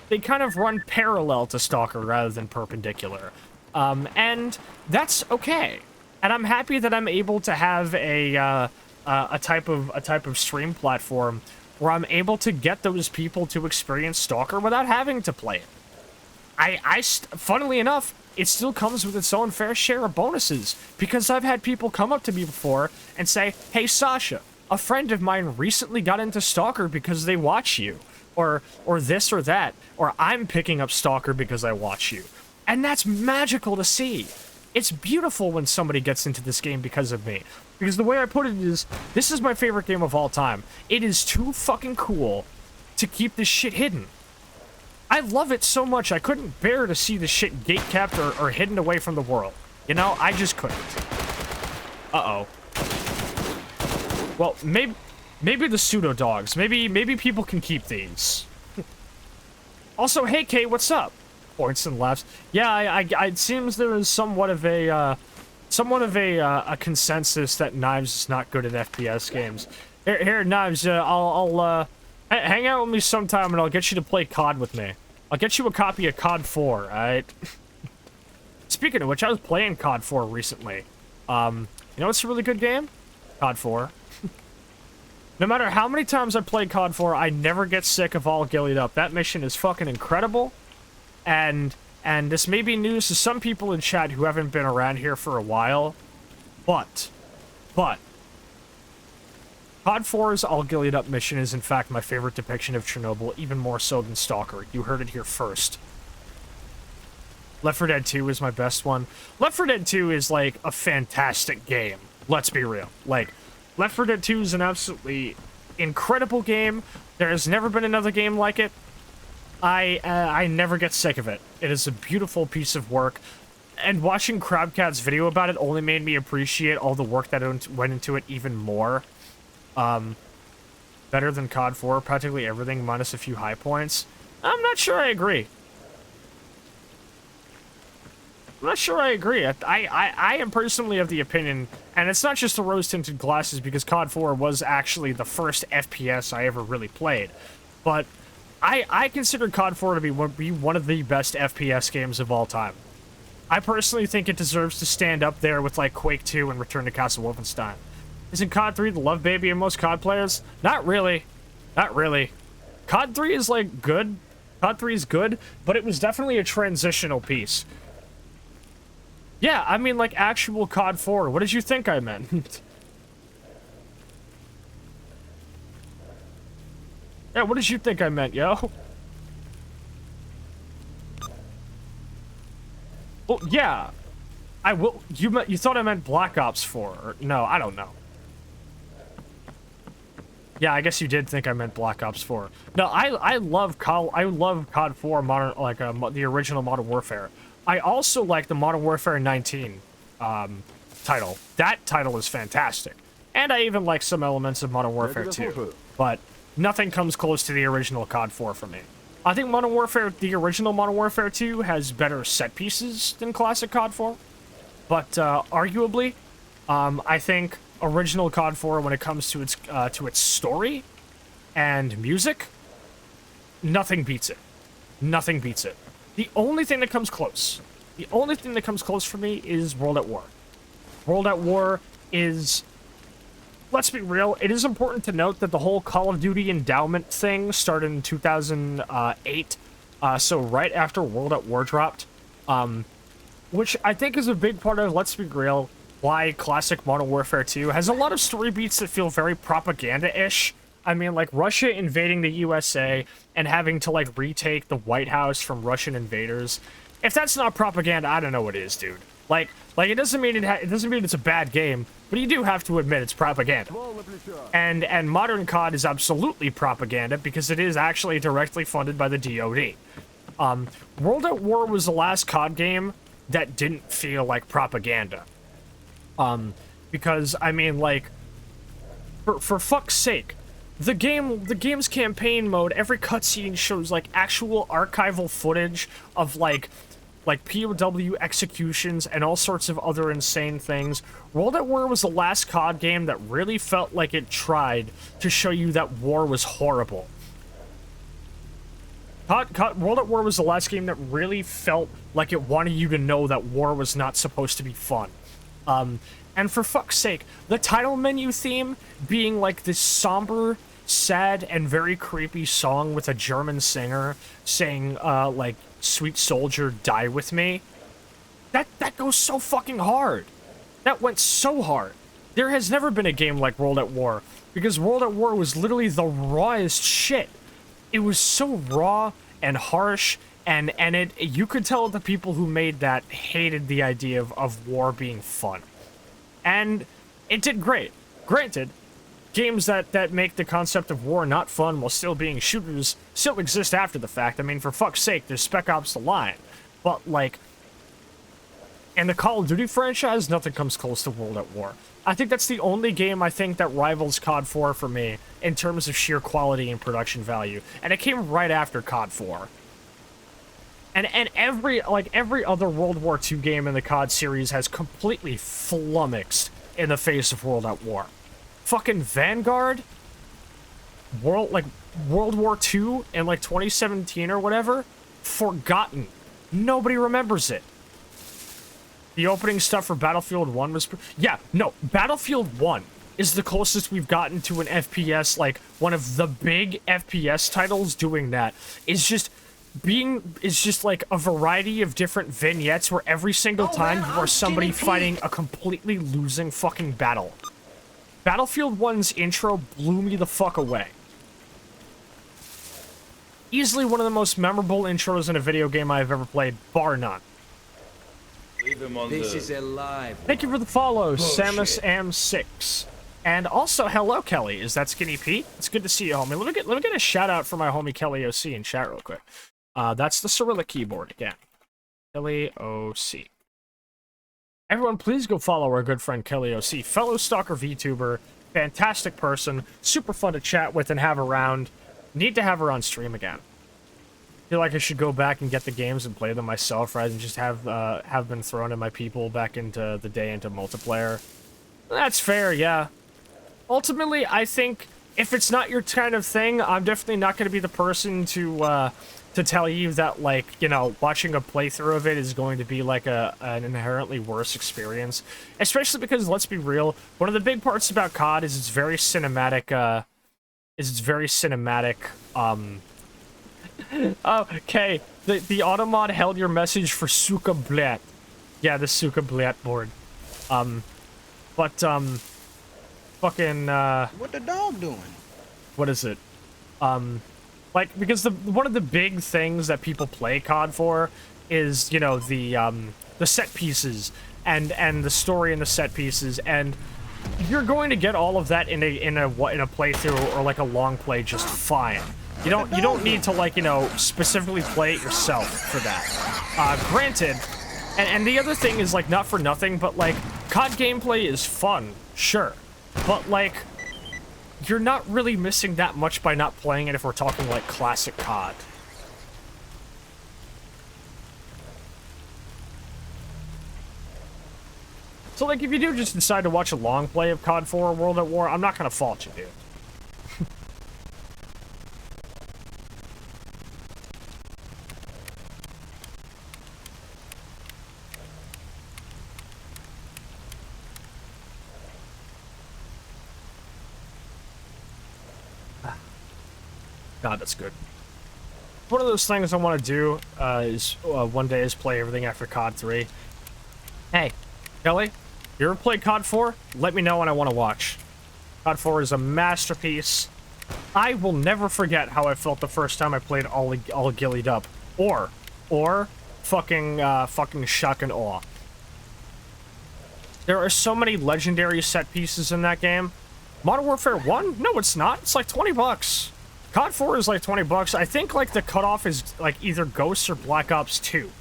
they kind of run parallel to Stalker rather than perpendicular. And that's okay. And I'm happy that I'm able to have a a type of stream platform where I'm able to get those people to experience Stalker without having to play it. Funnily enough, it still comes with its own fair share of bonuses, because I've had people come up to me before and say, "Hey Sasha, a friend of mine recently got into Stalker because they watch you," or this or that, or "I'm picking up Stalker because I watch you." And that's magical to see. It's beautiful when somebody gets into this game because of me. Because the way I put it is, this is my favorite game of all time. It is too fucking cool to keep this shit hidden. I love it so much, I couldn't bear to see this shit gate-capped or hidden away from the world. You know, I just couldn't. Uh-oh. Well, maybe the pseudo-dogs. Maybe people can keep these. Also, hey Kay, what's up? Points and laughs. Yeah, it seems there is somewhat of a consensus that Knives is not good at FPS games. Here, Knives, I'll hang out with me sometime and I'll get you to play COD with me. I'll get you a copy of COD 4, alright? Speaking of which, I was playing COD 4 recently. You know what's a really good game? COD 4. No matter how many times I play COD 4, I never get sick of All Gillied Up. That mission is fucking incredible. And this may be news to some people in chat who haven't been around here for a while, but COD 4's All Gillied Up mission is in fact my favorite depiction of Chernobyl, even more so than Stalker. You heard it here first. Left 4 Dead 2 is my best one. Left 4 Dead 2 is like a fantastic game. Let's be real. Like, Left 4 Dead 2 is an absolutely incredible game. There has never been another game like it. I never get sick of it. It is a beautiful piece of work, and watching Crabcat's video about it only made me appreciate all the work that went into it even more. Better than COD 4, practically everything minus a few high points. I'm not sure I agree. I am personally of the opinion, and it's not just the rose-tinted glasses, because COD 4 was actually the first FPS I ever really played, but I consider COD 4 to be one of the best FPS games of all time. I personally think it deserves to stand up there with, like, Quake 2 and Return to Castle Wolfenstein. Isn't COD 3 the love baby of most COD players? Not really. Not really. COD 3 is, like, good. COD 3 is good, but it was definitely a transitional piece. Yeah, I mean, like, actual COD 4. What did you think I meant? Yeah, what did you think I meant, yo? Well, yeah. I will. You thought I meant Black Ops 4. Or, no, I don't know. Yeah, I guess you did think I meant Black Ops 4. No, I love COD 4 modern, like the original Modern Warfare. I also like the Modern Warfare 19 title. That title is fantastic. And I even like some elements of Modern Warfare 2. But nothing comes close to the original COD 4 for me. I think the original Modern Warfare 2 has better set pieces than classic COD 4. But arguably, I think original COD 4, when it comes to its story and music, nothing beats it. Nothing beats it. The only thing that comes close for me is World at War. World at War is, let's be real, it is important to note that the whole Call of Duty endowment thing started in 2008, so right after World at War dropped, which I think is a big part of, let's be real, why classic Modern Warfare 2 has a lot of story beats that feel very propaganda-ish. I mean, like, Russia invading the USA and having to, like, retake the White House from Russian invaders. If that's not propaganda, I don't know what is, dude. Like it doesn't mean it's a bad game, but you do have to admit it's propaganda. And modern COD is absolutely propaganda because it is actually directly funded by the DoD. World at War was the last COD game that didn't feel like propaganda. Because, I mean, like, for fuck's sake, the game's campaign mode, every cutscene shows, like, actual archival footage of, like POW executions and all sorts of other insane things. World at War was the last COD game that really felt like it tried to show you that war was horrible. World at War was the last game that really felt like it wanted you to know that war was not supposed to be fun. And for fuck's sake, the title menu theme being like this somber, sad, and very creepy song with a German singer saying, like, "Sweet soldier, die with me." That goes so fucking hard. That went so hard. There has never been a game like World at War, because World at War was literally the rawest shit. It was so raw and harsh, and you could tell the people who made that hated the idea of war being fun. And it did great. Granted, games that make the concept of war not fun while still being shooters still exist after the fact. I mean, for fuck's sake, there's Spec Ops The Line. But, like, in the Call of Duty franchise, nothing comes close to World at War. I think that's the only game I think that rivals COD 4 for me in terms of sheer quality and production value. And it came right after COD 4. And every other World War II game in the COD series has completely flummoxed in the face of World at War. Fucking Vanguard, World War II in like 2017 or whatever, forgotten. Nobody remembers it. The opening stuff for Battlefield 1 was... Battlefield 1 is the closest we've gotten to an FPS, like, one of the big FPS titles doing that. It's just like a variety of different vignettes where every single time you are somebody fighting a completely losing fucking battle. Battlefield 1's intro blew me the fuck away. Easily one of the most memorable intros in a video game I've ever played, bar none. This is alive. Thank you for the follow, Bullshit. Samus Am6. And also, hello, Kelly. Is that Skinny Pete? It's good to see you, homie. Let me get a shout out for my homie Kelly OC in chat real quick. That's the Cyrillic keyboard again. Kelly OC. Everyone, please go follow our good friend Kelly OC, fellow Stalker VTuber, fantastic person, super fun to chat with and have around. Need to have her on stream again. Feel like I should go back and get the games and play them myself rather than just have been thrown in my people back into the day into multiplayer. That's fair, yeah. Ultimately, I think if it's not your kind of thing, I'm definitely not going to be the person to tell you that, like, you know, watching a playthrough of it is going to be like an inherently worse experience. Especially because, let's be real, one of the big parts about COD is it's very cinematic, okay, the Automod held your message for Suka Blat. Yeah, the Suka Blat board. Fucking, What the dog doing? what is it? Like, because one of the big things that people play COD for is, you know, the set pieces and the story in the set pieces, and you're going to get all of that in a playthrough or like a long play just fine. You don't need to, like, you know, specifically play it yourself for that. Granted, and the other thing is, like, not for nothing, but, like, COD gameplay is fun, sure, but, like, you're not really missing that much by not playing it if we're talking, like, classic COD. So, like, if you do just decide to watch a long play of COD 4 or World at War, I'm not gonna fault you, dude. God, that's good. One of those things I want to do one day is play everything after COD 3. Hey, Kelly, you ever played COD 4? Let me know when I want to watch. COD 4 is a masterpiece. I will never forget how I felt the first time I played all gillied up. Or fucking shock and awe. There are so many legendary set pieces in that game. Modern Warfare 1? No, it's not. It's like 20 bucks. COD 4 is like 20 bucks. I think, like, the cutoff is, like, either Ghosts or Black Ops 2.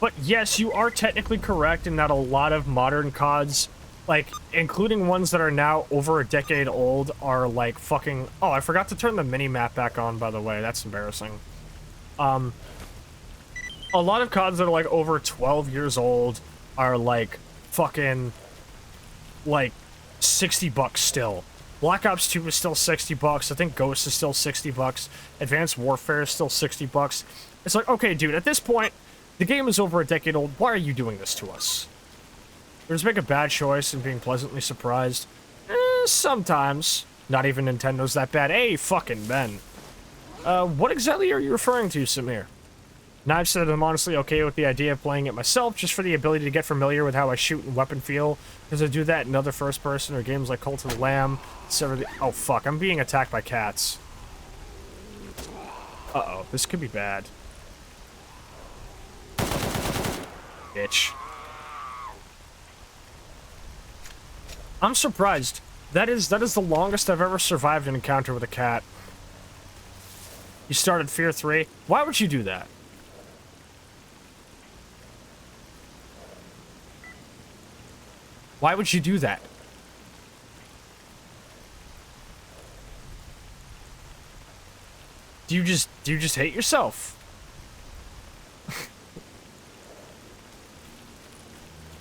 But yes, you are technically correct in that a lot of modern CODs, like, including ones that are now over a decade old, are, like, fucking... Oh, I forgot to turn the mini-map back on, by the way. That's embarrassing. A lot of CODs that are, like, over 12 years old are, like, fucking... like, 60 bucks still. Black Ops 2 is still 60 bucks. I think Ghost is still 60 bucks. Advanced Warfare is still 60 bucks. It's like, okay, dude, at this point, the game is over a decade old. Why are you doing this to us? You just make a bad choice and being pleasantly surprised. Sometimes. Not even Nintendo's that bad. Hey, fucking Ben. What exactly are you referring to, Samir? Now I've said I'm honestly okay with the idea of playing it myself, just for the ability to get familiar with how I shoot and weapon feel, because I do that in other first-person or games like Cult of the Lamb. Oh, fuck, I'm being attacked by cats. Uh-oh, this could be bad. Bitch. I'm surprised. That is the longest I've ever survived an encounter with a cat. You started Fear 3? Why would you do that? Why would you do that? Do you just hate yourself?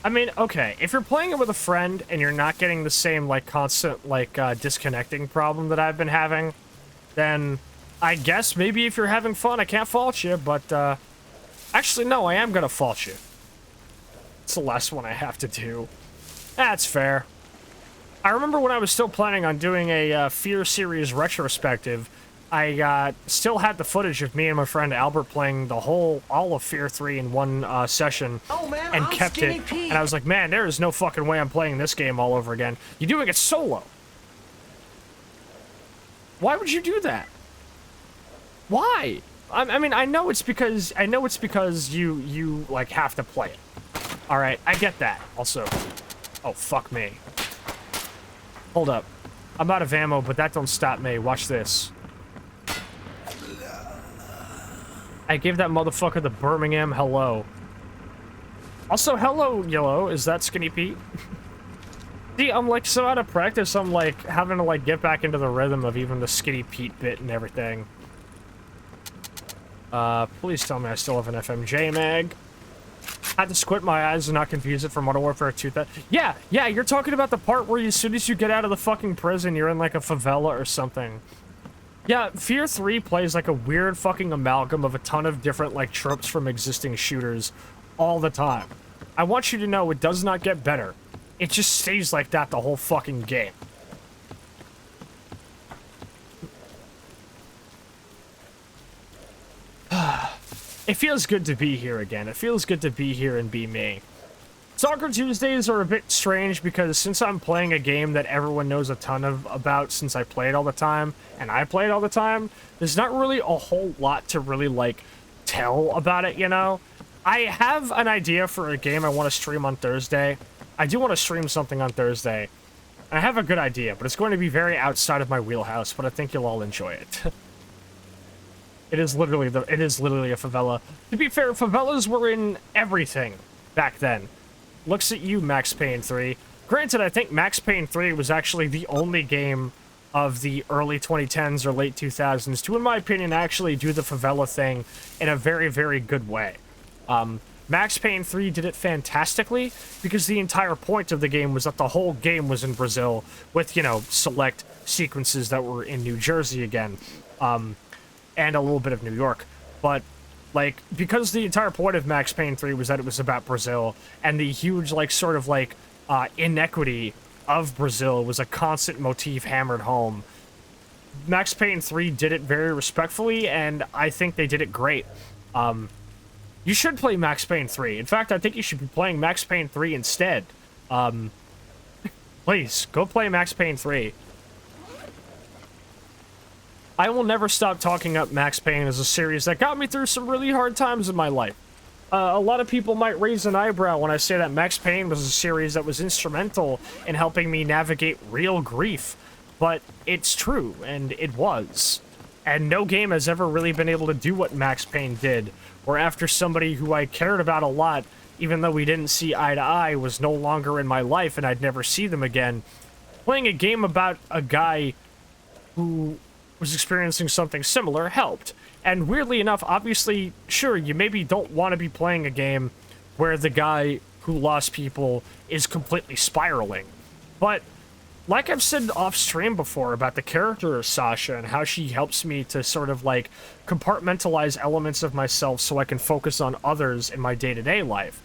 I mean, okay, if you're playing it with a friend and you're not getting the same, like, constant, like, disconnecting problem that I've been having, then I guess maybe if you're having fun, I can't fault you, but, actually, no, I am gonna fault you. It's the last one I have to do. That's fair. I remember when I was still planning on doing a Fear series retrospective, I still had the footage of me and my friend Albert playing all of Fear 3 in one session, and kept it. And I was like, man, there is no fucking way I'm playing this game all over again. You're doing it solo. Why would you do that? Why? I mean, I know it's because you like have to play it. All right, I get that. Also, oh fuck me. Hold up, I'm out of ammo, but that don't stop me. Watch this. I gave that motherfucker the Birmingham hello. Also, hello, Yellow. Is that Skinny Pete? See, I'm like so out of practice, I'm like having to like get back into the rhythm of even the Skinny Pete bit and everything. Please tell me I still have an FMJ mag. Had to squint my eyes and not confuse it for Modern Warfare 2. Yeah, you're talking about the part where as soon as you get out of the fucking prison, you're in like a favela or something. Yeah, Fear 3 plays like a weird fucking amalgam of a ton of different like tropes from existing shooters all the time. I want you to know it does not get better. It just stays like that the whole fucking game. It feels good to be here again. It feels good to be here and be me. Soccer Tuesdays are a bit strange because since I'm playing a game that everyone knows a ton about since I play it all the time, and I play it all the time, there's not really a whole lot to really, like, tell about it, you know? I have an idea for a game I want to stream on Thursday. I do want to stream something on Thursday. And I have a good idea, but it's going to be very outside of my wheelhouse, but I think you'll all enjoy it. It is literally a favela. To be fair, favelas were in everything back then. Looks at you, Max Payne 3. Granted, I think Max Payne 3 was actually the only game of the early 2010s or late 2000s to, in my opinion, actually do the favela thing in a very, very good way. Max Payne 3 did it fantastically because the entire point of the game was that the whole game was in Brazil with, you know, select sequences that were in New Jersey again, and a little bit of New York. But like, because the entire point of Max Payne 3 was that it was about Brazil, and the huge, like, sort of, like, inequity of Brazil was a constant motif hammered home. Max Payne 3 did it very respectfully, and I think they did it great. You should play Max Payne 3. In fact, I think you should be playing Max Payne 3 instead. Please, go play Max Payne 3. I will never stop talking up Max Payne as a series that got me through some really hard times in my life. A lot of people might raise an eyebrow when I say that Max Payne was a series that was instrumental in helping me navigate real grief. But it's true, and it was. And no game has ever really been able to do what Max Payne did, where after somebody who I cared about a lot, even though we didn't see eye to eye, was no longer in my life and I'd never see them again, playing a game about a guy who was experiencing something similar helped. And weirdly enough, obviously, sure, you maybe don't want to be playing a game where the guy who lost people is completely spiraling. But, like I've said off stream before about the character of Sasha and how she helps me to sort of like compartmentalize elements of myself so I can focus on others in my day-to-day life.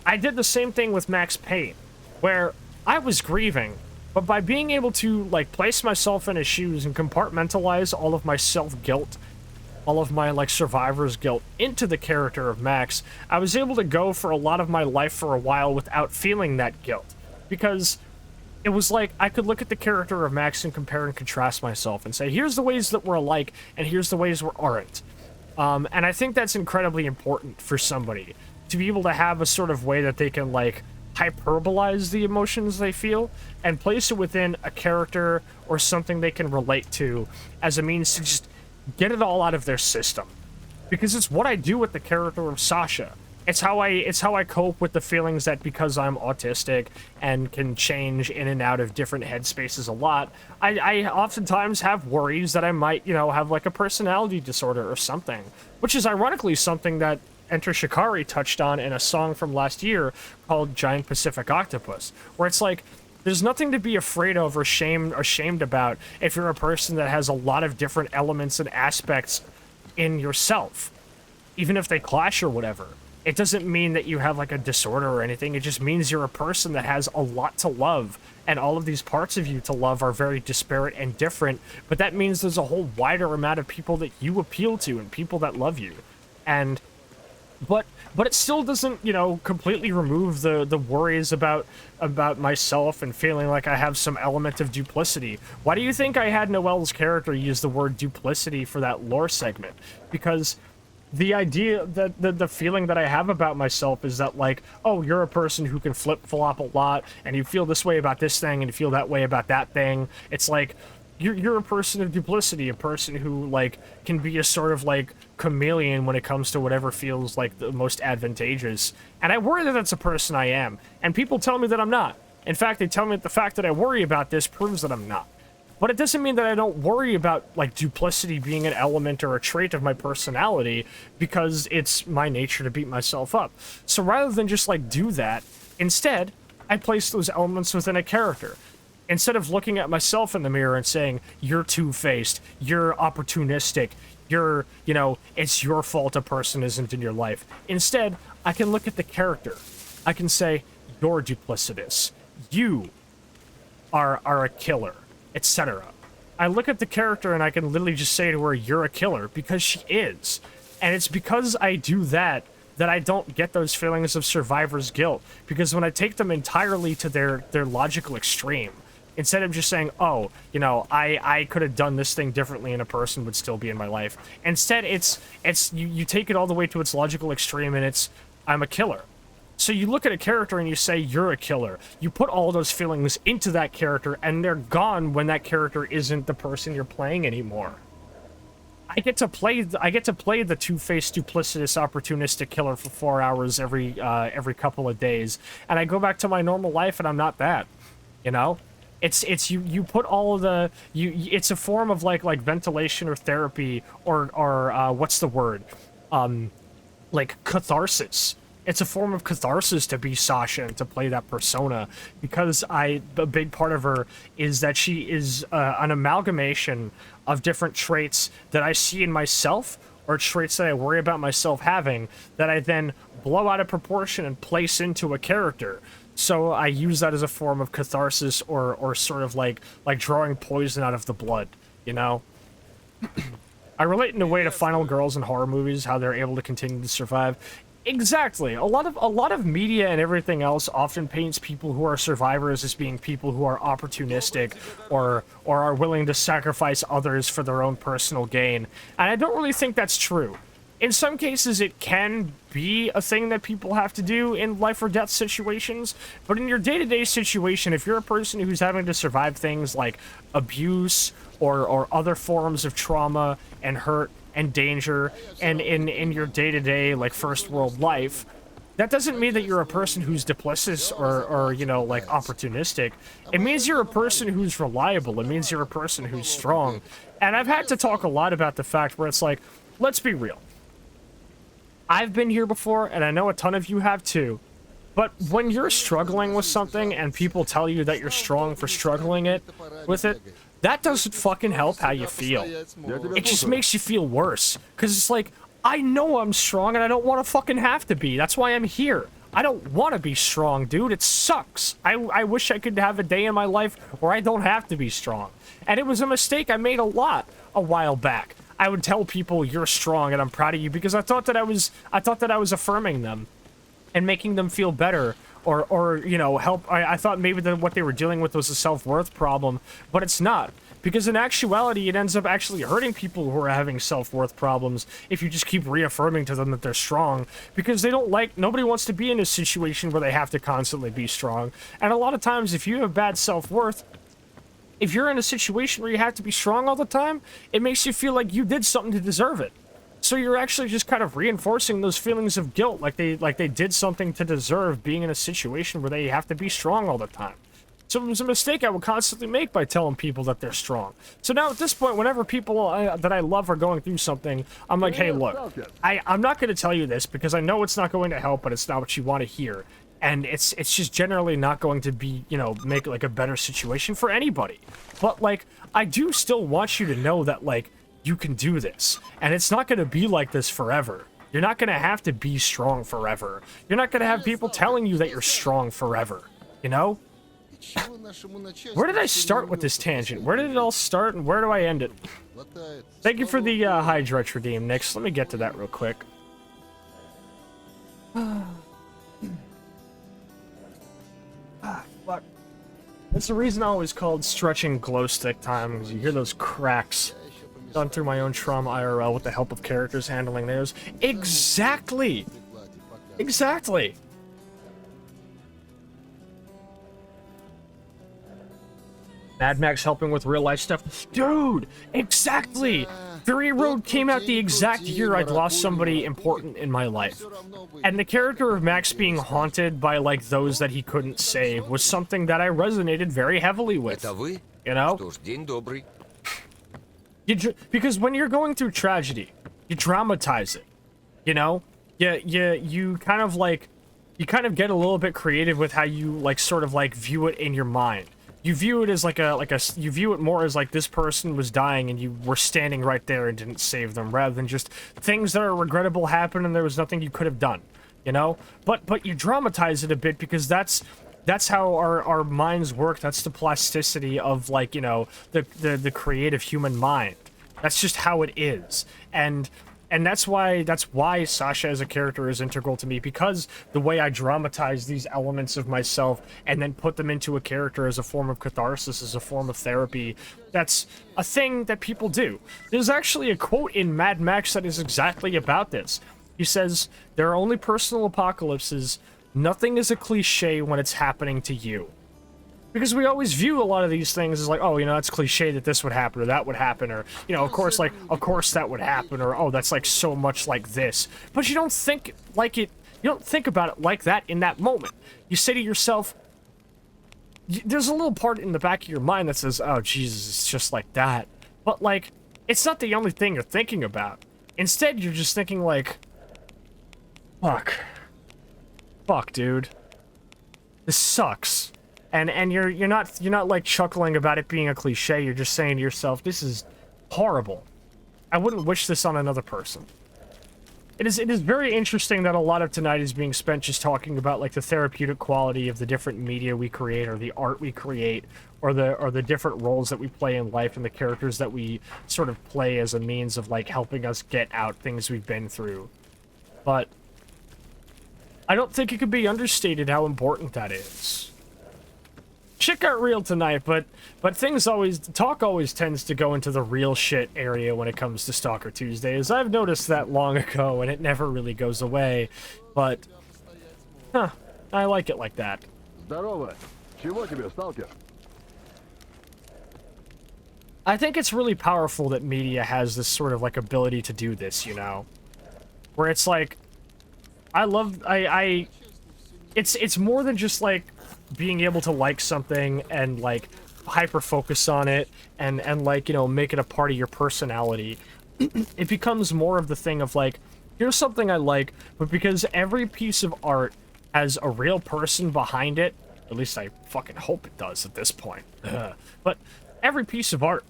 I did the same thing with Max Payne, where I was grieving, but by being able to like place myself in his shoes and compartmentalize all of my self-guilt, all of my like survivor's guilt into the character of Max, I was able to go for a lot of my life for a while without feeling that guilt, because it was like I could look at the character of Max and compare and contrast myself and say, here's the ways that we're alike, and here's the ways we aren't. And I think that's incredibly important for somebody, to be able to have a sort of way that they can, like, hyperbolize the emotions they feel and place it within a character or something they can relate to as a means to just get it all out of their system. Because it's what I do with the character of Sasha. It's how I cope with the feelings that, because I'm autistic and can change in and out of different headspaces a lot, I oftentimes have worries that I might, you know, have like a personality disorder or something, which is ironically something that Enter Shikari touched on in a song from last year called Giant Pacific Octopus, where it's like, there's nothing to be afraid of or ashamed about if you're a person that has a lot of different elements and aspects in yourself, even if they clash or whatever. It doesn't mean that you have like a disorder or anything. It just means you're a person that has a lot to love, and all of these parts of you to love are very disparate and different, but that means there's a whole wider amount of people that you appeal to and people that love you. And but it still doesn't, you know, completely remove the worries about myself and feeling like I have some element of duplicity. Why do you think I had Noelle's character use the word duplicity for that lore segment? Because the idea that the feeling that I have about myself is that, like, oh, you're a person who can flip-flop a lot, and you feel this way about this thing, and you feel that way about that thing. It's like, you're a person of duplicity, a person who, like, can be a sort of, like, chameleon when it comes to whatever feels, like, the most advantageous. And I worry that that's a person I am, and people tell me that I'm not. In fact, they tell me that the fact that I worry about this proves that I'm not. But it doesn't mean that I don't worry about, like, duplicity being an element or a trait of my personality, because it's my nature to beat myself up. So rather than just, like, do that, instead, I place those elements within a character. Instead of looking at myself in the mirror and saying, you're two-faced, you're opportunistic, you're, you know, it's your fault a person isn't in your life. Instead, I can look at the character. I can say, you're duplicitous. You are a killer, etc. I look at the character and I can literally just say to her, you're a killer, because she is. And it's because I do that I don't get those feelings of survivor's guilt. Because when I take them entirely to their logical extreme, instead of just saying, oh, you know, I could have done this thing differently and a person would still be in my life. Instead, it's you take it all the way to its logical extreme, and it's, I'm a killer. So you look at a character and you say, you're a killer. You put all those feelings into that character, and they're gone when that character isn't the person you're playing anymore. I get to play the two-faced, duplicitous, opportunistic killer for 4 hours every couple of days, and I go back to my normal life and I'm not that, you know? It's you put all of the it's a form of like ventilation or therapy or what's the word, like catharsis. It's a form of catharsis to be Sasha and to play that persona, because a big part of her is that she is an amalgamation of different traits that I see in myself, or traits that I worry about myself having, that I then blow out of proportion and place into a character. So I use that as a form of catharsis, or sort of like drawing poison out of the blood, you know? I relate in a way to final girls in horror movies, how they're able to continue to survive. Exactly. A lot of media and everything else often paints people who are survivors as being people who are opportunistic or are willing to sacrifice others for their own personal gain. And I don't really think that's true. In some cases, it can be a thing that people have to do in life or death situations, but in your day-to-day situation, if you're a person who's having to survive things like abuse or other forms of trauma and hurt and danger, and in your day-to-day, like, first world life, that doesn't mean that you're a person who's duplicitous or you know, like, opportunistic. It means you're a person who's reliable. It means you're a person who's strong. And I've had to talk a lot about the fact where it's like, let's be real. I've been here before, and I know a ton of you have too. But when you're struggling with something and people tell you that you're strong for struggling with it, that doesn't fucking help how you feel. It just makes you feel worse. Because it's like, I know I'm strong and I don't want to fucking have to be. That's why I'm here. I don't want to be strong, dude. It sucks. I wish I could have a day in my life where I don't have to be strong. And it was a mistake I made a while back. I would tell people you're strong and I'm proud of you because I thought that I was affirming them and making them feel better or you know, help. I thought maybe that what they were dealing with was a self-worth problem, but it's not. Because in actuality, it ends up actually hurting people who are having self-worth problems if you just keep reaffirming to them that they're strong. Because they don't like, nobody wants to be in a situation where they have to constantly be strong. And a lot of times, if you have bad self-worth, if you're in a situation where you have to be strong all the time, it makes you feel like you did something to deserve it. So you're actually just kind of reinforcing those feelings of guilt, like they did something to deserve being in a situation where they have to be strong all the time. So it was a mistake I would constantly make by telling people that they're strong. So now at this point, whenever people that I love are going through something, I'm like, hey, look, I'm not going to tell you this because I know it's not going to help, but it's not what you want to hear. And it's just generally not going to be, you know, make like a better situation for anybody. But like, I do still want you to know that like, you can do this. And it's not going to be like this forever. You're not going to have to be strong forever. You're not going to have people telling you that you're strong forever, you know? Where did I start with this tangent? Where did it all start and where do I end it? Thank you for the Hydretch redeem, Nix. Let me get to that real quick. Fuck. That's the reason I always called stretching glow stick time, because you hear those cracks. Done through my own trauma IRL with the help of characters handling theirs. Exactly! Exactly! Mad Max helping with real life stuff. Dude, exactly. Fury Road came out the exact year I'd lost somebody important in my life. And the character of Max being haunted by like those that he couldn't save was something that I resonated very heavily with. You know? Because when you're going through tragedy, you dramatize it. You know? You kind of like, you kind of get a little bit creative with how you like sort of like view it in your mind. You view it as you view it more as like this person was dying and you were standing right there and didn't save them, rather than just things that are regrettable happened and there was nothing you could have done, you know? But you dramatize it a bit because that's how our minds work. That's the plasticity of like, you know, the creative human mind. That's just how it is. And that's why Sasha as a character is integral to me, because the way I dramatize these elements of myself and then put them into a character as a form of catharsis, as a form of therapy, that's a thing that people do. There's actually a quote in Mad Max that is exactly about this. He says, "There are only personal apocalypses. Nothing is a cliche when it's happening to you." Because we always view a lot of these things as like, oh, you know, that's cliche that this would happen or that would happen, or, you know, of course that would happen, or, oh, that's like so much like this. But you don't think like it, you don't think about it like that in that moment. You say to yourself, there's a little part in the back of your mind that says, oh, Jesus, it's just like that. But, like, it's not the only thing you're thinking about. Instead, you're just thinking like, fuck, dude, this sucks. And you're not like chuckling about it being a cliche. You're just saying to yourself, this is horrible. I wouldn't wish this on another person. It is very interesting that a lot of tonight is being spent just talking about like the therapeutic quality of the different media we create, or the art we create, or the different roles that we play in life, and the characters that we sort of play as a means of like helping us get out things we've been through. But I don't think it could be understated how important that is. Shit got real tonight, but talk always tends to go into the real shit area when it comes to Stalker Tuesdays. I've noticed that long ago, and it never really goes away. But, I like it like that. Здорово. Чего тебе, Stalker? I think it's really powerful that media has this sort of like ability to do this, you know? Where it's like, it's more than just like being able to like something and like hyper focus on it and like, you know, make it a part of your personality. It becomes more of the thing of like, here's something I like, but because every piece of art has a real person behind it. At least I fucking hope it does at this point. But every piece of art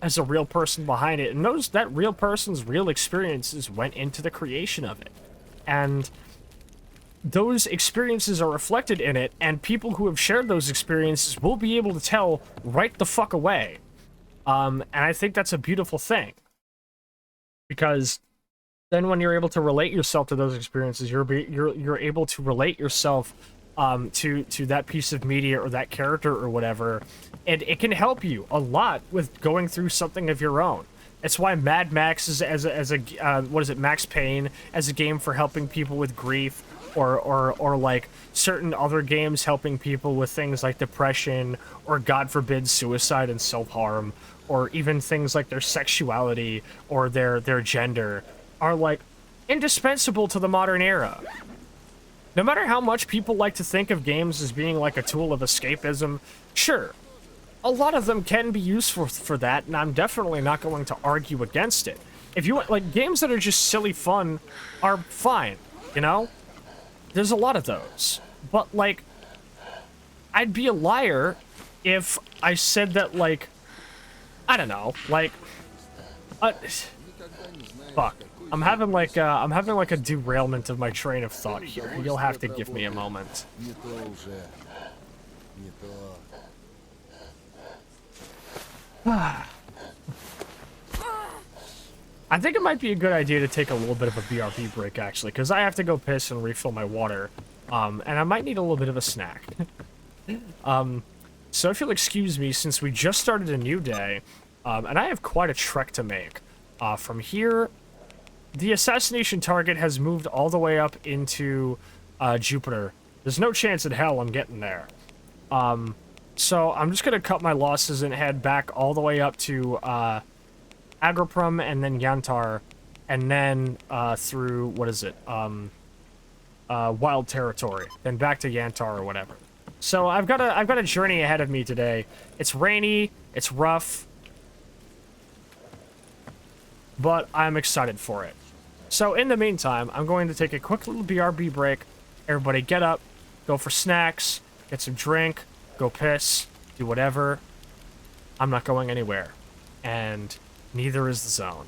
has a real person behind it, and that real person's real experiences went into the creation of it. And those experiences are reflected in it, and people who have shared those experiences will be able to tell right the fuck away. And I think that's a beautiful thing. Because then when you're able to relate yourself to those experiences, you're able to relate yourself to that piece of media or that character or whatever, and it can help you a lot with going through something of your own. It's why Mad Max is Max Payne as a game for helping people with grief, or like certain other games helping people with things like depression, or God forbid suicide and self-harm, or even things like their sexuality or their gender are like indispensable to the modern era. No matter how much people like to think of games as being like a tool of escapism, sure, a lot of them can be useful for that, and I'm definitely not going to argue against it. If you want, like, games that are just silly fun are fine, you know? There's a lot of those. But, like, I'd be a liar if I said that, like, I don't know, like, fuck. I'm having like a derailment of my train of thought here. You'll have to give me a moment. I think it might be a good idea to take a little bit of a BRB break, actually, because I have to go piss and refill my water, and I might need a little bit of a snack. So if you'll excuse me, since we just started a new day, and I have quite a trek to make. From here, the assassination target has moved all the way up into Jupiter. There's no chance in hell I'm getting there. So I'm just going to cut my losses and head back all the way up to Agriprum and then Yantar, and then through, what is it, Wild Territory, then back to Yantar or whatever. So I've got a journey ahead of me today. It's rainy, it's rough, but I'm excited for it. So in the meantime, I'm going to take a quick little BRB break. Everybody get up, go for snacks, get some drink, go piss, do whatever. I'm not going anywhere. And neither is the zone.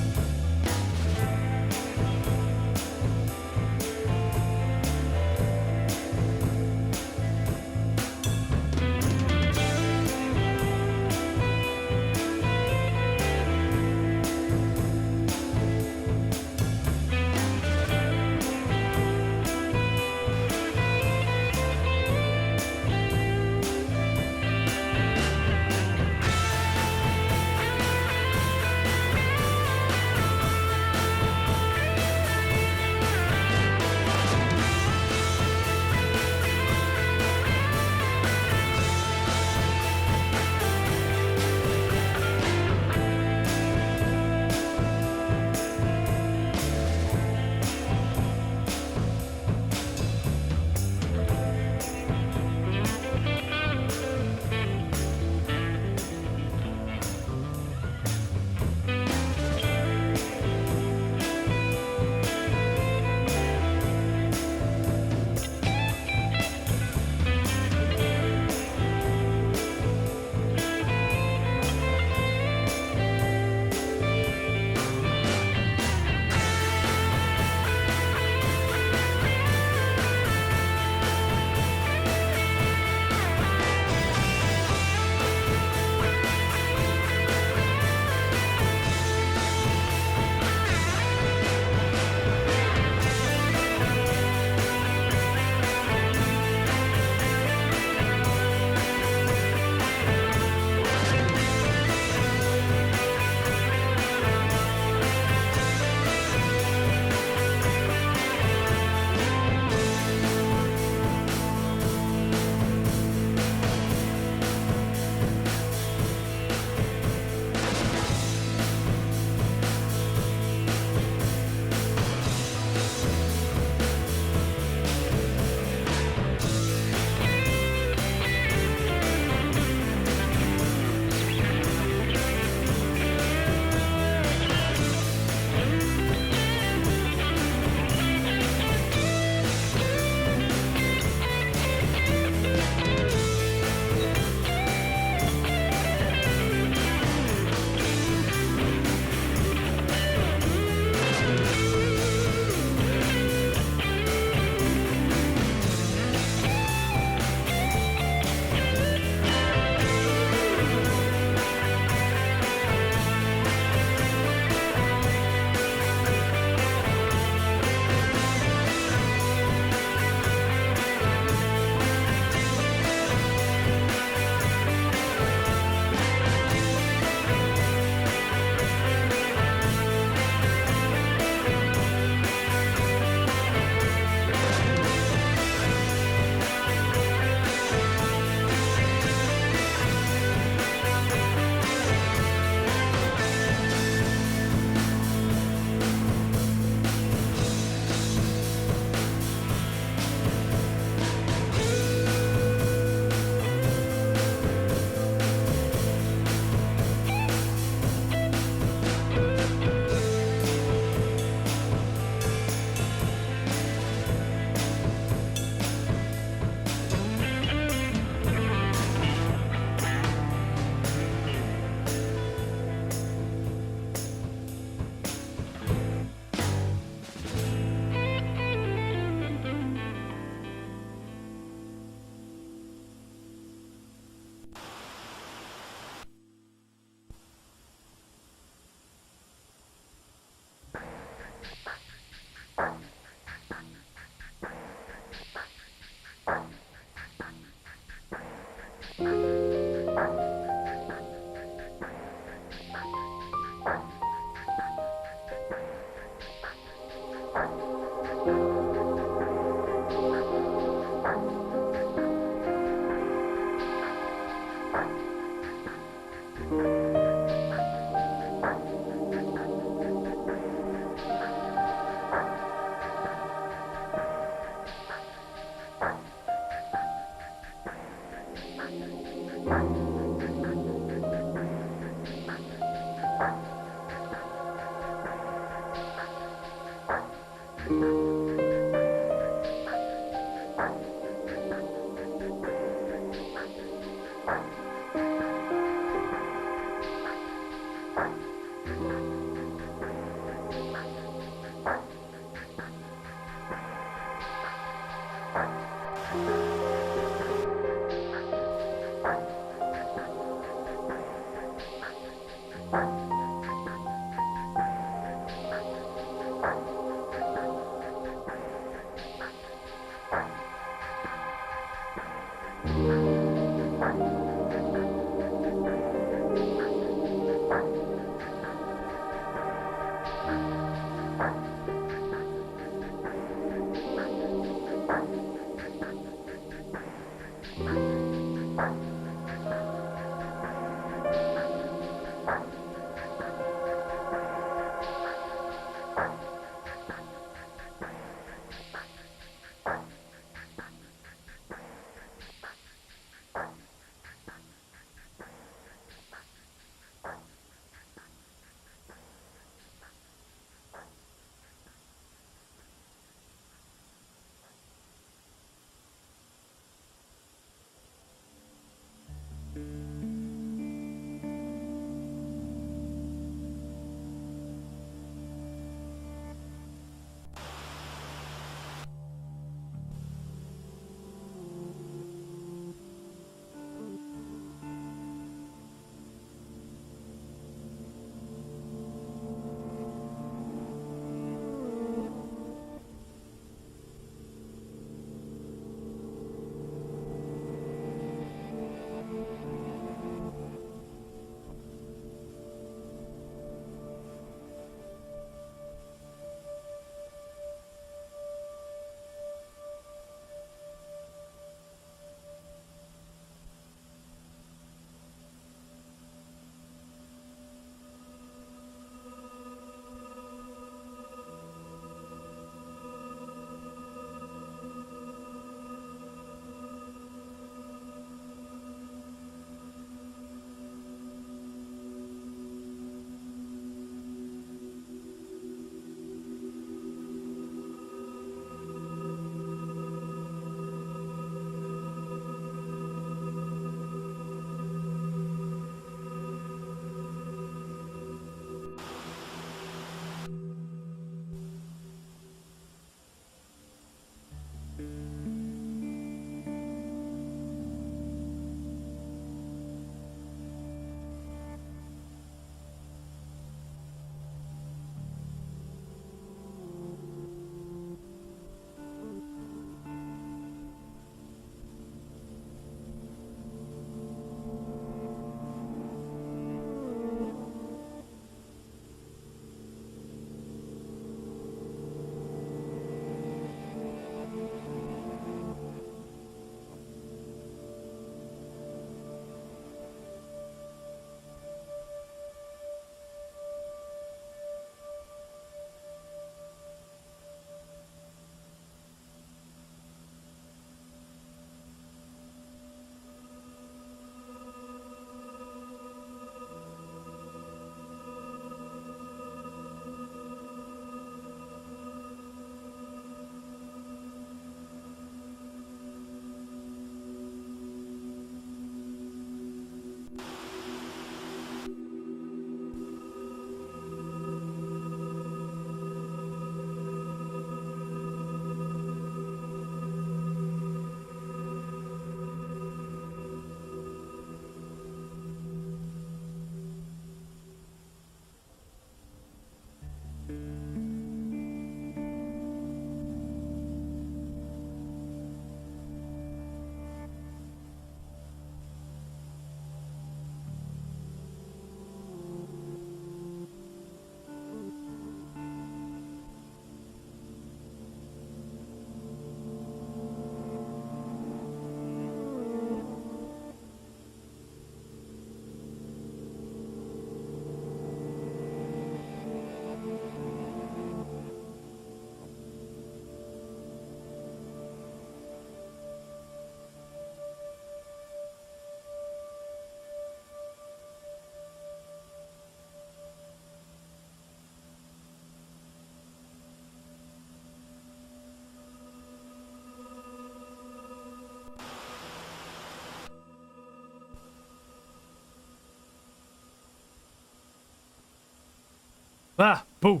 Ah, boo.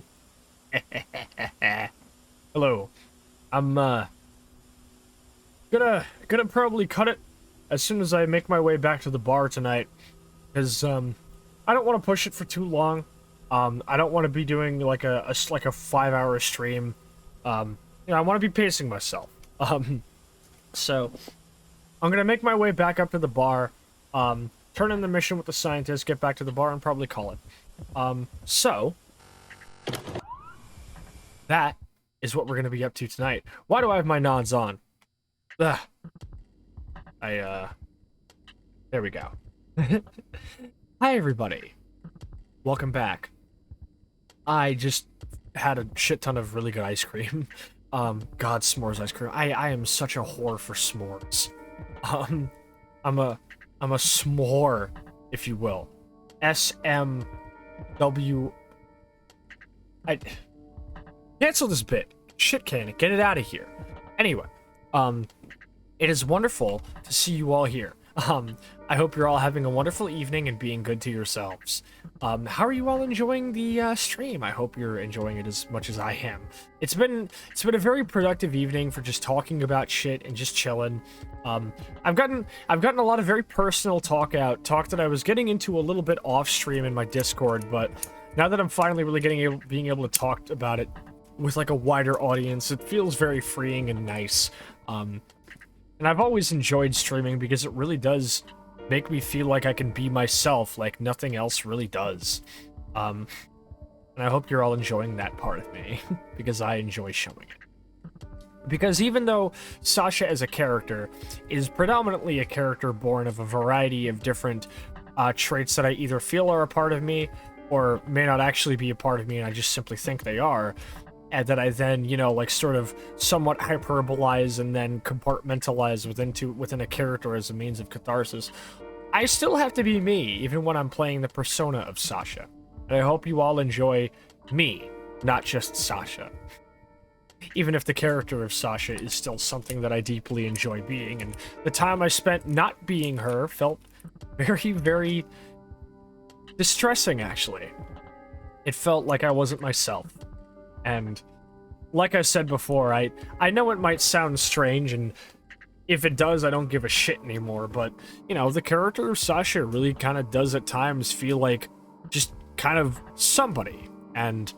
Hello. I'm gonna probably cut it as soon as I make my way back to the bar tonight, because I don't want to push it for too long. I don't want to be doing like a 5-hour stream. I want to be pacing myself. So I'm gonna make my way back up to the bar, turn in the mission with the scientist, get back to the bar, and probably call it. So that is what we're gonna be up to tonight. Why do I have my nods on? Ugh. There we go. Hi, everybody. Welcome back. I just had a shit ton of really good ice cream. God, s'mores ice cream. I am such a whore for s'mores. I'm a s'more, if you will. SMW. Cancel this bit. Shit can it. Get it out of here. Anyway, it is wonderful to see you all here. I hope you're all having a wonderful evening and being good to yourselves. How are you all enjoying the stream? I hope you're enjoying it as much as I am. It's been a very productive evening for just talking about shit and just chilling. I've gotten a lot of very personal talk that I was getting into a little bit off stream in my Discord, but now that I'm finally really being able to talk about it with like a wider audience, it feels very freeing and nice. And I've always enjoyed streaming because it really does make me feel like I can be myself like nothing else really does. And I hope you're all enjoying that part of me, because I enjoy showing it. Because even though Sasha as a character is predominantly a character born of a variety of different traits that I either feel are a part of me or may not actually be a part of me and I just simply think they are, and that I then, like sort of somewhat hyperbolize and then compartmentalize within a character as a means of catharsis, I still have to be me, even when I'm playing the persona of Sasha. And I hope you all enjoy me, not just Sasha. Even if the character of Sasha is still something that I deeply enjoy being, and the time I spent not being her felt very, very distressing, actually. It felt like I wasn't myself. And like I said before, I know it might sound strange, and if it does, I don't give a shit anymore, but, the character of Sasha really kind of does at times feel like just kind of somebody. And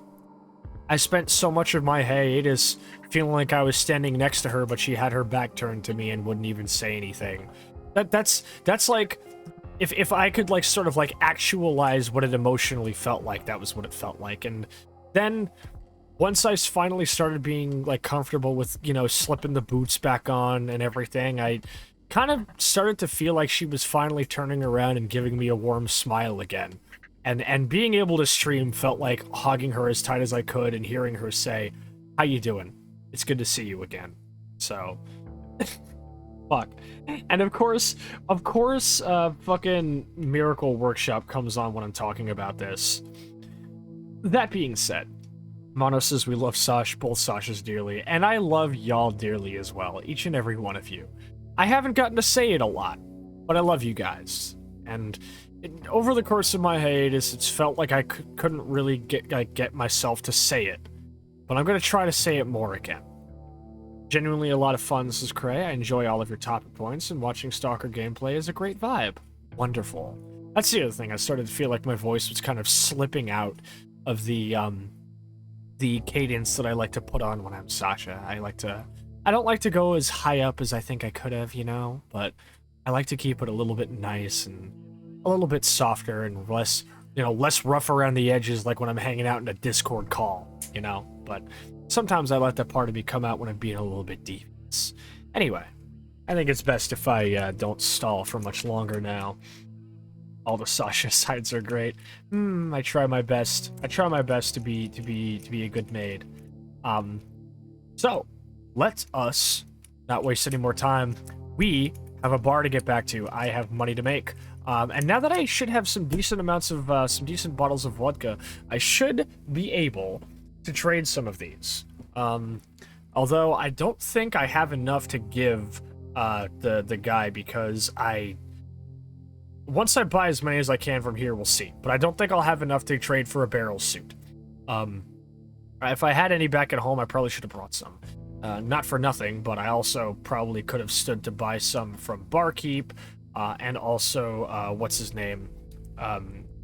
I spent so much of my hiatus feeling like I was standing next to her, but she had her back turned to me and wouldn't even say anything. That's like, if I could, like, sort of, like, actualize what it emotionally felt like, that was what it felt like. And then once I finally started being, like, comfortable with, slipping the boots back on and everything, I kind of started to feel like she was finally turning around and giving me a warm smile again. And being able to stream felt like hugging her as tight as I could and hearing her say, "How you doing? It's good to see you again." So, fuck. And of course, fucking Miracle Workshop comes on when I'm talking about this. That being said, Mono says we love both Sashas dearly, and I love y'all dearly as well, each and every one of you. I haven't gotten to say it a lot, but I love you guys. And over the course of my hiatus, it's felt like I couldn't really get myself to say it, but I'm going to try to say it more again. Genuinely a lot of fun. This is Cray. I enjoy all of your topic points, and watching Stalker gameplay is a great vibe. Wonderful. That's the other thing. I started to feel like my voice was kind of slipping out of the cadence that I like to put on when I'm Sasha. I don't like to go as high up as I think I could have, but I like to keep it a little bit nice and a little bit softer and less rough around the edges, like when I'm hanging out in a Discord call, but sometimes I let that part of me come out when I'm being a little bit devious. Anyway, I think it's best if I don't stall for much longer now. All the Sasha sides are great. I try my best. I try my best to be a good maid. So let us not waste any more time. We have a bar to get back to. I have money to make. And now that I should have some decent amounts of some decent bottles of vodka, I should be able to trade some of these. Although I don't think I have enough to give the guy, because once I buy as many as I can from here, we'll see. But I don't think I'll have enough to trade for a barrel suit. If I had any back at home, I probably should have brought some. Not for nothing, but I also probably could have stood to buy some from Barkeep, and also, what's his name?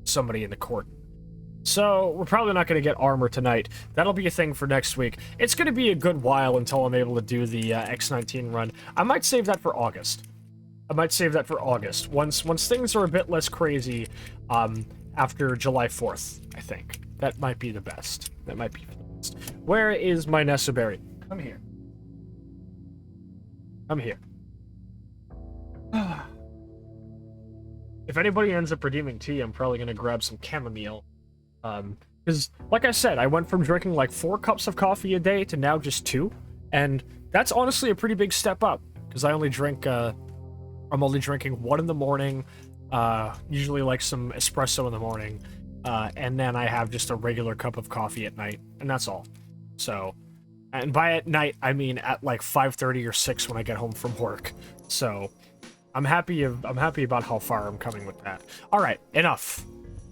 Somebody in the court. So, we're probably not going to get armor tonight. That'll be a thing for next week. It's going to be a good while until I'm able to do the X19 run. I might save that for August. Once things are a bit less crazy, after July 4th, I think. That might be the best. Where is my Nesaberry? Come here. If anybody ends up redeeming tea, I'm probably going to grab some chamomile. Because, like I said, I went from drinking like 4 cups of coffee a day to now just 2. And that's honestly a pretty big step up. Because I'm only drinking 1 in the morning, usually like some espresso in the morning. And then I have just a regular cup of coffee at night. And that's all. So, and by at night, I mean at like 5:30 or 6 when I get home from work. So, I'm happy about how far I'm coming with that. Alright, enough.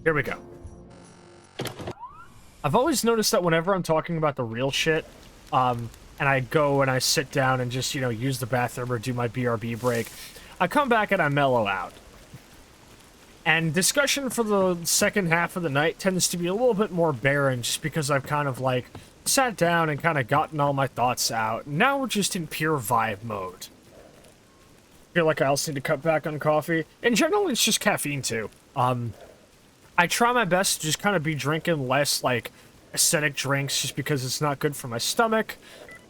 Here we go. I've always noticed that whenever I'm talking about the real shit, and I go and I sit down and just, use the bathroom or do my BRB break, I come back and I mellow out. And discussion for the second half of the night tends to be a little bit more barren just because I've kind of, like, sat down and kind of gotten all my thoughts out. Now we're just in pure vibe mode. I feel like I also need to cut back on coffee. In general, it's just caffeine, too. I try my best to just kind of be drinking less, like, acidic drinks just because it's not good for my stomach.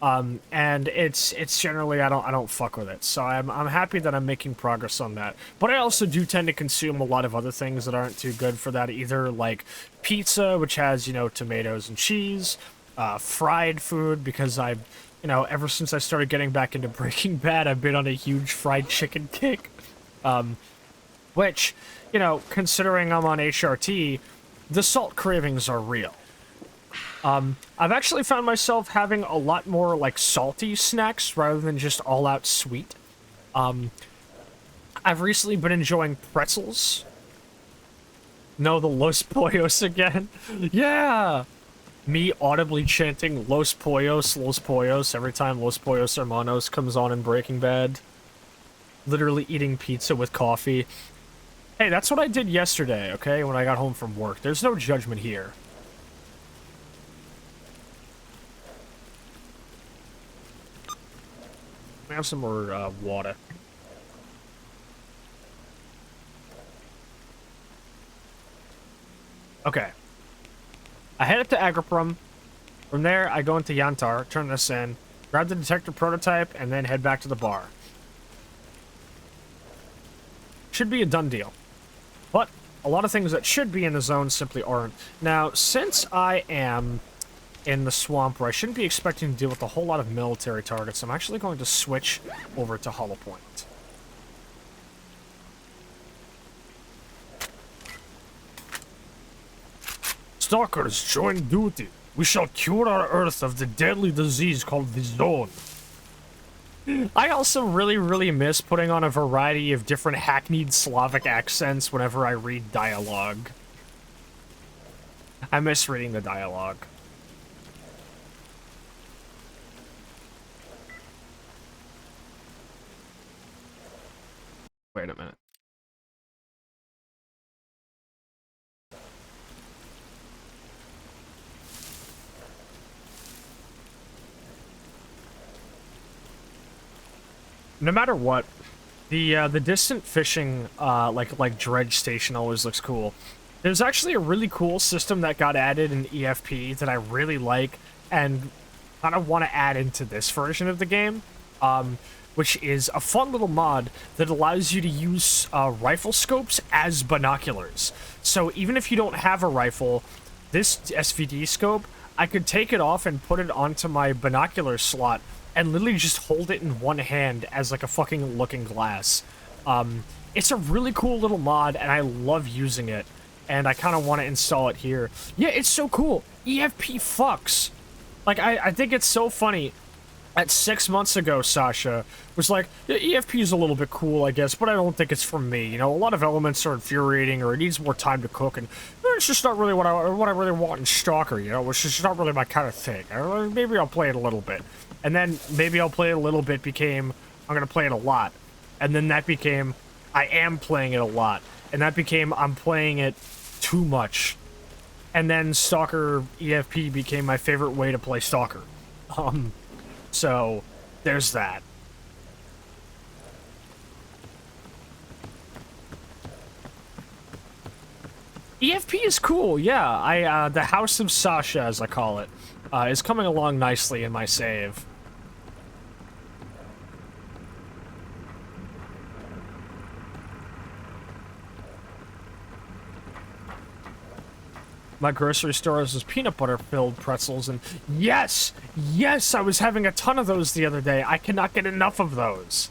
And it's generally, I don't fuck with it. So I'm happy that I'm making progress on that. But I also do tend to consume a lot of other things that aren't too good for that either, like pizza, which has, tomatoes and cheese, fried food, because ever since I started getting back into Breaking Bad, I've been on a huge fried chicken kick. Which, considering I'm on HRT, the salt cravings are real. I've actually found myself having a lot more, like, salty snacks rather than just all-out sweet. I've recently been enjoying pretzels. No, the Los Pollos again. Yeah! Me audibly chanting Los Pollos every time Los Pollos Hermanos comes on in Breaking Bad. Literally eating pizza with coffee. Hey, that's what I did yesterday, okay, when I got home from work. There's no judgment here. I have some more water. Okay. I head up to Agriprum. From there, I go into Yantar, turn this in, grab the detector prototype, and then head back to the bar. Should be a done deal. But a lot of things that should be in the zone simply aren't. Now, since I am in the swamp where I shouldn't be expecting to deal with a whole lot of military targets, I'm actually going to switch over to Hollow Point. Stalkers, join duty. We shall cure our Earth of the deadly disease called the Zone. I also really miss putting on a variety of different hackneyed Slavic accents whenever I read dialogue. I miss reading the dialogue. Wait a minute. No matter what, the distant fishing, like dredge station always looks cool. There's actually a really cool system that got added in EFP that I really like and kind of want to add into this version of the game, which is a fun little mod that allows you to use rifle scopes as binoculars. So even if you don't have a rifle, this SVD scope, I could take it off and put it onto my binocular slot and literally just hold it in one hand as like a fucking looking glass. It's a really cool little mod, and I love using it, and I kind of want to install it here. Yeah, it's so cool. EFP fucks. Like, I think it's so funny. At 6 months ago, Sasha was like, yeah, EFP is a little bit cool, I guess, but I don't think it's for me. A lot of elements are infuriating, or it needs more time to cook, and it's just not really what I really want in Stalker, you know? It's just not really my kind of thing. Maybe I'll play it a little bit. And then maybe I'll play it a little bit became, I'm gonna play it a lot. And then that became, I am playing it a lot. And that became, I'm playing it too much. And then Stalker EFP became my favorite way to play Stalker. So, there's that. EFP is cool, yeah. The House of Sasha, as I call it, is coming along nicely in my save. My grocery store has peanut butter-filled pretzels, and yes! Yes! I was having a ton of those the other day. I cannot get enough of those.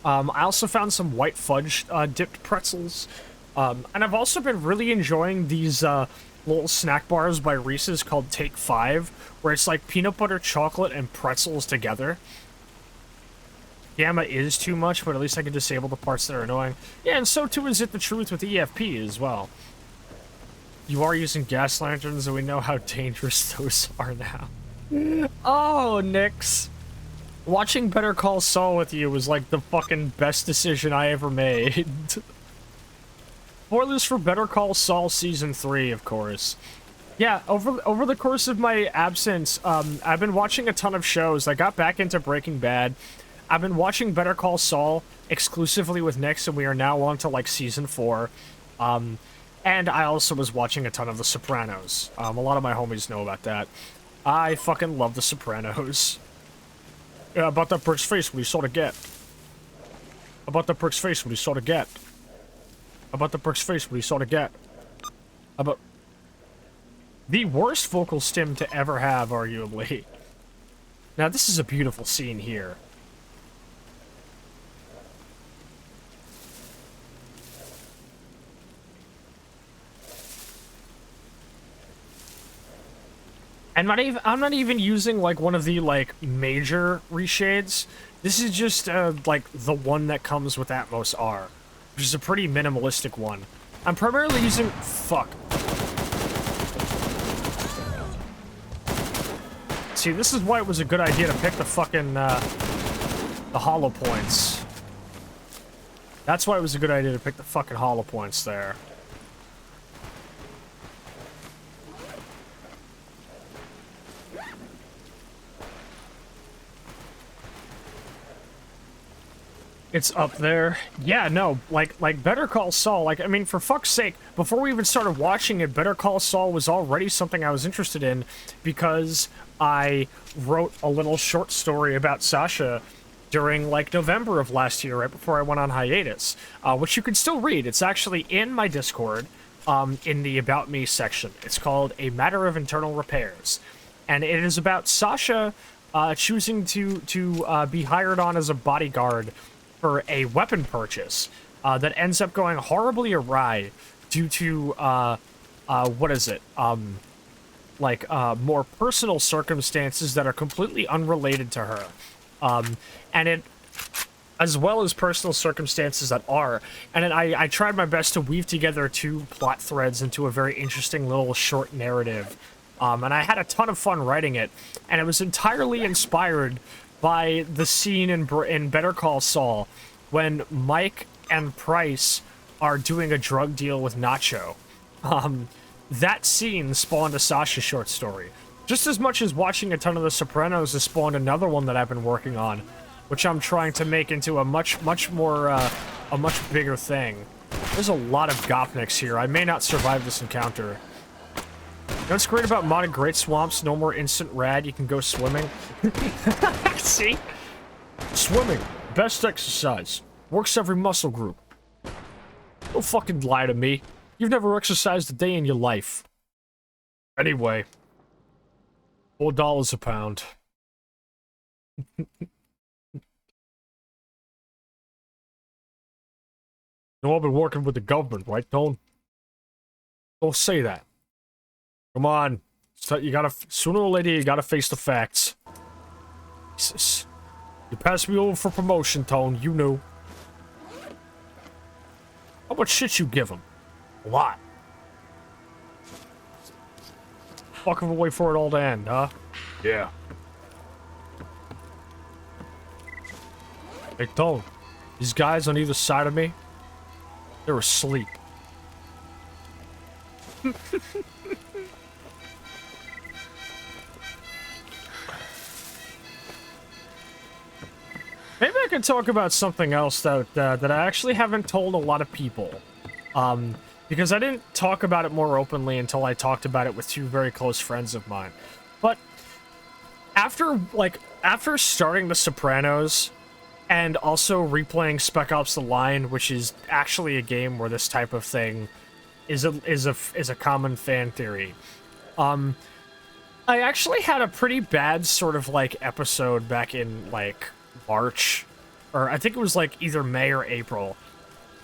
I also found some white fudge dipped pretzels. And I've also been really enjoying these little snack bars by Reese's called Take 5, where it's like peanut butter, chocolate, and pretzels together. Gamma is too much, but at least I can disable the parts that are annoying. Yeah, and so too is it the truth with EFP as well. You are using gas lanterns, and we know how dangerous those are now. Oh, Nix. Watching Better Call Saul with you was like the fucking best decision I ever made. Spoilers for Better Call Saul Season 3, of course. Yeah, over the course of my absence, I've been watching a ton of shows. I got back into Breaking Bad. I've been watching Better Call Saul exclusively with Nix, and we are now on to, like, Season 4. And I also was watching a ton of The Sopranos. A lot of my homies know about that. I fucking love The Sopranos. Yeah, about that prick's face, what he sort of get. About that prick's face, what he sort of get. About the prick's face, what he sort of get. About... The worst vocal stim to ever have, arguably. Now, this is a beautiful scene here. I'm not even using, like, one of the, like, major reshades. This is just, like, the one that comes with Atmos R, which is a pretty minimalistic one. I'm primarily using... Fuck. See, this is why it was a good idea to pick the fucking, the hollow points. That's why it was a good idea to pick the fucking hollow points there. It's up there. Yeah, no, like Better Call Saul, like, I mean, for fuck's sake, before we even started watching it, Better Call Saul was already something I was interested in, because I wrote a little short story about Sasha during, like, November of last year, right before I went on hiatus, which you can still read. It's actually in my Discord, in the About Me section. It's called A Matter of Internal Repairs, and it is about Sasha, choosing to be hired on as a bodyguard for a weapon purchase that ends up going horribly awry due to, what is it? More personal circumstances that are completely unrelated to her. And it, as well as personal circumstances that are. And I tried my best to weave together two plot threads into a very interesting little short narrative. And I had a ton of fun writing it. And it was entirely inspired by the scene in Better Call Saul when Mike and Price are doing a drug deal with Nacho. That scene spawned a Sasha short story. Just as much as watching a ton of The Sopranos has spawned another one that I've been working on, which I'm trying to make into a much bigger thing. There's a lot of Gopniks here. I may not survive this encounter. You know what's great about modded Great Swamps? No more instant rad, you can go swimming. See? Swimming. Best exercise. Works every muscle group. Don't fucking lie to me. You've never exercised a day in your life. Anyway. $4 a pound. No, I've been working with the government, right, Tone? Don't say that. Come on. So you gotta, sooner or later, you gotta face the facts. Jesus. You passed me over for promotion, Tone. You knew. How much shit you give him? A lot. fuck of a way for it all to end, huh? Yeah. Hey, Tone, these guys on either side of me, they're asleep. Maybe I could talk about something else that that I actually haven't told a lot of people. Because I didn't talk about it more openly until I talked about it with two very close friends of mine. But after starting The Sopranos and also replaying Spec Ops: The Line, which is actually a game where this type of thing is a common fan theory. I actually had a pretty bad sort of like episode back in like March, or I think it was like either May or April.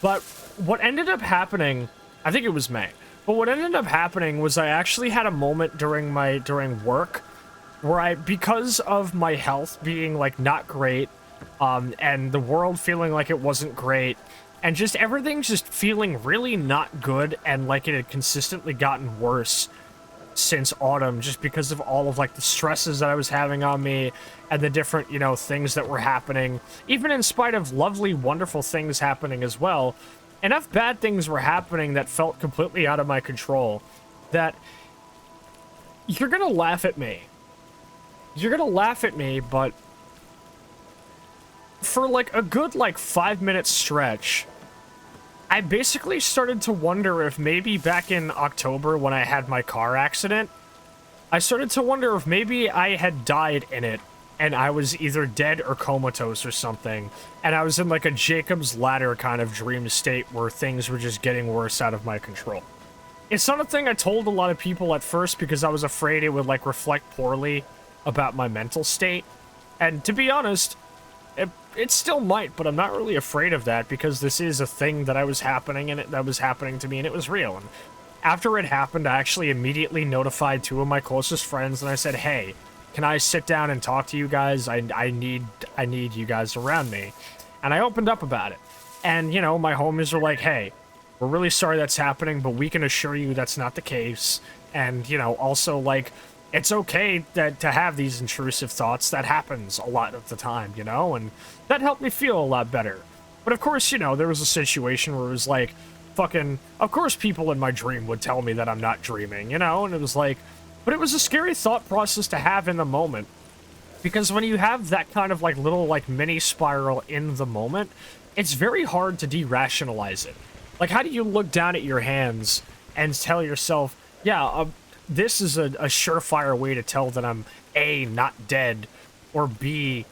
But what ended up happening, I think it was May. But what ended up happening was I actually had a moment during work where because of my health being like not great, and the world feeling like it wasn't great, and just everything just feeling really not good, and like it had consistently gotten worse since autumn, just because of all of like the stresses that I was having on me and the different, you know, things that were happening, even in spite of lovely, wonderful things happening as well. Enough bad things were happening that felt completely out of my control that you're gonna laugh at me. You're gonna laugh at me, but for like a good like 5-minute stretch, I basically started to wonder if maybe back in October when I had my car accident, I started to wonder if maybe I had died in it and I was either dead or comatose or something, and I was in like a Jacob's Ladder kind of dream state where things were just getting worse out of my control. It's not a thing I told a lot of people at first because I was afraid it would like reflect poorly about my mental state, and to be honest, it still might, but I'm not really afraid of that because this is a thing that was happening to me, and it was real. And after it happened, I actually immediately notified two of my closest friends, and I said, "Hey, can I sit down and talk to you guys? I need you guys around me." And I opened up about it. And, you know, my homies were like, "Hey, we're really sorry that's happening, but we can assure you that's not the case." And, you know, also, like, it's okay to have these intrusive thoughts. That happens a lot of the time, you know? And that helped me feel a lot better. But of course, you know, there was a situation where it was like, fucking, of course people in my dream would tell me that I'm not dreaming, you know? And it was like, but it was a scary thought process to have in the moment. Because when you have that kind of like little like mini spiral in the moment, it's very hard to de-rationalize it. Like, how do you look down at your hands and tell yourself, yeah, this is a surefire way to tell that I'm A, not dead, or B,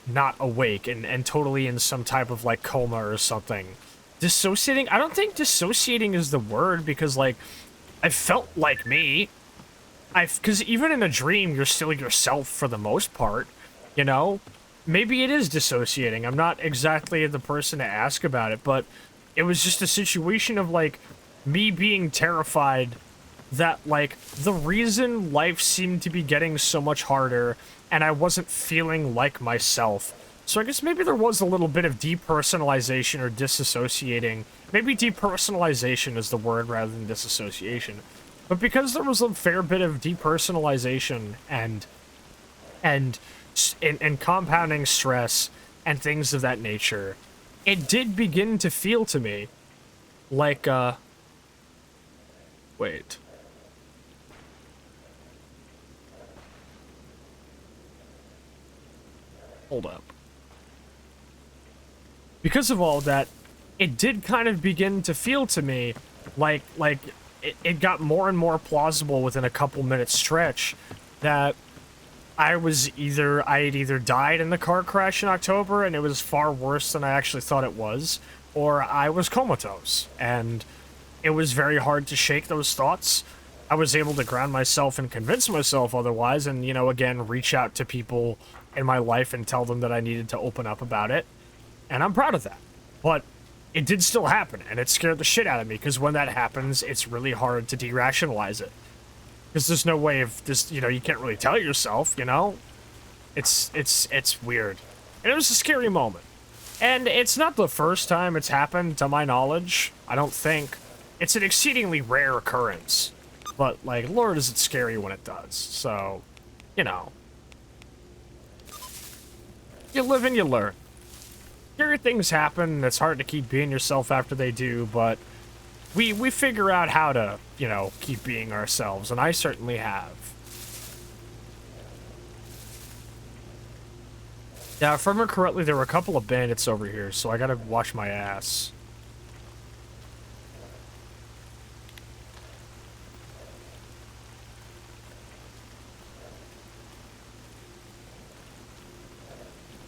not awake and totally in some type of like coma or something. Dissociating? I don't think dissociating is the word, because like I felt like me. Because even in a dream, you're still yourself for the most part, you know? Maybe it is dissociating. I'm not exactly the person to ask about it, but it was just a situation of like me being terrified that like the reason life seemed to be getting so much harder and I wasn't feeling like myself. So I guess maybe there was a little bit of depersonalization or disassociating. Maybe depersonalization is the word rather than disassociation. But because there was a fair bit of depersonalization and compounding stress and things of that nature, it did begin to feel to me like, wait. Hold up. Because of all that, it did kind of begin to feel to me like it got more and more plausible within a couple minutes stretch that I had either died in the car crash in October and it was far worse than I actually thought it was, or I was comatose, and it was very hard to shake those thoughts. I was able to ground myself and convince myself otherwise, and, you know, again, reach out to people in my life and tell them that I needed to open up about it, and I'm proud of that. But it did still happen, and it scared the shit out of me, because when that happens, it's really hard to de-rationalize it. Because there's no way of this, you know, you can't really tell yourself, you know? It's weird. And it was a scary moment. And it's not the first time it's happened, to my knowledge. I don't think. It's an exceedingly rare occurrence. but, like, Lord, is it scary when it does. So, you know. You live and you learn. Scary things happen, and it's hard to keep being yourself after they do, but we figure out how to, you know, keep being ourselves, and I certainly have. Yeah, if I remember correctly, there were a couple of bandits over here, so I gotta watch my ass.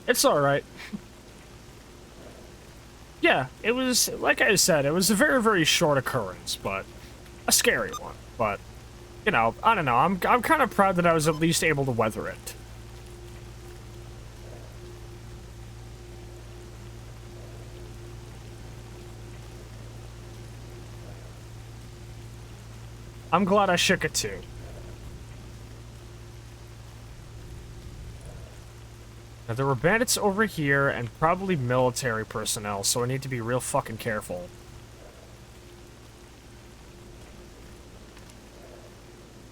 It's alright. Yeah, it was, like I said, it was a very, very short occurrence, but a scary one. But, you know, I don't know, I'm kind of proud that I was at least able to weather it. I'm glad I shook it too. Now, there were bandits over here and probably military personnel, so I need to be real fucking careful.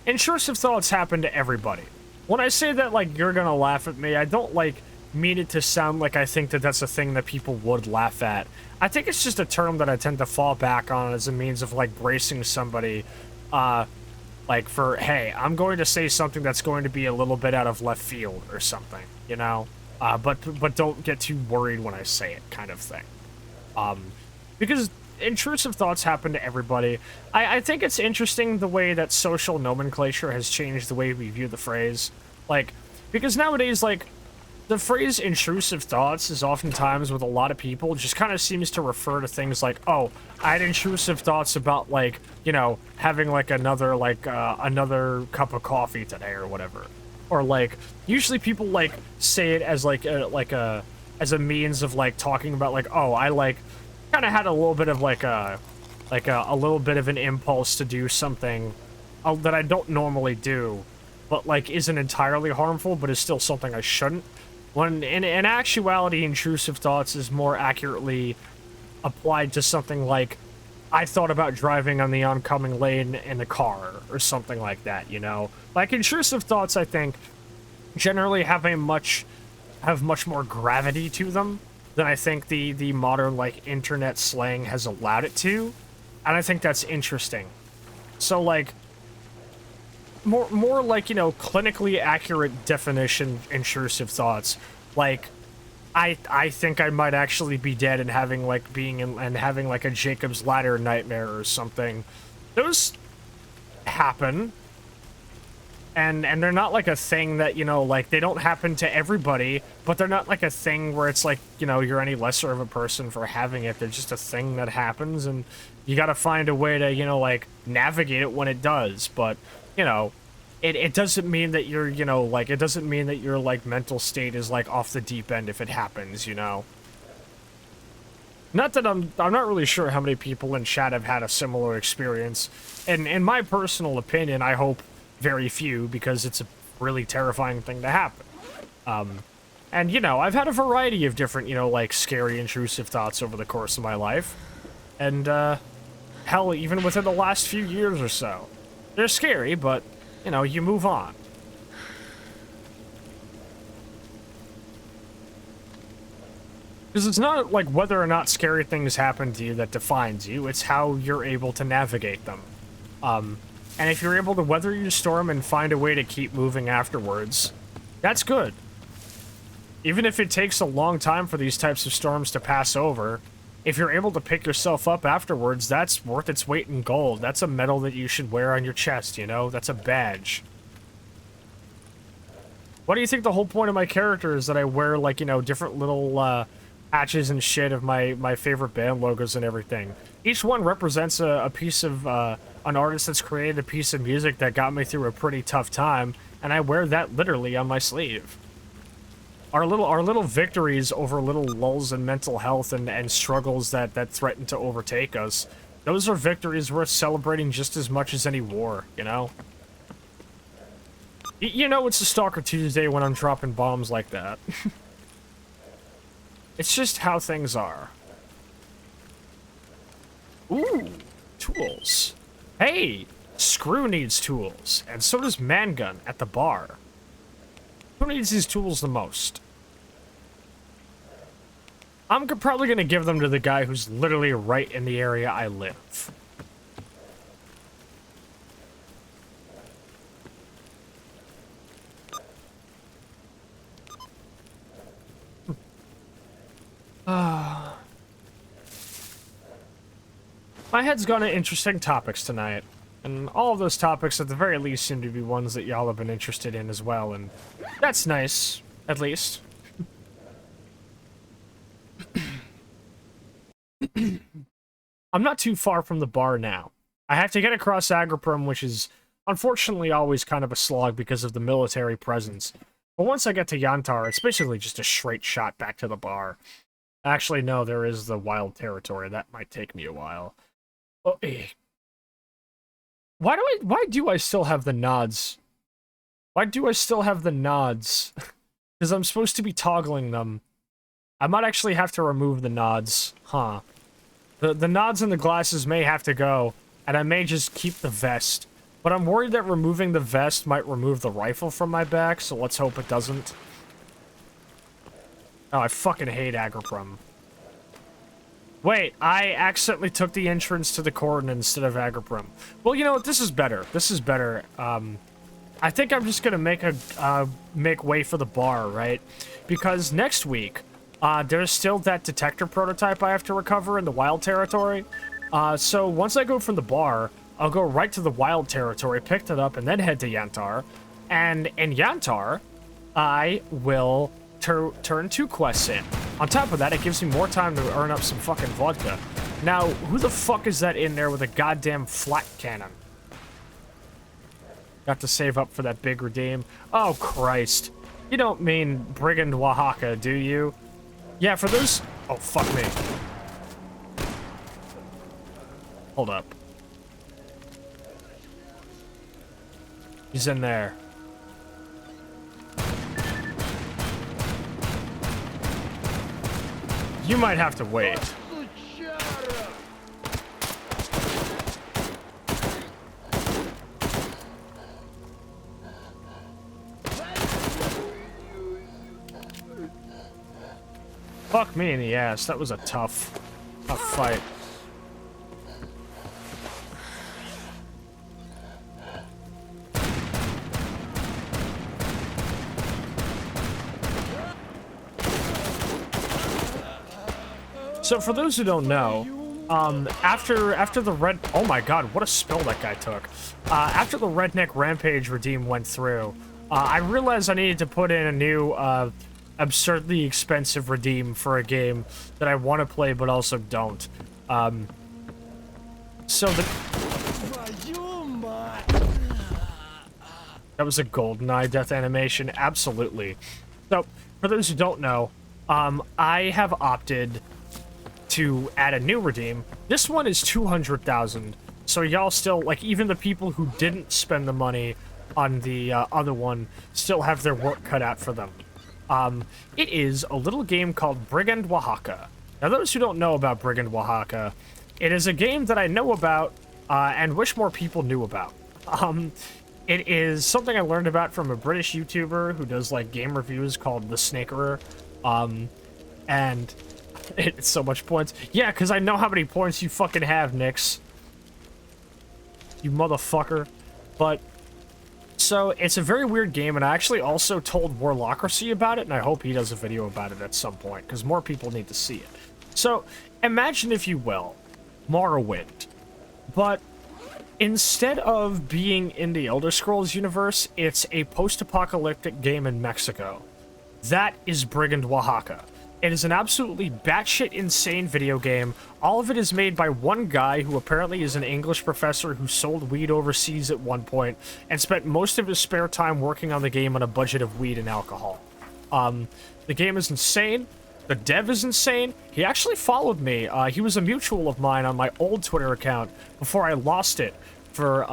Intrusive thoughts happen to everybody. When I say that, like, you're gonna laugh at me, I don't, like, mean it to sound like I think that that's a thing that people would laugh at. I think it's just a term that I tend to fall back on as a means of, like, bracing somebody, like, for, hey, I'm going to say something that's going to be a little bit out of left field or something, you know? But don't get too worried when I say it, kind of thing. Because intrusive thoughts happen to everybody. I think it's interesting the way that social nomenclature has changed the way we view the phrase. Like, because nowadays, like, the phrase intrusive thoughts is oftentimes with a lot of people just kind of seems to refer to things like, oh, I had intrusive thoughts about, like, you know, having, like, another another cup of coffee today or whatever. Or, like, usually people, like, say it as, as a means of, like, talking about, like, oh, I, like, kind of had a little bit of, a little bit of an impulse to do something that I don't normally do, but, like, isn't entirely harmful, but is still something I shouldn't. When, in actuality, intrusive thoughts is more accurately applied to something like, I thought about driving on the oncoming lane in the car, or something like that, you know? Like, intrusive thoughts, I think, generally have much more gravity to them than I think the modern, like, internet slang has allowed it to, and I think that's interesting. So, like, more like, you know, clinically accurate definition intrusive thoughts, like, I think I might actually be dead and having, like, having, like, a Jacob's Ladder nightmare or something. Those happen. And they're not, like, a thing that, you know, like, they don't happen to everybody, but they're not, like, a thing where it's, like, you know, you're any lesser of a person for having it. They're just a thing that happens, and you gotta find a way to, you know, like, navigate it when it does. But, you know, it doesn't mean that you're, you know, like, it doesn't mean that your, like, mental state is, like, off the deep end if it happens, you know? Not that I'm not really sure how many people in chat have had a similar experience. And in my personal opinion, I hope very few, because it's a really terrifying thing to happen. And, you know, I've had a variety of different, you know, like, scary, intrusive thoughts over the course of my life. And, hell, even within the last few years or so. They're scary, but, you know, you move on. Because it's not, like, whether or not scary things happen to you that defines you, it's how you're able to navigate them. And if you're able to weather your storm and find a way to keep moving afterwards, that's good. Even if it takes a long time for these types of storms to pass over, if you're able to pick yourself up afterwards, that's worth its weight in gold. That's a medal that you should wear on your chest, you know? That's a badge. What do you think the whole point of my character is, that I wear, like, you know, different little, patches and shit of my favorite band logos and everything? Each one represents a piece of, an artist that's created a piece of music that got me through a pretty tough time, and I wear that literally on my sleeve. Our little victories over little lulls in mental health and struggles that threaten to overtake us, those are victories worth celebrating just as much as any war, you know? You know it's a Stalker Tuesday when I'm dropping bombs like that. It's just how things are. Ooh, tools. Hey, Screw needs tools, and so does Mangun at the bar. Who needs these tools the most? I'm probably gonna give them to the guy who's literally right in the area I live. My head's gone to interesting topics tonight, and all of those topics at the very least seem to be ones that y'all have been interested in as well, and that's nice, at least. I'm not too far from the bar now. I have to get across Agriprum, which is unfortunately always kind of a slog because of the military presence. But once I get to Yantar, it's basically just a straight shot back to the bar. Actually, no, there is the wild territory. That might take me a while. Oh, eh. Why do I still have the nods? Why do I still have the nods? Because I'm supposed to be toggling them. I might actually have to remove the nods. Huh. The nods and the glasses may have to go, and I may just keep the vest. But I'm worried that removing the vest might remove the rifle from my back, so let's hope it doesn't. Oh, I fucking hate Agriprum. Wait, I accidentally took the entrance to the Cordon instead of Agriprum. Well, you know what? This is better. This is better. I think I'm just gonna make way for the bar, right? Because next week, there's still that detector prototype I have to recover in the wild territory. So once I go from the bar, I'll go right to the wild territory, pick it up, and then head to Yantar. And in Yantar, I will turn 2 quests in. On top of that, it gives me more time to earn up some fucking vodka. Now, who the fuck is that in there with a goddamn flat cannon? Got to save up for that big redeem. Oh, Christ. You don't mean Brigand Oaxaca, do you? Yeah, for those... Oh, fuck me. Hold up. He's in there. You might have to wait. Fuck me in the ass. That was a tough fight. So for those who don't know, after the red... Oh my god, what a spill that guy took. After the Redneck Rampage redeem went through, I realized I needed to put in a new, absurdly expensive redeem for a game that I want to play but also don't. So the... That was a GoldenEye death animation, absolutely. So, for those who don't know, I have opted to add a new redeem. This one is 200,000, so y'all still, like, even the people who didn't spend the money on the other one still have their work cut out for them. It is a little game called Brigand Oaxaca. Now, those who don't know about Brigand Oaxaca, it is a game that I know about, and wish more people knew about. It is something I learned about from a British YouTuber who does, like, game reviews called The Snakerer, and it's so much points. Yeah, because I know how many points you fucking have, Nix. You motherfucker. But, so, it's a very weird game, and I actually also told Warlocracy about it, and I hope he does a video about it at some point, because more people need to see it. So, imagine, if you will, Morrowind. But instead of being in the Elder Scrolls universe, it's a post-apocalyptic game in Mexico. That is Brigand Oaxaca. It is an absolutely batshit insane video game. All of it is made by one guy who apparently is an English professor who sold weed overseas at one point and spent most of his spare time working on the game on a budget of weed and alcohol. The game is insane. The dev is insane. He actually followed me. He was a mutual of mine on my old Twitter account before I lost it for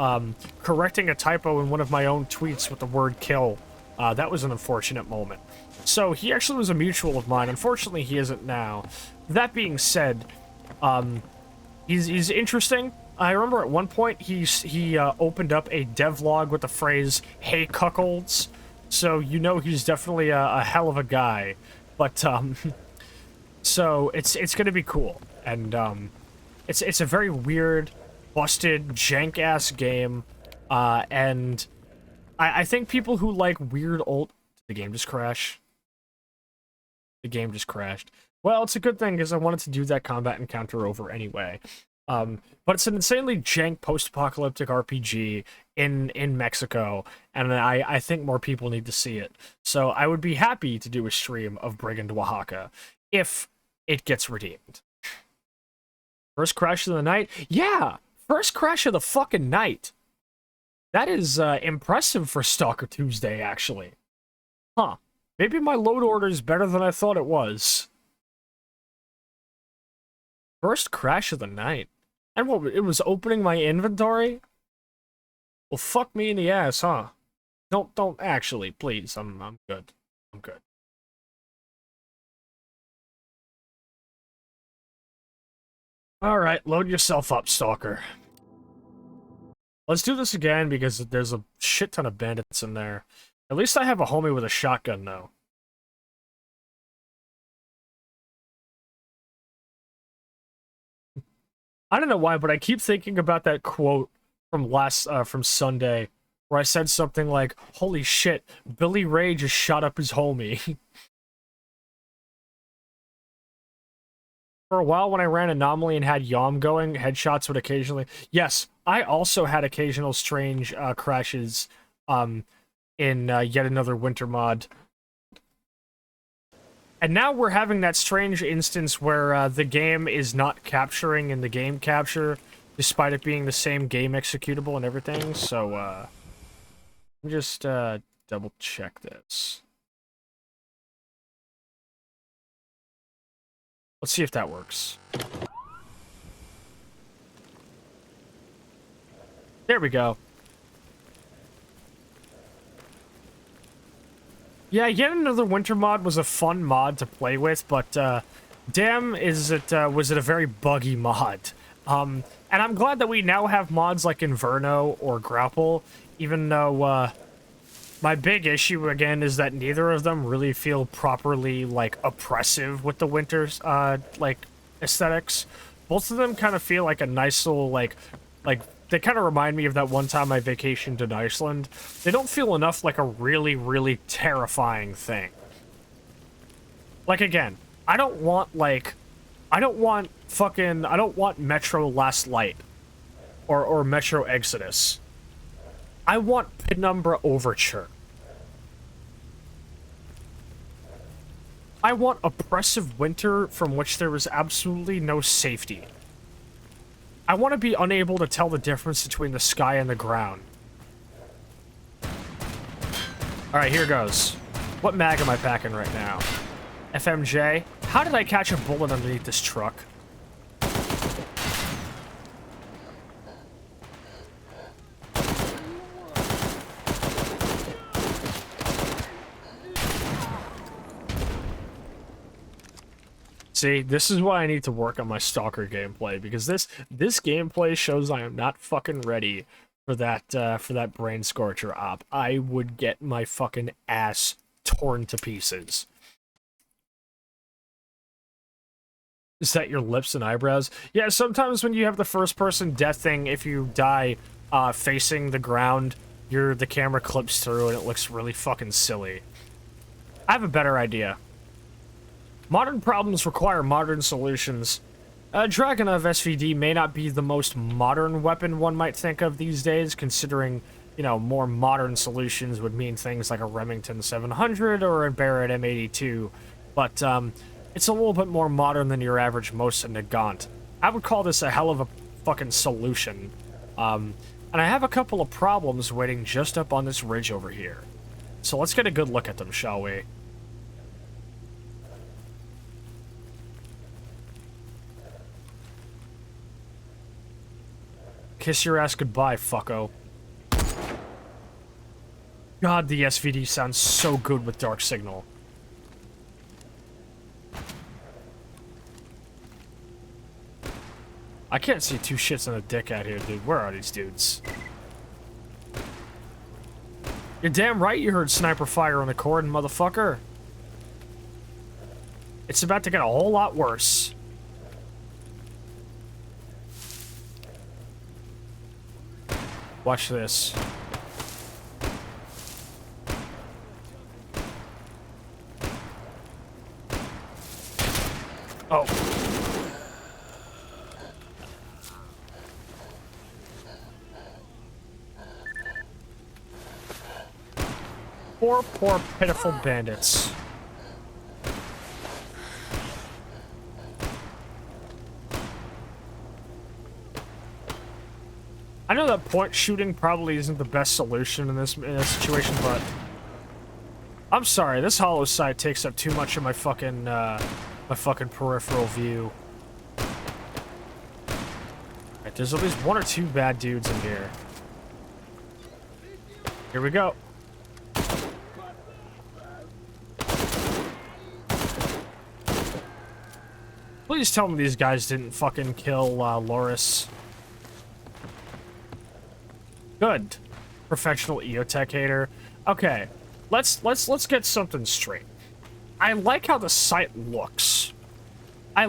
correcting a typo in one of my own tweets with the word kill. That was an unfortunate moment. So, he actually was a mutual of mine. Unfortunately, he isn't now. That being said, he's interesting. I remember at one point he opened up a devlog with the phrase "Hey cuckolds," so you know he's definitely a hell of a guy. But so it's gonna be cool, and it's a very weird, busted, jank ass game, and I think people who like weird old. Did the game just crash? The game just crashed. Well, it's a good thing because I wanted to do that combat encounter over anyway. But it's an insanely jank post-apocalyptic RPG in Mexico, and I think more people need to see it. So I would be happy to do a stream of Brigand Oaxaca if it gets redeemed. First crash of the night? Yeah! First crash of the fucking night! That is impressive for Stalker Tuesday, actually. Huh. Maybe my load order is better than I thought it was. First crash of the night. And what, it was opening my inventory? Well, fuck me in the ass, huh? Don't actually, please. I'm good. I'm good. Alright, load yourself up, Stalker. Let's do this again because there's a shit ton of bandits in there. At least I have a homie with a shotgun, though. I don't know why, but I keep thinking about that quote from Sunday, where I said something like, "Holy shit, Billy Ray just shot up his homie." For a while, when I ran Anomaly and had Yom going, headshots would occasionally... Yes, I also had occasional strange crashes in yet another winter mod. And now we're having that strange instance where the game is not capturing in the game capture, despite it being the same game executable and everything, so, let me just, double check this. Let's see if that works. There we go. Yeah, yet another winter mod was a fun mod to play with, but damn, was it a very buggy mod. And I'm glad that we now have mods like Inverno or Grapple, even though my big issue again is that neither of them really feel properly like oppressive with the winter's like aesthetics. Both of them kind of feel like a nice little like they kind of remind me of that one time I vacationed in Iceland. They don't feel enough like a really, really terrifying thing. Like, again, I don't want Metro Last Light. Or Metro Exodus. I want Penumbra Overture. I want oppressive winter from which there is absolutely no safety. I want to be unable to tell the difference between the sky and the ground. Alright, here goes. What mag am I packing right now? FMJ? How did I catch a bullet underneath this truck? See, this is why I need to work on my Stalker gameplay, because this gameplay shows I am not fucking ready for that Brain Scorcher op. I would get my fucking ass torn to pieces. Is that your lips and eyebrows? Yeah, sometimes when you have the first-person death thing, if you die facing the ground, the camera clips through and it looks really fucking silly. I have a better idea. Modern problems require modern solutions. Dragunov SVD may not be the most modern weapon one might think of these days, considering, you know, more modern solutions would mean things like a Remington 700 or a Barrett M82, but it's a little bit more modern than your average Mosin Nagant. I would call this a hell of a fucking solution. And I have a couple of problems waiting just up on this ridge over here. So let's get a good look at them, shall we? Kiss your ass goodbye, fucko. God, the SVD sounds so good with Dark Signal. I can't see two shits on a dick out here, dude. Where are these dudes? You're damn right you heard sniper fire on the cordon, motherfucker. It's about to get a whole lot worse. Watch this. Oh. Poor, pitiful bandits. I know that point shooting probably isn't the best solution in this situation, but I'm sorry, this hollow sight takes up too much of my fucking peripheral view. Right, there's at least one or two bad dudes in here. Here we go. Please tell me these guys didn't fucking kill Loris. Good. Professional EOTech hater. Okay, let's get something straight. I like how the site looks. My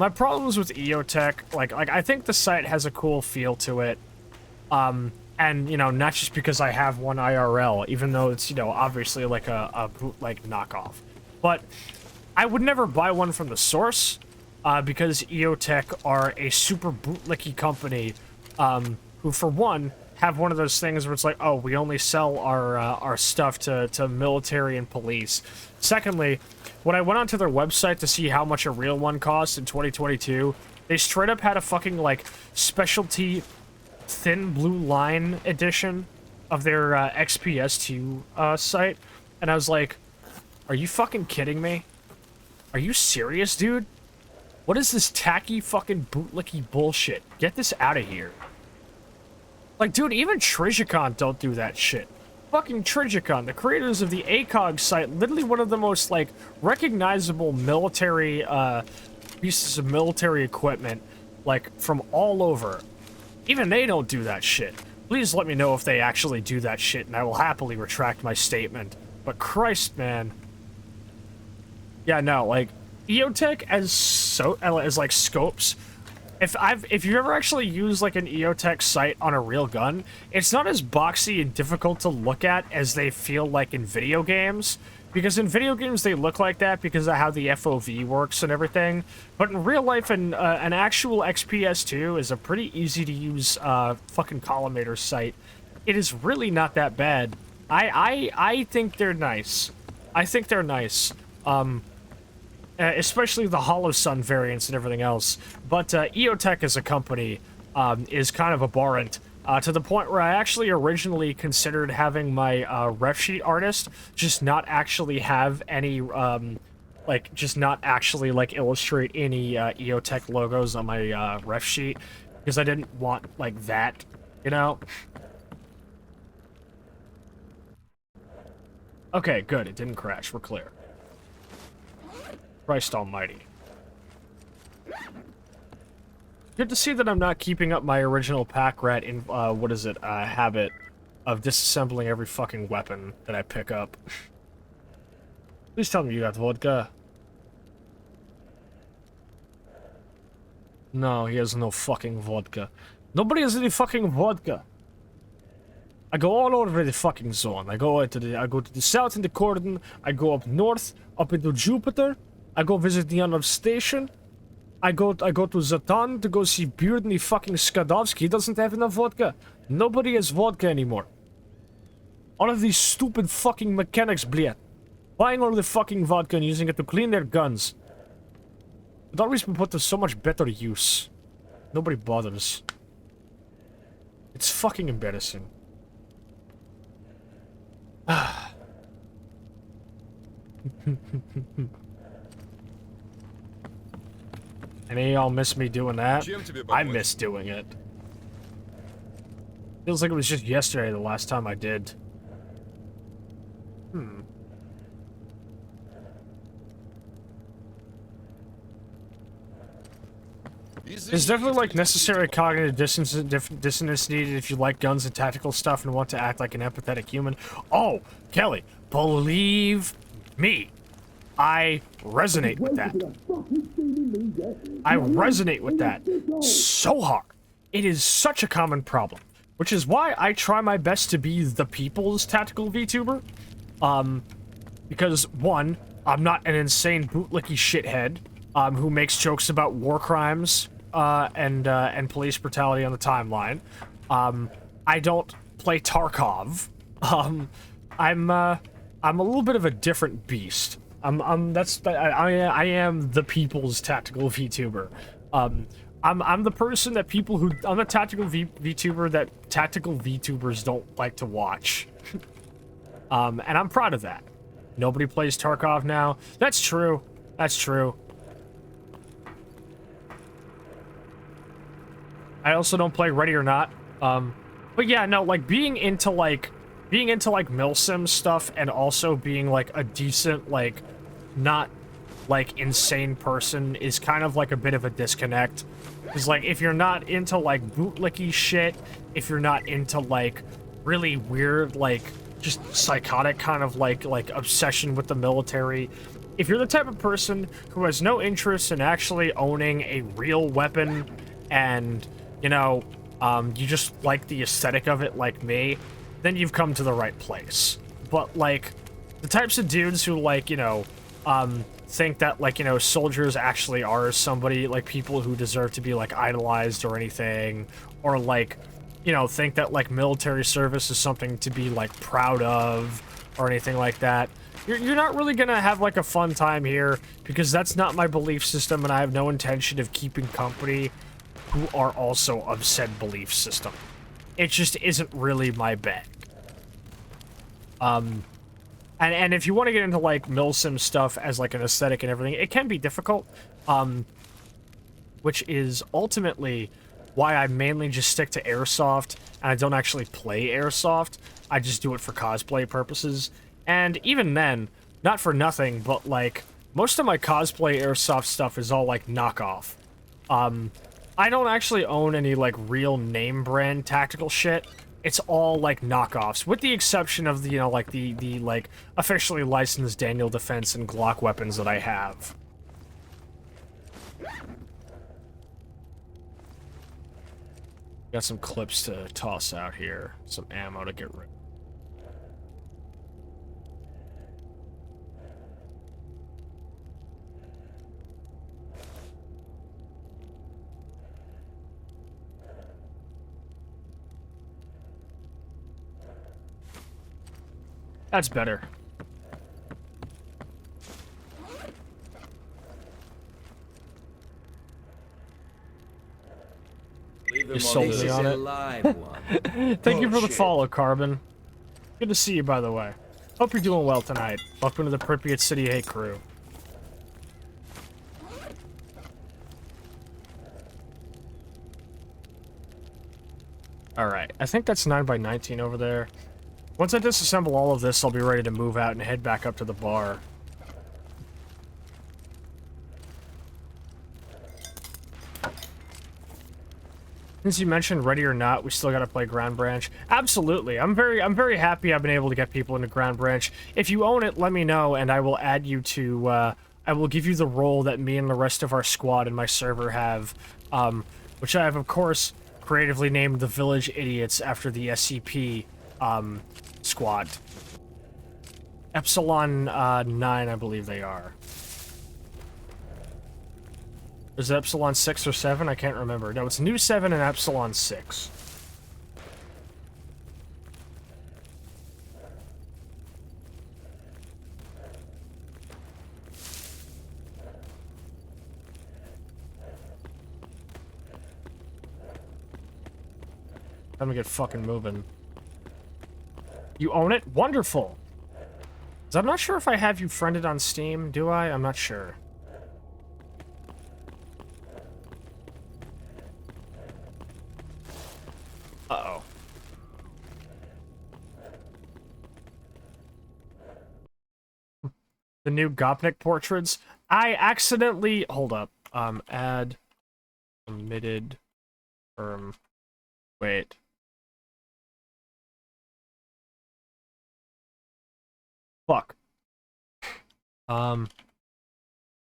problems with EOTech, like I think the site has a cool feel to it. And, you know, not just because I have one IRL, even though it's, you know, obviously like a bootleg knockoff. But I would never buy one from the source, because EOTech are a super bootlicky company, who, for one, have one of those things where it's like, oh, we only sell our stuff to military and police. Secondly, when I went onto their website to see how much a real one cost in 2022, they straight up had a fucking, like, specialty thin blue line edition of their XPS2 site, and I was like, are you fucking kidding me? Are you serious, dude? What is this tacky fucking bootlicky bullshit? Get this out of here. Like, dude, even Trijicon don't do that shit. Fucking Trijicon, the creators of the ACOG site, literally one of the most, like, recognizable military, pieces of military equipment, like, from all over. Even they don't do that shit. Please let me know if they actually do that shit, and I will happily retract my statement. But Christ, man. Yeah, no, like, EOTech as like scopes. If you've ever actually used like an EOTech sight on a real gun, it's not as boxy and difficult to look at as they feel like in video games. Because in video games they look like that because of how the FOV works and everything. But in real life, an actual XPS2 is a pretty easy to use fucking collimator sight. It is really not that bad. I think they're nice. Especially the Hollow Sun variants and everything else. But EOTech as a company is kind of abhorrent, to the point where I actually originally considered having my ref sheet artist just not actually have any, just not actually, like, illustrate any EOTech logos on my ref sheet, because I didn't want, like, that, you know? Okay, good, it didn't crash, we're clear. Christ almighty. Good to see that I'm not keeping up my original pack rat in, habit of disassembling every fucking weapon that I pick up. Please tell me you got vodka. No, he has no fucking vodka. Nobody has any fucking vodka. I go all over the fucking zone. I go to the south in the Cordon. I go up north, up into Jupiter. I go visit the Yanov station. I go to Zatan to go see Beardney fucking Skadovsky. He doesn't have enough vodka. Nobody has vodka anymore. All of these stupid fucking mechanics, bleh. Buying all the fucking vodka and using it to clean their guns. It's always been put to so much better use. Nobody bothers. It's fucking embarrassing. Any of y'all miss me doing that? I miss doing it. Feels like it was just yesterday the last time I did. There's definitely, like, necessary cognitive dissonance needed if you like guns and tactical stuff and want to act like an empathetic human. Oh, Kelly, believe me, I resonate with that. I resonate with that so hard. It is such a common problem, which is why I try my best to be the people's tactical VTuber. Because, one, I'm not an insane bootlicky shithead who makes jokes about war crimes and police brutality on the timeline. I don't play Tarkov. I'm a little bit of a different beast. I am the people's tactical VTuber. I'm the person that I'm a tactical VTuber that tactical VTubers don't like to watch. And I'm proud of that. Nobody plays Tarkov now. That's true. That's true. I also don't play Ready or Not. But yeah, no, like being into milsim stuff and also being like a decent, like, not like insane person is kind of like a bit of a disconnect. Because like if you're not into like bootlicky shit, if you're not into like really weird, like just psychotic kind of like obsession with the military, if you're the type of person who has no interest in actually owning a real weapon and, you know, you just like the aesthetic of it like me, then you've come to the right place. But like the types of dudes who like, you know, think that like, you know, soldiers actually are somebody, like people who deserve to be like idolized or anything, or like, you know, think that like military service is something to be like proud of or anything like that, you're not really gonna have like a fun time here, because that's not my belief system, and I have no intention of keeping company who are also of said belief system. It just isn't really my bag. And if you want to get into like milsim stuff as like an aesthetic and everything, it can be difficult. Which is ultimately why I mainly just stick to airsoft, and I don't actually play airsoft. I just do it for cosplay purposes. And even then, not for nothing, but like most of my cosplay airsoft stuff is all like knockoff. I don't actually own any like real name brand tactical shit. It's all like knockoffs, with the exception of the, you know, like the like officially licensed Daniel Defense and Glock weapons that I have. Got some clips to toss out here, some ammo to get rid of. That's better. You sold me on it. Thank you for the follow, Carbon. Good to see you, by the way. Hope you're doing well tonight. Welcome to the Pripyat City Hate crew. Alright, I think that's 9x19 over there. Once I disassemble all of this, I'll be ready to move out and head back up to the bar. Since you mentioned Ready or Not, we still gotta play Ground Branch. Absolutely. I'm very happy I've been able to get people into Ground Branch. If you own it, let me know, and I will add you to, I will give you the role that me and the rest of our squad and my server have, which I have, of course, creatively named the Village Idiots after the SCP, squad. Epsilon 9, I believe they are. Is it Epsilon 6 or 7? I can't remember. No, it's New 7 and Epsilon 6. Time to get fucking moving. You own it? Wonderful! 'Cause I'm not sure if I have you friended on Steam, do I? I'm not sure. Uh-oh. The new Gopnik portraits? I accidentally... Hold up. Add... permitted term. Wait. Fuck. How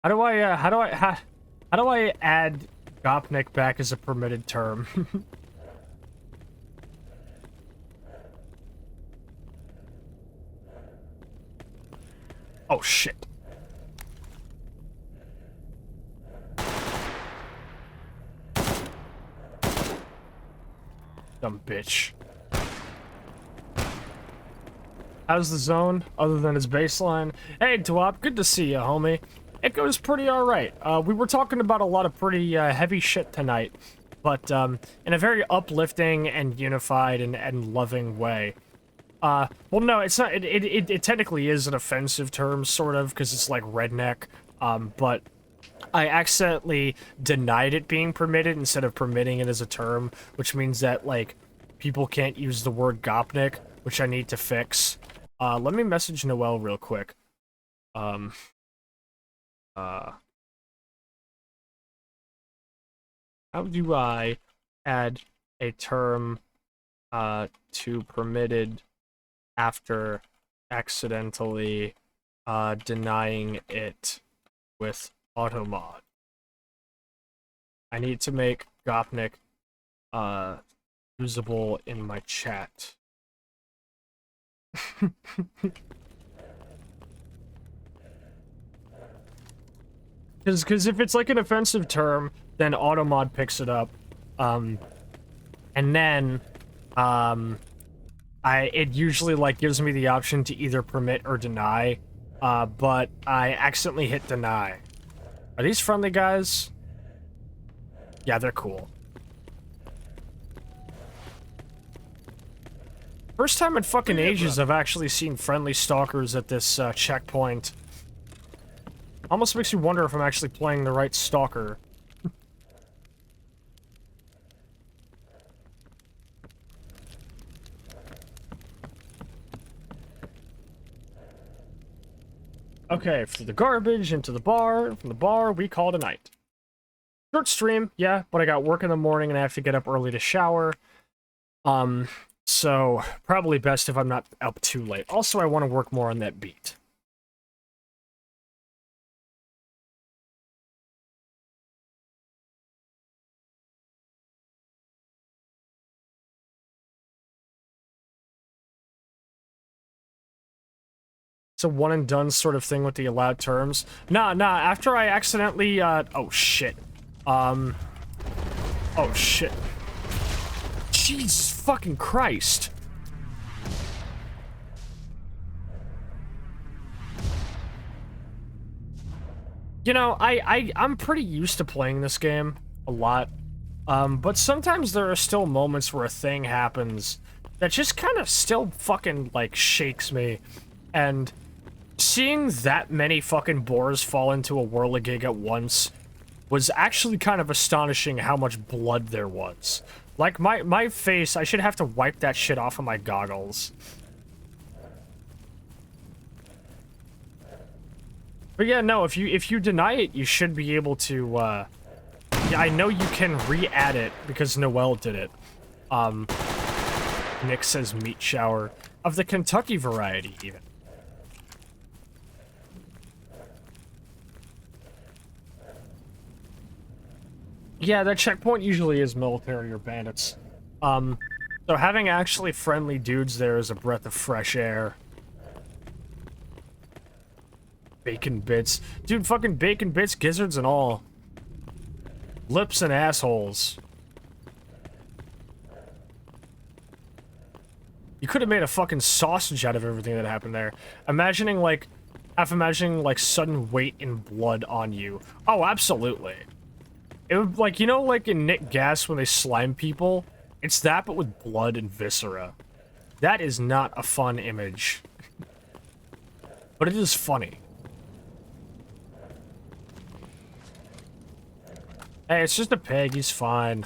do I add Gopnik back as a permitted term? Oh shit. Dumb bitch. How's the zone, other than its baseline? Hey, Dwop, good to see you, homie. It goes pretty alright. We were talking about a lot of pretty heavy shit tonight, but in a very uplifting and unified and loving way. Well, no, it's not. It technically is an offensive term, sort of, because it's like redneck. But I accidentally denied it being permitted instead of permitting it as a term, which means that, like, people can't use the word Gopnik, which I need to fix. Let me message Noel real quick. How do I add a term, to permitted after accidentally, denying it with automod? I need to make Gopnik, usable in my chat. Because if it's like an offensive term, then automod picks it up, and then it usually like gives me the option to either permit or deny, but I accidentally hit deny. Are these friendly guys? Yeah, they're cool. First time in fucking ages I've actually seen friendly stalkers at this checkpoint. Almost makes me wonder if I'm actually playing the right stalker. Okay, through the garbage, into the bar, from the bar, we call it a night. Short stream, yeah, but I got work in the morning and I have to get up early to shower. So probably best if I'm not up too late. Also, I want to work more on that beat. It's a one and done sort of thing with the allowed terms. Nah, after I accidentally, oh shit. Oh shit. Jesus fucking Christ. You know, I'm pretty used to playing this game a lot. But sometimes there are still moments where a thing happens that just kind of still fucking, like, shakes me. And seeing that many fucking boars fall into a whirligig at once was actually kind of astonishing how much blood there was. Like, my face, I should have to wipe that shit off of my goggles. But yeah, no, if you deny it, you should be able to, yeah, I know you can re-add it, because Noel did it. Nick says meat shower. Of the Kentucky variety, even. Yeah, that checkpoint usually is military or bandits. So having actually friendly dudes there is a breath of fresh air. Bacon bits. Dude, fucking bacon bits, gizzards and all. Lips and assholes. You could have made a fucking sausage out of everything that happened there. Imagining, like, sudden weight and blood on you. Oh, absolutely. It would, like, you know, like in Nick Gas when they slime people? It's that, but with blood and viscera. That is not a fun image. But it is funny. Hey, it's just a pig, he's fine.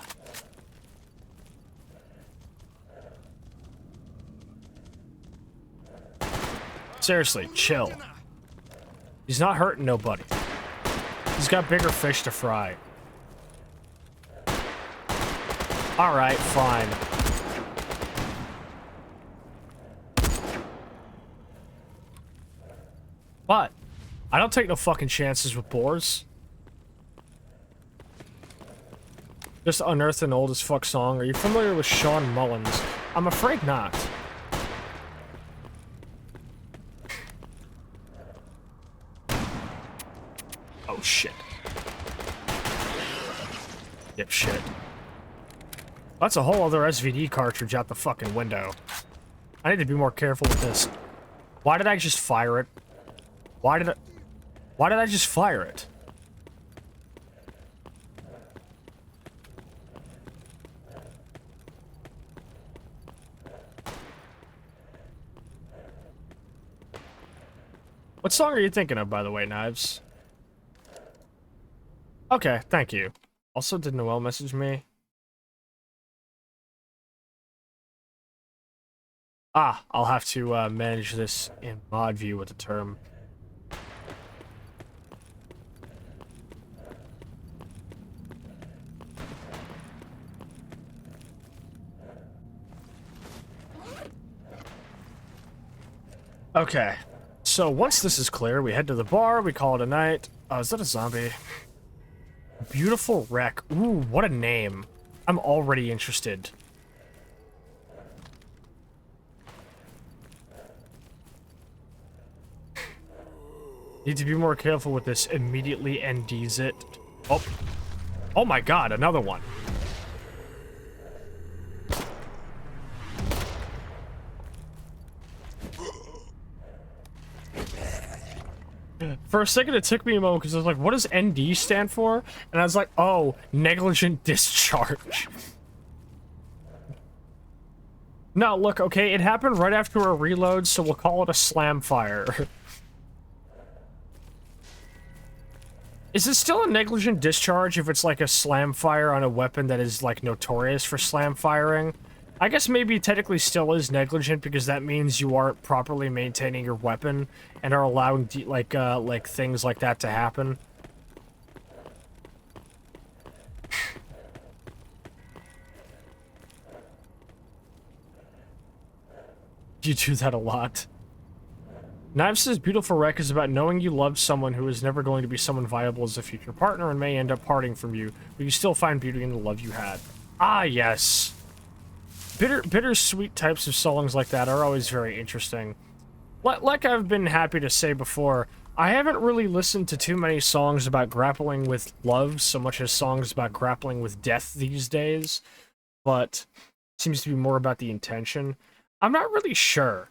Seriously, chill. He's not hurting nobody. He's got bigger fish to fry. Alright, fine. But I don't take no fucking chances with boars. Just unearthed an old as fuck song. Are you familiar with Sean Mullins? I'm afraid not. Oh shit. Yep, shit. That's a whole other SVD cartridge out the fucking window. I need to be more careful with this. Why did I just fire it? Why did I just fire it? What song are you thinking of, by the way, Knives? Okay, thank you. Also, did Noel message me? Ah, I'll have to manage this in mod view with the term. Okay, so once this is clear, we head to the bar, we call it a night. Oh, is that a zombie? Beautiful Wreck. Ooh, what a name. I'm already interested. Need to be more careful with this. Immediately NDs it. Oh. Oh my god, another one. For a second, it took me a moment because I was like, what does ND stand for? And I was like, oh, negligent discharge. No, look, okay, it happened right after a reload, so we'll call it a slam fire. Is it still a negligent discharge if it's like a slam fire on a weapon that is like notorious for slam firing? I guess maybe it technically still is negligent because that means you aren't properly maintaining your weapon and are allowing like things like that to happen. You do that a lot. Knives says Beautiful Wreck is about knowing you love someone who is never going to be someone viable as a future partner and may end up parting from you, but you still find beauty in the love you had. Ah, yes. Bittersweet types of songs like that are always very interesting. Like I've been happy to say before, I haven't really listened to too many songs about grappling with love so much as songs about grappling with death these days, but it seems to be more about the intention. I'm not really sure.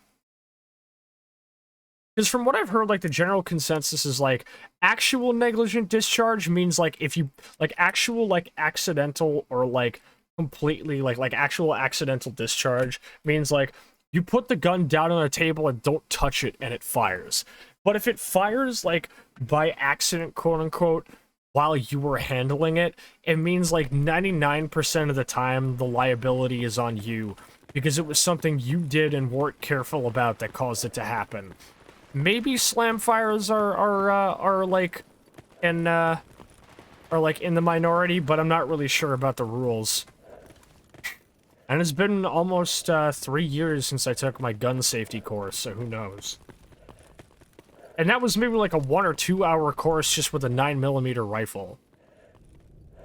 Because from what I've heard, like, the general consensus is, like, actual negligent discharge means, like, if you, like, actual, like, accidental or, like, completely, like actual accidental discharge means, like, you put the gun down on a table and don't touch it and it fires. But if it fires, like, by accident, quote-unquote, while you were handling it, it means, like, 99% of the time the liability is on you. Because it was something you did and weren't careful about that caused it to happen. Maybe slam fires are like in the minority, but I'm not really sure about the rules. And it's been almost 3 years since I took my gun safety course, so who knows? And that was maybe like a 1 or 2 hour course just with a 9mm rifle.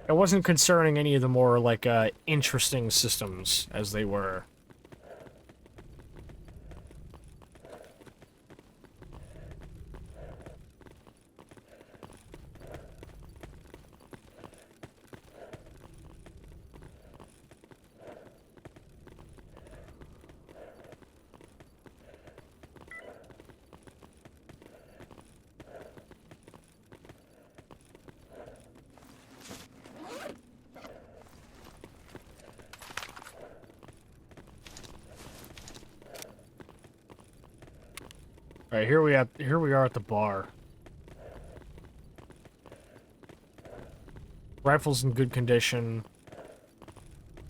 It wasn't concerning any of the more like interesting systems as they were. Alright, here we are at the bar. Rifle's in good condition.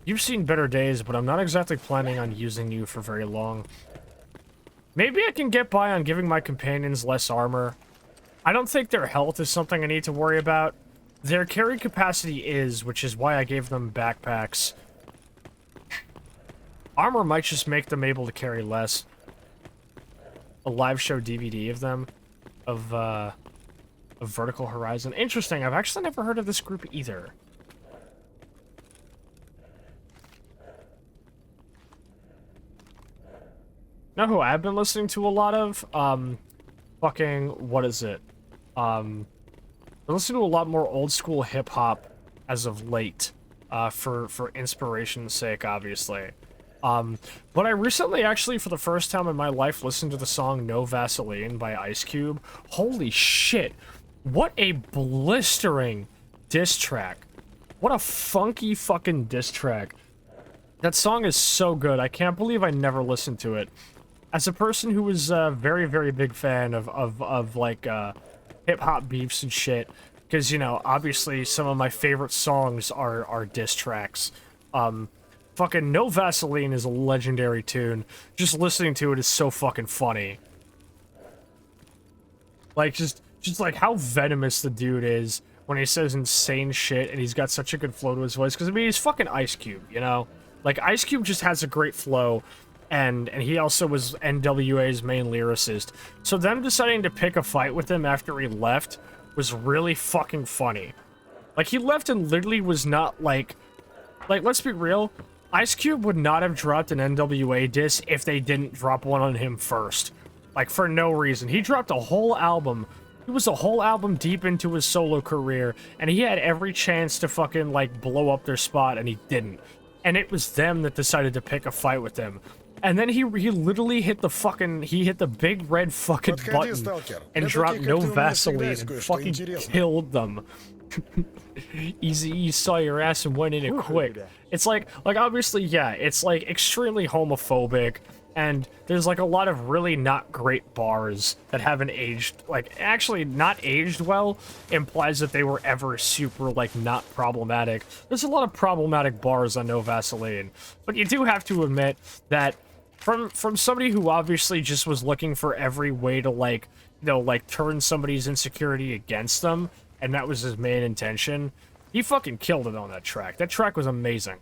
You've seen better days, but I'm not exactly planning on using you for very long. Maybe I can get by on giving my companions less armor. I don't think their health is something I need to worry about. Their carry capacity is, which is why I gave them backpacks. Armor might just make them able to carry less. A live show DVD of them, of Vertical Horizon. Interesting. I've actually never heard of this group either. Know who I've been listening to a lot of? Fucking, what is it? I listen to a lot more old school hip hop as of late, for inspiration's sake, obviously. But I recently actually, for the first time in my life, listened to the song No Vaseline by Ice Cube. Holy shit. What a blistering diss track. What a funky fucking diss track. That song is so good. I can't believe I never listened to it. As a person who was a very, very big fan of like, hip-hop beefs and shit, because, you know, obviously some of my favorite songs are diss tracks. Fucking No Vaseline is a legendary tune. Just listening to it is so fucking funny. Like, just like how venomous the dude is when he says insane shit, and he's got such a good flow to his voice, because, I mean, he's fucking Ice Cube, you know? Like, Ice Cube just has a great flow, and he also was NWA's main lyricist. So them deciding to pick a fight with him after he left was really fucking funny. Like, he left and literally was not, like, let's be real, Ice Cube would not have dropped an NWA diss if they didn't drop one on him first. Like, for no reason. He dropped a whole album. He was a whole album deep into his solo career, and he had every chance to fucking, like, blow up their spot, and he didn't. And it was them that decided to pick a fight with him. And then he literally hit the fucking, he hit the big red fucking button and dropped No Vaseline and fucking killed them. Easy saw your ass and went in it quick. It's like obviously, yeah, it's like extremely homophobic, and there's like a lot of really not great bars that haven't aged, like actually not aged well implies that they were ever super like not problematic. There's a lot of problematic bars on No Vaseline, but you do have to admit that from somebody who obviously just was looking for every way to like, you know, like turn somebody's insecurity against them, and that was his main intention, he fucking killed it on that track. That track was amazing.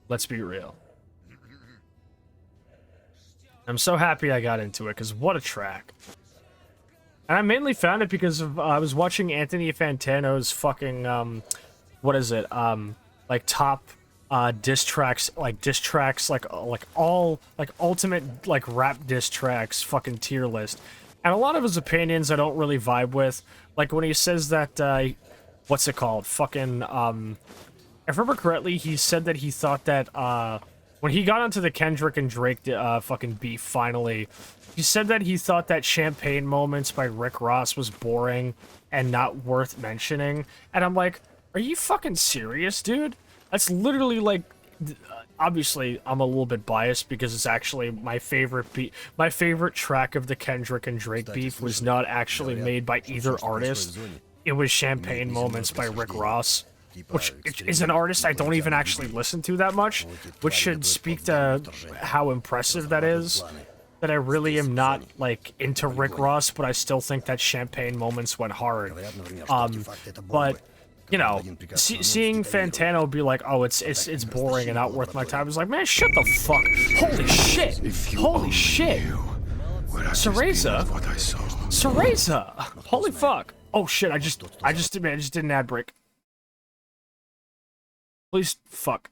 Let's be real. I'm so happy I got into it, because what a track. And I mainly found it because of, I was watching Anthony Fantano's fucking, what is it, like top, diss tracks, like all, like ultimate, like rap diss tracks fucking tier list. And a lot of his opinions I don't really vibe with. Like when he says that, what's it called? Fucking, if I remember correctly, he said that he thought that, when he got onto the Kendrick and Drake fucking beef finally, he said that he thought that Champagne Moments by Rick Ross was boring and not worth mentioning. And I'm like, are you fucking serious, dude? That's literally like, obviously I'm a little bit biased because it's actually my favorite my favorite track of the Kendrick and Drake beef was not actually made by either artist. It was Champagne Moments by Rick Ross, which is an artist I don't even actually listen to that much, which should speak to how impressive that is. That I really am not, like, into Rick Ross, but I still think that Champagne Moments went hard. But, you know, seeing Fantano be like, oh, it's boring and not worth my time, is like, man, shut the fuck. Holy shit. Holy shit. Cereza. Cereza. Holy fuck. Oh shit, I just did an ad break. Please, fuck.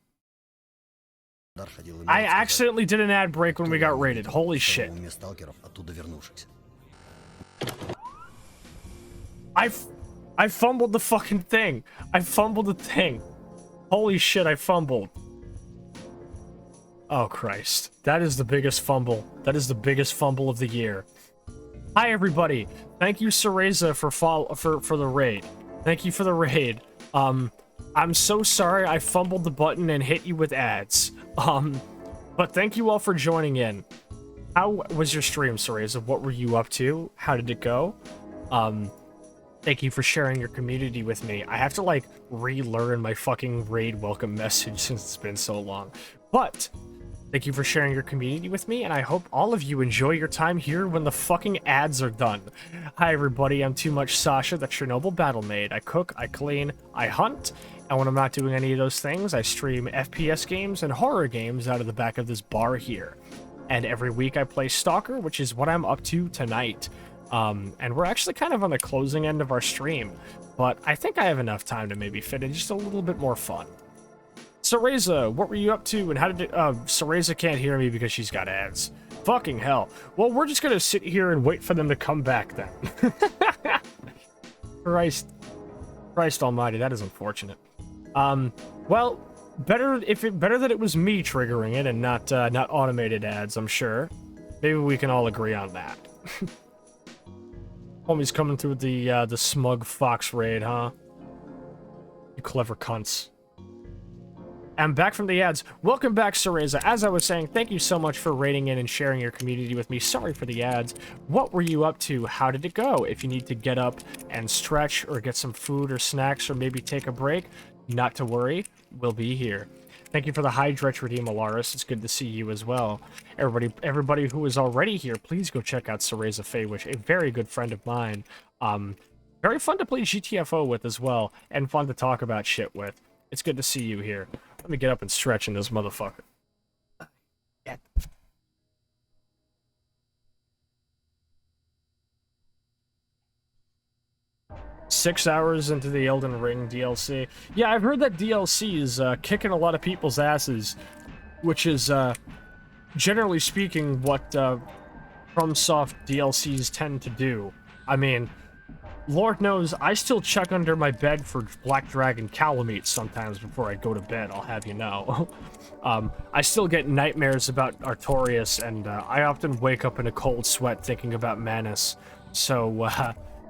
I accidentally did an ad break when we got raided. Holy shit. I fumbled the fucking thing. I fumbled the thing. Holy shit, I fumbled. Oh Christ. That is the biggest fumble. That is the biggest fumble of the year. Hi everybody. Thank you, Cereza, for the raid. Thank you for the raid. I'm so sorry I fumbled the button and hit you with ads. But thank you all for joining in. How was your stream, Cereza? What were you up to? How did it go? Thank you for sharing your community with me. I have to, like, relearn my fucking raid welcome message since it's been so long. But thank you for sharing your community with me, and I hope all of you enjoy your time here when the fucking ads are done. Hi everybody, I'm Too Much Sasha, the Chernobyl battle maid. I cook, I clean, I hunt, And when I'm not doing any of those things, I stream FPS games and horror games out of the back of this bar here. And every week I play Stalker, which is what I'm up to tonight. And we're actually kind of on the closing end of our stream, but I think I have enough time to maybe fit in just a little bit more fun. Cereza, what were you up to, and how did it... Cereza can't hear me because she's got ads. Fucking hell. Well, we're just gonna sit here and wait for them to come back then. Christ almighty, that is unfortunate. Well, better that it was me triggering it and not automated ads, I'm sure. Maybe we can all agree on that. Homie's coming through the smug fox raid, huh? You clever cunts. I'm back from the ads. Welcome back, Cereza. As I was saying, thank you so much for raiding in and sharing your community with me. Sorry for the ads. What were you up to? How did it go? If you need to get up and stretch or get some food or snacks or maybe take a break, not to worry, we'll be here. Thank you for the Hydretch redeem, Alaris. It's good to see you as well. Everybody who is already here, please go check out Cereza Feywish, a very good friend of mine. Very fun to play GTFO with as well, and fun to talk about shit with. It's good to see you here. Let me get up and stretch in this motherfucker. Yeah. 6 hours into the Elden Ring DLC. Yeah, I've heard that DLC is kicking a lot of people's asses, which is, generally speaking, what FromSoft DLCs tend to do. I mean, Lord knows, I still check under my bed for Black Dragon Calamite sometimes before I go to bed, I'll have you know. I still get nightmares about Artorias, and I often wake up in a cold sweat thinking about Manus. So,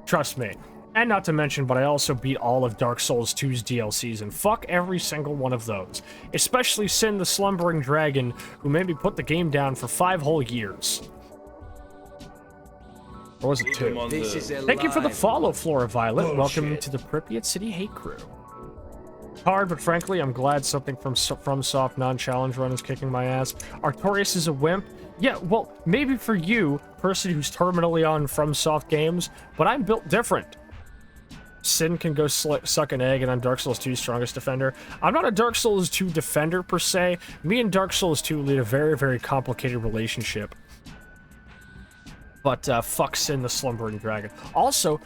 trust me. And not to mention, but I also beat all of Dark Souls 2's DLCs, and fuck every single one of those. Especially Sin the Slumbering Dragon, who made me put the game down for 5 whole years. Or was it 2? Thank you for the follow, Flora Violet. Welcome to the Pripyat City Hate Crew. Hard, but frankly, I'm glad something from FromSoft non-challenge run is kicking my ass. Artorias is a wimp. Yeah, well, maybe for you, person who's terminally on FromSoft games, but I'm built different. Sin can go suck an egg, and I'm Dark Souls 2's strongest defender. I'm not a Dark Souls 2 defender, per se. Me and Dark Souls 2 lead a very, very complicated relationship. But, fuck Sin the Slumbering Dragon. Also,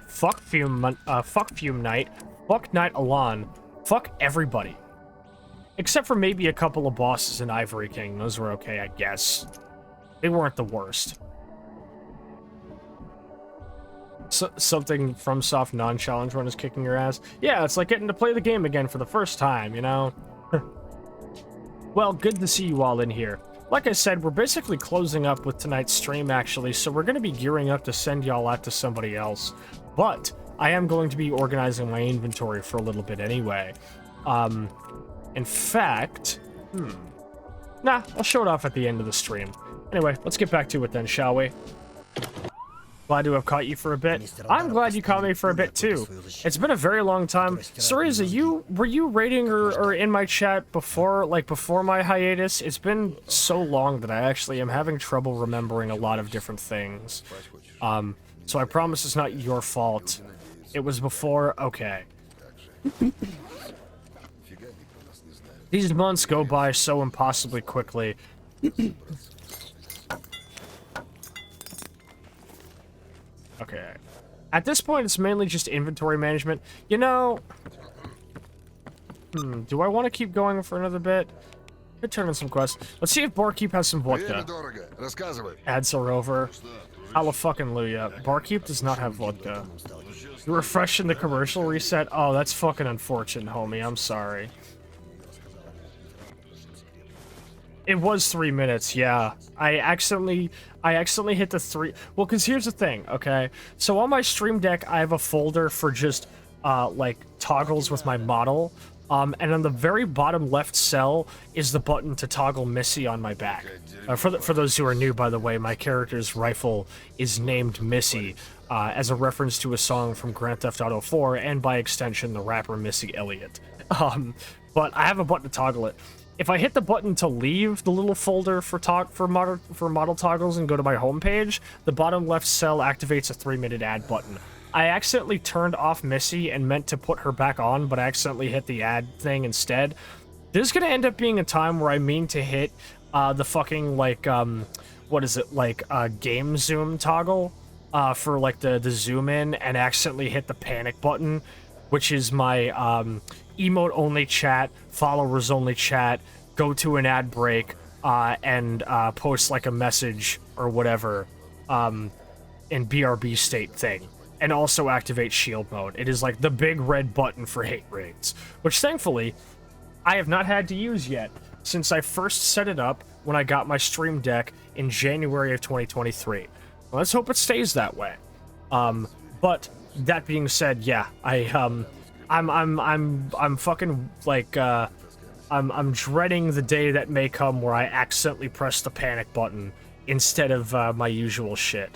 fuck Fume Knight, fuck Knight Alon, fuck everybody. Except for maybe a couple of bosses in Ivory King. Those were okay, I guess. They weren't the worst. So, something FromSoft non-challenge run is kicking your ass. Yeah, it's like getting to play the game again for the first time, you know? Well, good to see you all in here. Like I said, we're basically closing up with tonight's stream, actually, so we're going to be gearing up to send y'all out to somebody else. But I am going to be organizing my inventory for a little bit anyway. In fact... Nah, I'll show it off at the end of the stream. Anyway, let's get back to it then, shall we? Glad to have caught you for a bit. I'm glad you caught me for a bit too. It's been a very long time. Cereza, were you raiding or in my chat before my hiatus? It's been so long that I actually am having trouble remembering a lot of different things. So I promise it's not your fault. It was before. Okay. These months go by so impossibly quickly. Okay. At this point, it's mainly just inventory management. You know... do I want to keep going for another bit? Could turn in some quests. Let's see if Barkeep has some vodka. Ads are over. Hallelujah. Barkeep does not have vodka. You refreshed in the commercial reset? Oh, that's fucking unfortunate, homie. I'm sorry. It was 3 minutes, yeah. I accidentally hit the 3... Well, because here's the thing, okay? So on my Stream Deck, I have a folder for just, like, toggles with my model. And on the very bottom left cell is the button to toggle Missy on my back. For those who are new, by the way, my character's rifle is named Missy, as a reference to a song from Grand Theft Auto 4, and by extension, the rapper Missy Elliott. But I have a button to toggle it. If I hit the button to leave the little folder for model toggles and go to my homepage, the bottom left cell activates a 3-minute ad button. I accidentally turned off Missy and meant to put her back on, but I accidentally hit the add thing instead. There's gonna end up being a time where I mean to hit the fucking, like, what is it, like, game zoom toggle for, like, the zoom in, and accidentally hit the panic button, which is my emote-only chat, followers-only chat, go to an ad break, and post, like, a message or whatever in BRB state thing. And also activate shield mode. It is like the big red button for hate raids, which thankfully I have not had to use yet since I first set it up when I got my Stream Deck in January of 2023. Let's hope it stays that way. But that being said, yeah, I'm fucking like I'm dreading the day that may come where I accidentally press the panic button instead of my usual shit.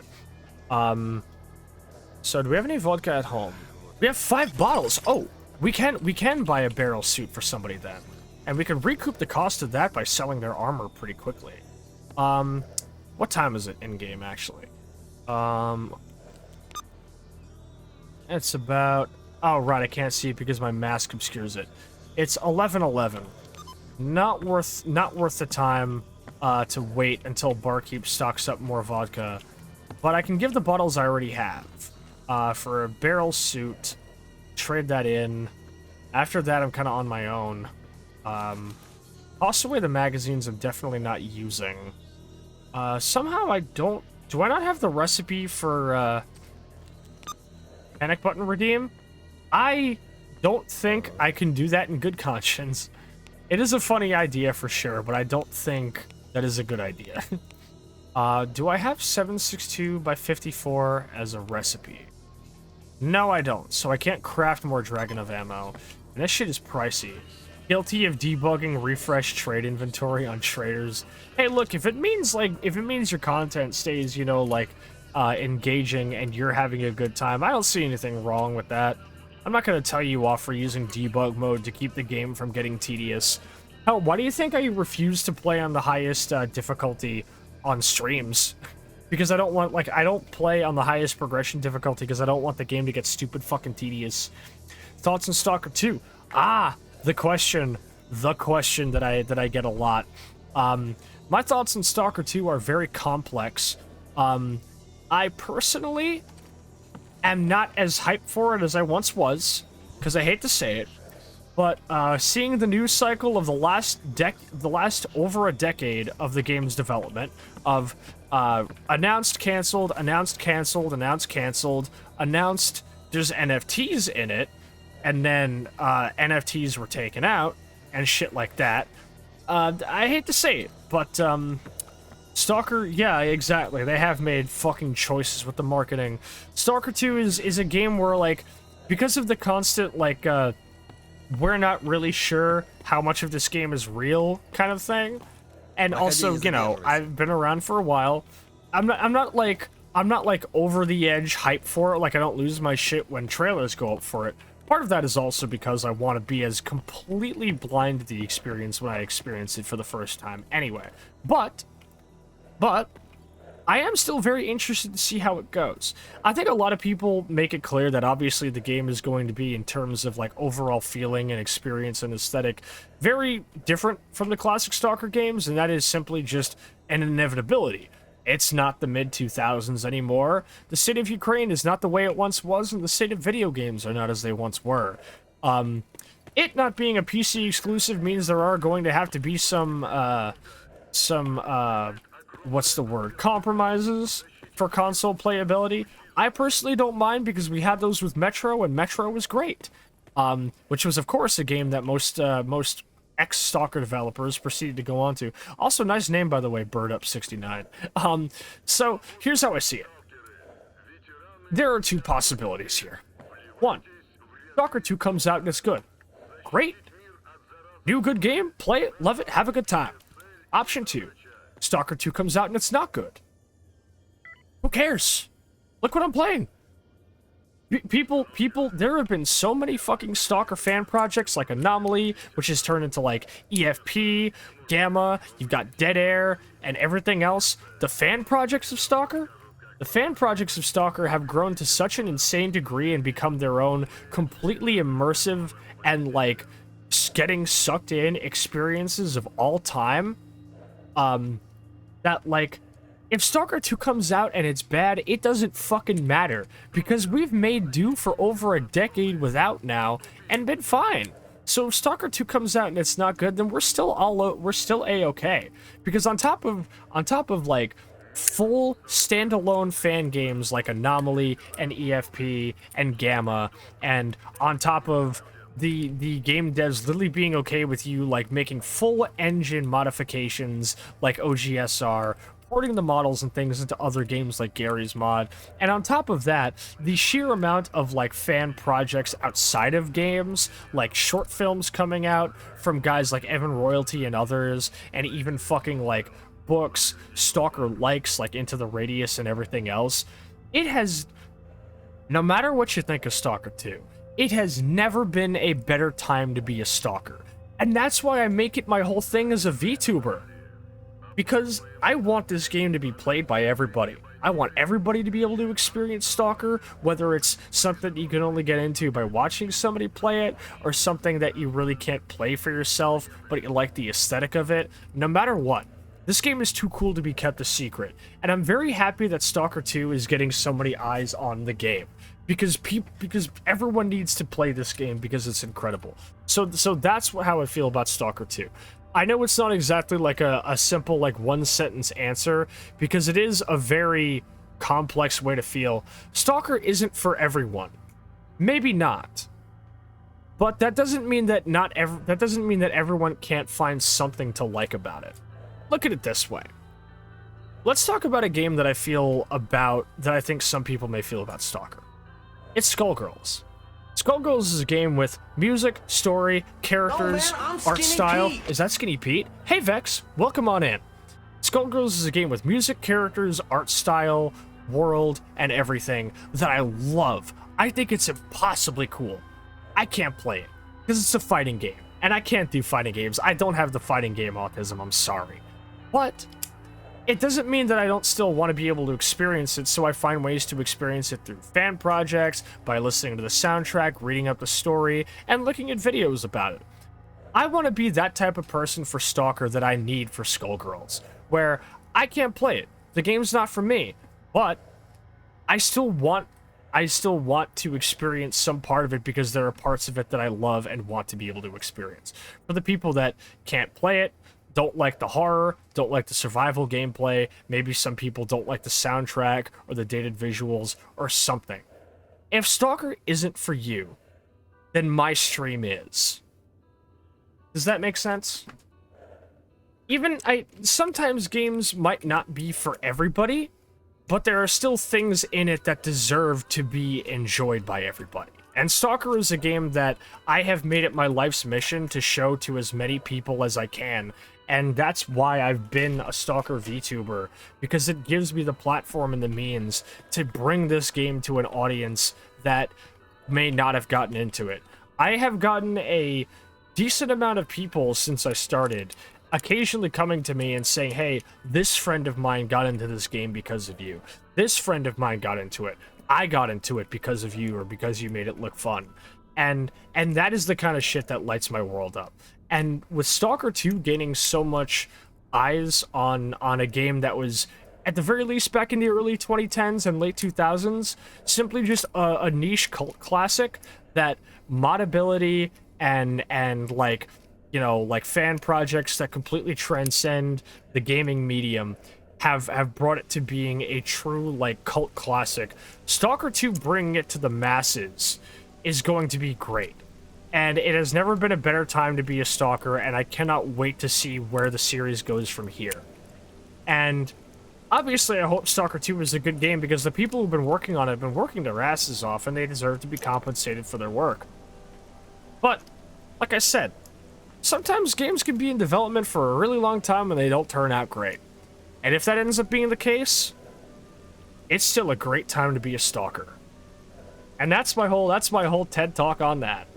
So do we have any vodka at home? We have 5 bottles. Oh, we can buy a barrel suit for somebody then. And we can recoup the cost of that by selling their armor pretty quickly. What time is it in game actually? It's about, oh right, I can't see it because my mask obscures it. It's 11:11. Not worth the time to wait until Barkeep stocks up more vodka. But I can give the bottles I already have. For a barrel suit, trade that in. After that, I'm kind of on my own. Toss away the magazines I'm definitely not using. Somehow I don't... Do I not have the recipe for, panic button redeem? I don't think I can do that in good conscience. It is a funny idea for sure, but I don't think that is a good idea. Do I have 762 by 54 as a recipe? No, I don't, so I can't craft more Dragon of Ammo. And this shit is pricey. Guilty of debugging refresh trade inventory on traders. Hey, look, if it means your content stays, you know, like, engaging and you're having a good time, I don't see anything wrong with that. I'm not gonna tell you off for using debug mode to keep the game from getting tedious. Hell, why do you think I refuse to play on the highest difficulty on streams? Because I don't want, like, I don't play on the highest progression difficulty because I don't want the game to get stupid fucking tedious. Thoughts on Stalker 2? Ah, the question that I get a lot. My thoughts on Stalker 2 are very complex. I personally am not as hyped for it as I once was, because I hate to say it, but seeing the news cycle of the last over a decade of the game's development, of announced, canceled, announced, canceled, announced, canceled, announced there's NFTs in it, and then NFTs were taken out, and shit like that. I hate to say it, but Stalker, yeah, exactly. They have made fucking choices with the marketing. Stalker 2 is a game where, like, because of the constant, like, we're not really sure how much of this game is real kind of thing. And also, you know, I've been around for a while. I'm not like over the edge hype for it. Like, I don't lose my shit when trailers go up for it. Part of that is also because I want to be as completely blind to the experience when I experience it for the first time anyway. But I am still very interested to see how it goes. I think a lot of people make it clear that obviously the game is going to be, in terms of like overall feeling and experience and aesthetic, very different from the classic Stalker games, and that is simply just an inevitability. It's not the mid-2000s anymore. The state of Ukraine is not the way it once was, and the state of video games are not as they once were. It not being a PC exclusive means there are going to have to be some what's the word? Compromises for console playability. I personally don't mind because we had those with Metro, and Metro was great. Which was, of course, a game that most ex-Stalker developers proceeded to go on to. Also, nice name, by the way, BirdUp69. So, here's how I see it. There are two possibilities here. One, Stalker 2 comes out and it's good. Great. New good game, play it, love it, have a good time. Option 2, Stalker 2 comes out and it's not good. Who cares? Look what I'm playing. People, there have been so many fucking Stalker fan projects like Anomaly, which has turned into like EFP, Gamma, you've got Dead Air, and everything else. The fan projects of Stalker, The fan projects of Stalker have grown to such an insane degree and become their own completely immersive and, like, getting sucked in experiences of all time, that, like, if Stalker 2 comes out and it's bad, it doesn't fucking matter, because we've made do for over a decade without now and been fine. So if Stalker 2 comes out and it's not good, then we're still A-okay. Because on top of like full standalone fan games like Anomaly and EFP and Gamma, and on top of the game devs literally being okay with you like making full engine modifications like OGSR, porting the models and things into other games like Gary's Mod, and on top of that, the sheer amount of like fan projects outside of games, like short films coming out from guys like Evan Royalty and others, and even fucking like books, Stalker likes like Into the Radius and everything else. It has, no matter what you think of Stalker 2, it has never been a better time to be a Stalker. And that's why I make it my whole thing as a VTuber. Because I want this game to be played by everybody. I want everybody to be able to experience Stalker, whether it's something you can only get into by watching somebody play it, or something that you really can't play for yourself, but you like the aesthetic of it. No matter what, this game is too cool to be kept a secret. And I'm very happy that Stalker 2 is getting so many eyes on the game. Because everyone needs to play this game because it's incredible. So that's how I feel about Stalker 2. I know it's not exactly like a simple like one sentence answer, because it is a very complex way to feel. Stalker isn't for everyone. Maybe not. But that doesn't mean that everyone can't find something to like about it. Look at it this way. Let's talk about a game that I think some people may feel about Stalker. It's Skullgirls. Skullgirls is a game with music, story, characters, art style. Pete. Is that Skinny Pete? Hey Vex, welcome on in. Skullgirls is a game with music, characters, art style, world, and everything that I love. I think it's impossibly cool. I can't play it because it's a fighting game, and I can't do fighting games. I don't have the fighting game autism, I'm sorry. But it doesn't mean that I don't still want to be able to experience it, so I find ways to experience it through fan projects, by listening to the soundtrack, reading up the story, and looking at videos about it. I want to be that type of person for Stalker that I need for Skullgirls, where I can't play it. The game's not for me, but I still want to experience some part of it because there are parts of it that I love and want to be able to experience. For the people that can't play it, don't like the horror, don't like the survival gameplay, maybe some people don't like the soundtrack or the dated visuals or something. If Stalker isn't for you, then my stream is. Does that make sense? Sometimes games might not be for everybody, but there are still things in it that deserve to be enjoyed by everybody. And Stalker is a game that I have made it my life's mission to show to as many people as I can. And that's why I've been a Stalker VTuber, because it gives me the platform and the means to bring this game to an audience that may not have gotten into it. I have gotten a decent amount of people since I started, occasionally coming to me and saying, hey, this friend of mine got into this game because of you. This friend of mine got into it. I got into it because of you, or because you made it look fun. And that is the kind of shit that lights my world up. And with Stalker 2 gaining so much eyes on a game that was, at the very least, back in the early 2010s and late 2000s, simply just a niche cult classic that modability and like, you know, like fan projects that completely transcend the gaming medium have brought it to being a true, like, cult classic. Stalker 2 bringing it to the masses is going to be great. And it has never been a better time to be a Stalker, and I cannot wait to see where the series goes from here. And obviously I hope Stalker 2 is a good game, because the people who've been working on it have been working their asses off, and they deserve to be compensated for their work. But, like I said, sometimes games can be in development for a really long time and they don't turn out great. And if that ends up being the case, it's still a great time to be a Stalker. And that's my whole TED talk on that.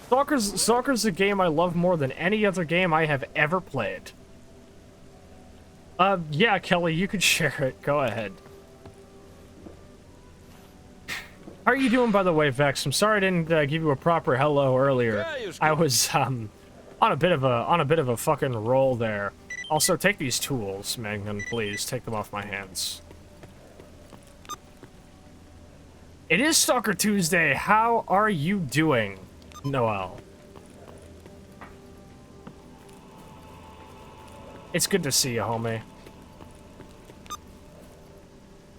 Stalker's a game I love more than any other game I have ever played. Yeah, Kelly, you could share it. Go ahead. How are you doing, by the way, Vex? I'm sorry I didn't give you a proper hello earlier. I was on a bit of a fucking roll there. Also, take these tools, Magnan, please. Take them off my hands. It is Stalker Tuesday. How are you doing, Noel? It's good to see you, homie.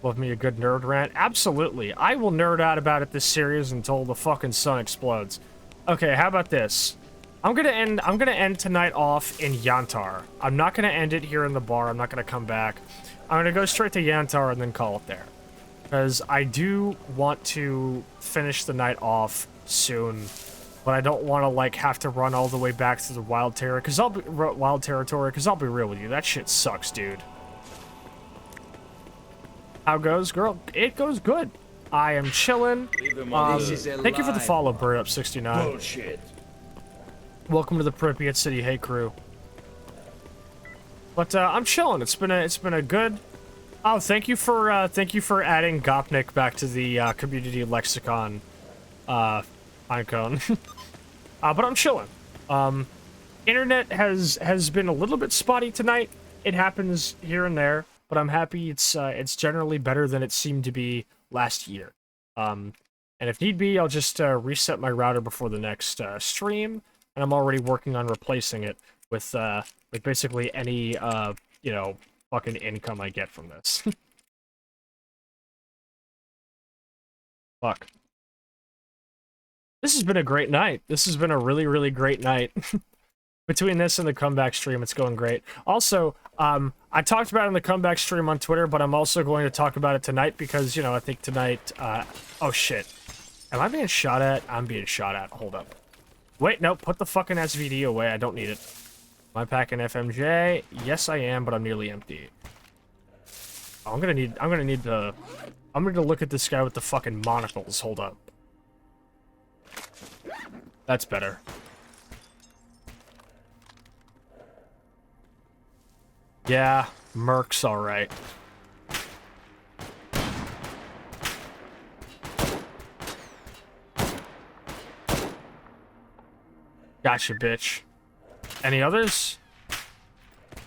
Love me a good nerd rant? Absolutely. I will nerd out about it this series until the fucking sun explodes. Okay, how about this? I'm gonna end tonight off in Yantar. I'm not gonna end it here in the bar. I'm not gonna come back. I'm gonna go straight to Yantar and then call it there. Because I do want to finish the night off soon, but I don't want to like have to run all the way back to the wild territory. Because I'll be real with you, that shit sucks, dude. How goes, girl? It goes good. I am chilling. Thank you for the follow, Bird Up 69. Bullshit. Welcome to the Pripyat City Hey Crew. But I'm chilling. It's been a good. Oh, thank you for adding Gopnik back to the community lexicon, icon. But I'm chilling. Internet has been a little bit spotty tonight. It happens here and there, but I'm happy it's generally better than it seemed to be last year. And if need be, I'll just reset my router before the next stream, and I'm already working on replacing it with basically any you know, fucking income I get from this. Fuck. This has been a great night. This has been a really, really great night. Between this and the comeback stream, it's going great. Also, I talked about it in the comeback stream on Twitter, but I'm also going to talk about it tonight because, you know, I think tonight, oh shit. Am I being shot at? I'm being shot at. Hold up. Wait, no, put the fucking SVD away. I don't need it. Am I packing FMJ? Yes, I am, but I'm nearly empty. I'm gonna need to look at this guy with the fucking monocles. Hold up. That's better. Yeah, Merc's alright. Gotcha, bitch. Any others?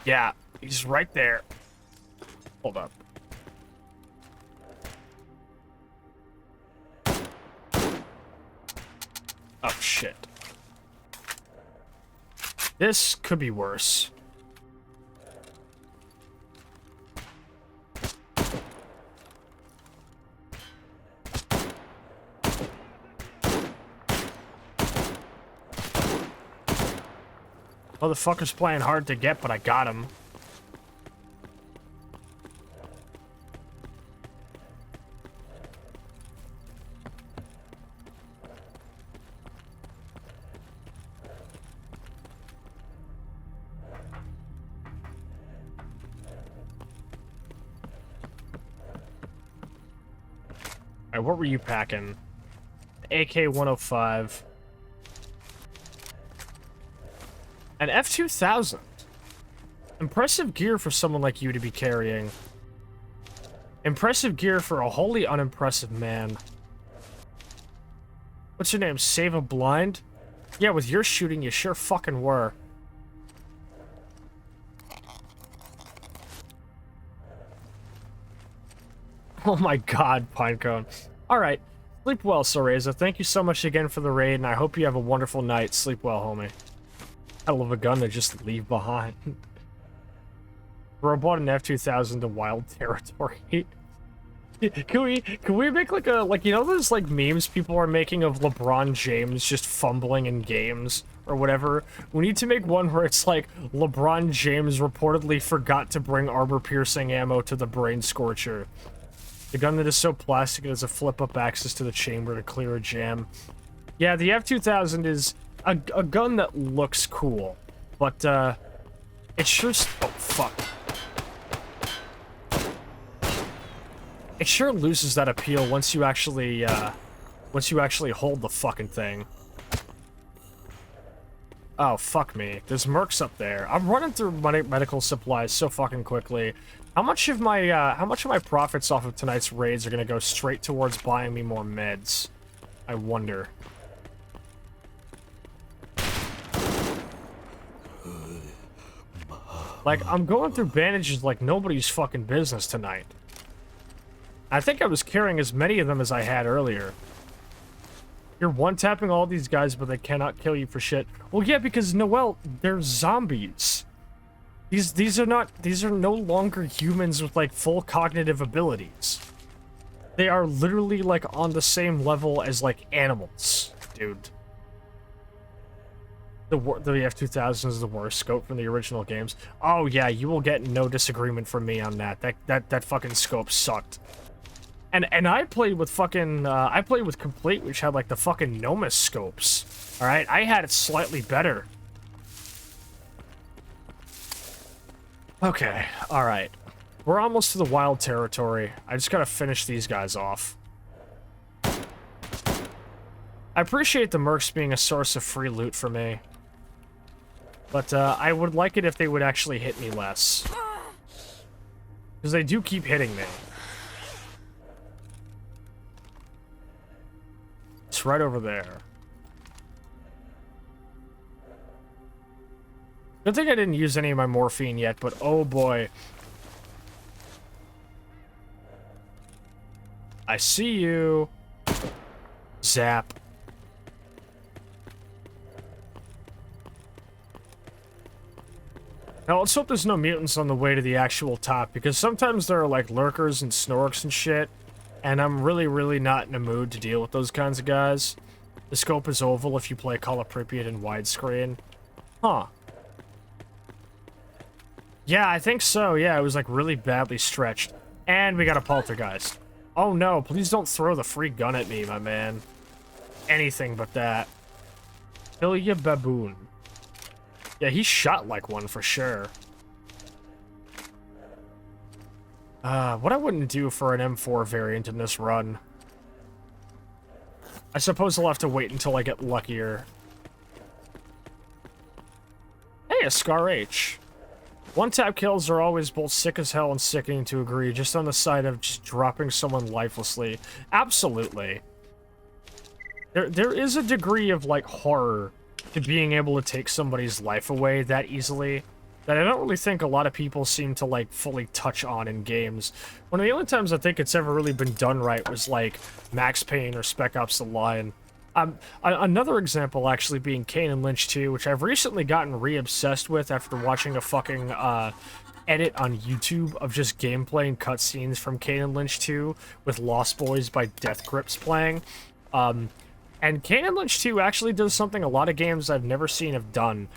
Yeah, he's right there. Hold up. Oh, shit. This could be worse. Motherfucker's playing hard to get, but I got him. Alright, what were you packing? AK-105. An F-2000. Impressive gear for someone like you to be carrying. Impressive gear for a wholly unimpressive man. What's your name? Save a Blind? Yeah, with your shooting, you sure fucking were. Oh my god, Pinecone. Alright. Sleep well, Soreza. Thank you so much again for the raid, and I hope you have a wonderful night. Sleep well, homie. Hell of a gun to just leave behind. Bro bought an F-2000 to wild territory. Can we make like a, you know those like memes people are making of LeBron James just fumbling in games or whatever? We need to make one where it's like LeBron James reportedly forgot to bring armor-piercing ammo to the Brain Scorcher. The gun that is so plastic it has a flip-up access to the chamber to clear a jam. Yeah, the F-2000 is a gun that looks cool, but it sure oh fuck. It sure loses that appeal once you actually hold the fucking thing. Oh fuck me. There's mercs up there. I'm running through medical supplies so fucking quickly. How much of my profits off of tonight's raids are gonna go straight towards buying me more meds? I wonder. Like, I'm going through bandages like nobody's fucking business tonight. I think I was carrying as many of them as I had earlier. You're one-tapping all these guys, but they cannot kill you for shit. Well, yeah, because, Noel, they're zombies. These are no longer humans with, like, full cognitive abilities. They are literally, like, on the same level as, like, animals, dude. The F-2000 is the worst scope from the original games. Oh, yeah, you will get no disagreement from me on that. That fucking scope sucked. And I played with fucking, I played with Complete, which had, like, the fucking Nomus scopes. Alright, I had it slightly better. Okay, alright. We're almost to the wild territory. I just gotta finish these guys off. I appreciate the mercs being a source of free loot for me. But, I would like it if they would actually hit me less. Because they do keep hitting me. It's right over there. Good thing I didn't use any of my morphine yet, but oh boy. I see you. Zap. Now, let's hope there's no mutants on the way to the actual top, because sometimes there are, like, lurkers and snorks and shit, and I'm really, really not in a mood to deal with those kinds of guys. The scope is oval if you play Call of Pripyat in widescreen. Huh. Yeah, I think so, yeah, it was, like, really badly stretched. And we got a poltergeist. Oh no, please don't throw the free gun at me, my man. Anything but that. Kill ya baboon. Yeah, he shot like one for sure. What I wouldn't do for an M4 variant in this run. I suppose I'll have to wait until I get luckier. Hey, a Scar H. One-tap kills are always both sick as hell and sickening to agree, just on the side of just dropping someone lifelessly. Absolutely. There is a degree of, like, horror to being able to take somebody's life away that easily that I don't really think a lot of people seem to, like, fully touch on in games. One of the only times I think it's ever really been done right was, like, Max Payne or Spec Ops: The Line. Another example actually being Kane and Lynch 2, which I've recently gotten re-obsessed with after watching a fucking, edit on YouTube of just gameplay and cutscenes from Kane and Lynch 2 with Lost Boys by Death Grips playing. And Kane and Lynch 2 actually does something a lot of games I've never seen have done.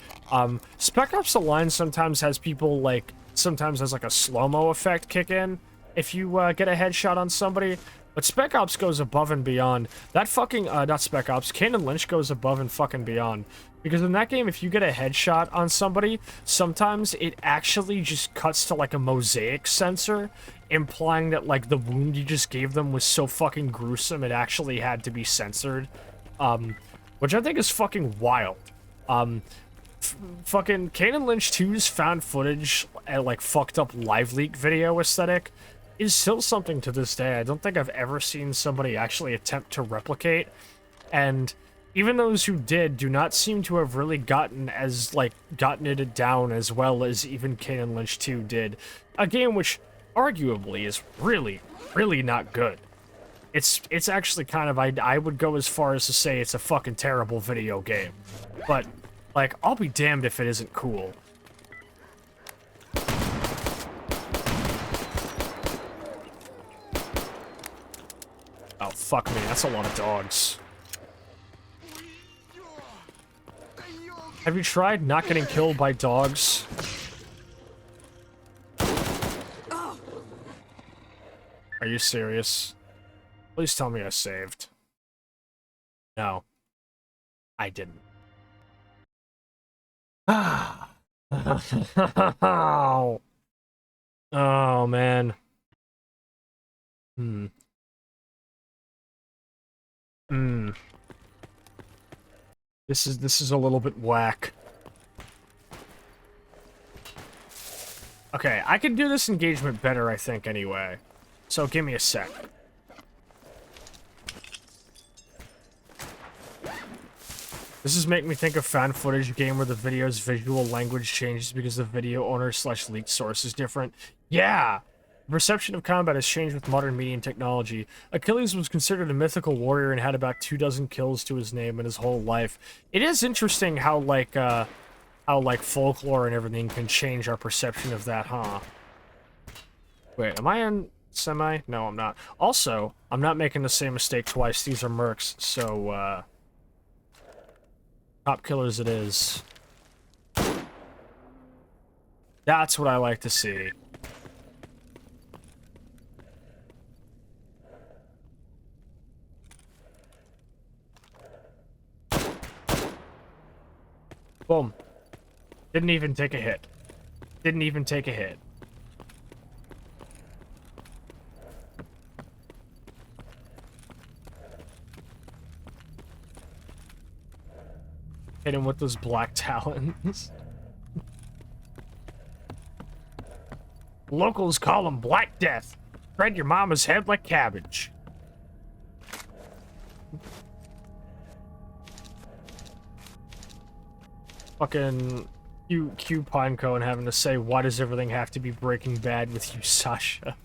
Spec Ops: The Line sometimes has people, like, sometimes has, like, a slow-mo effect kick in if you, get a headshot on somebody. But Spec Ops goes above and beyond. That fucking, not Spec Ops, Kane and Lynch goes above and fucking beyond. Because in that game, if you get a headshot on somebody, sometimes it actually just cuts to, like, a mosaic sensor, implying that, like, the wound you just gave them was so fucking gruesome it actually had to be censored. Which I think is fucking wild. Fucking Kane and Lynch 2's found footage and, like, fucked up live leak video aesthetic is still something to this day. I don't think I've ever seen somebody actually attempt to replicate, and even those who did do not seem to have really gotten it down as well as even Kane and Lynch 2 did. A game which arguably is really, really not good. It's actually kind of, I would go as far as to say it's a fucking terrible video game. But, like, I'll be damned if it isn't cool. Oh, fuck me, that's a lot of dogs. Have you tried not getting killed by dogs? Are you serious? Please tell me I saved. No. I didn't. Ah. Oh, man. This is a little bit whack. Okay, I can do this engagement better, I think, anyway. So give me a sec. This is making me think of found footage game where the video's visual language changes because the video owner / leaked source is different. Yeah! The perception of combat has changed with modern media and technology. Achilles was considered a mythical warrior and had about 24 kills to his name in his whole life. It is interesting how folklore and everything can change our perception of that, huh? Wait, am I in semi? No, I'm not. Also, I'm not making the same mistake twice. These are mercs, so, top killers it is. That's what I like to see. Boom. Didn't even take a hit. Didn't even take a hit. Hit him with those black talons. Locals call him Black Death. Spread your mama's head like cabbage. Fucking Q Pineco and having to say, why does everything have to be Breaking Bad with you, Sasha?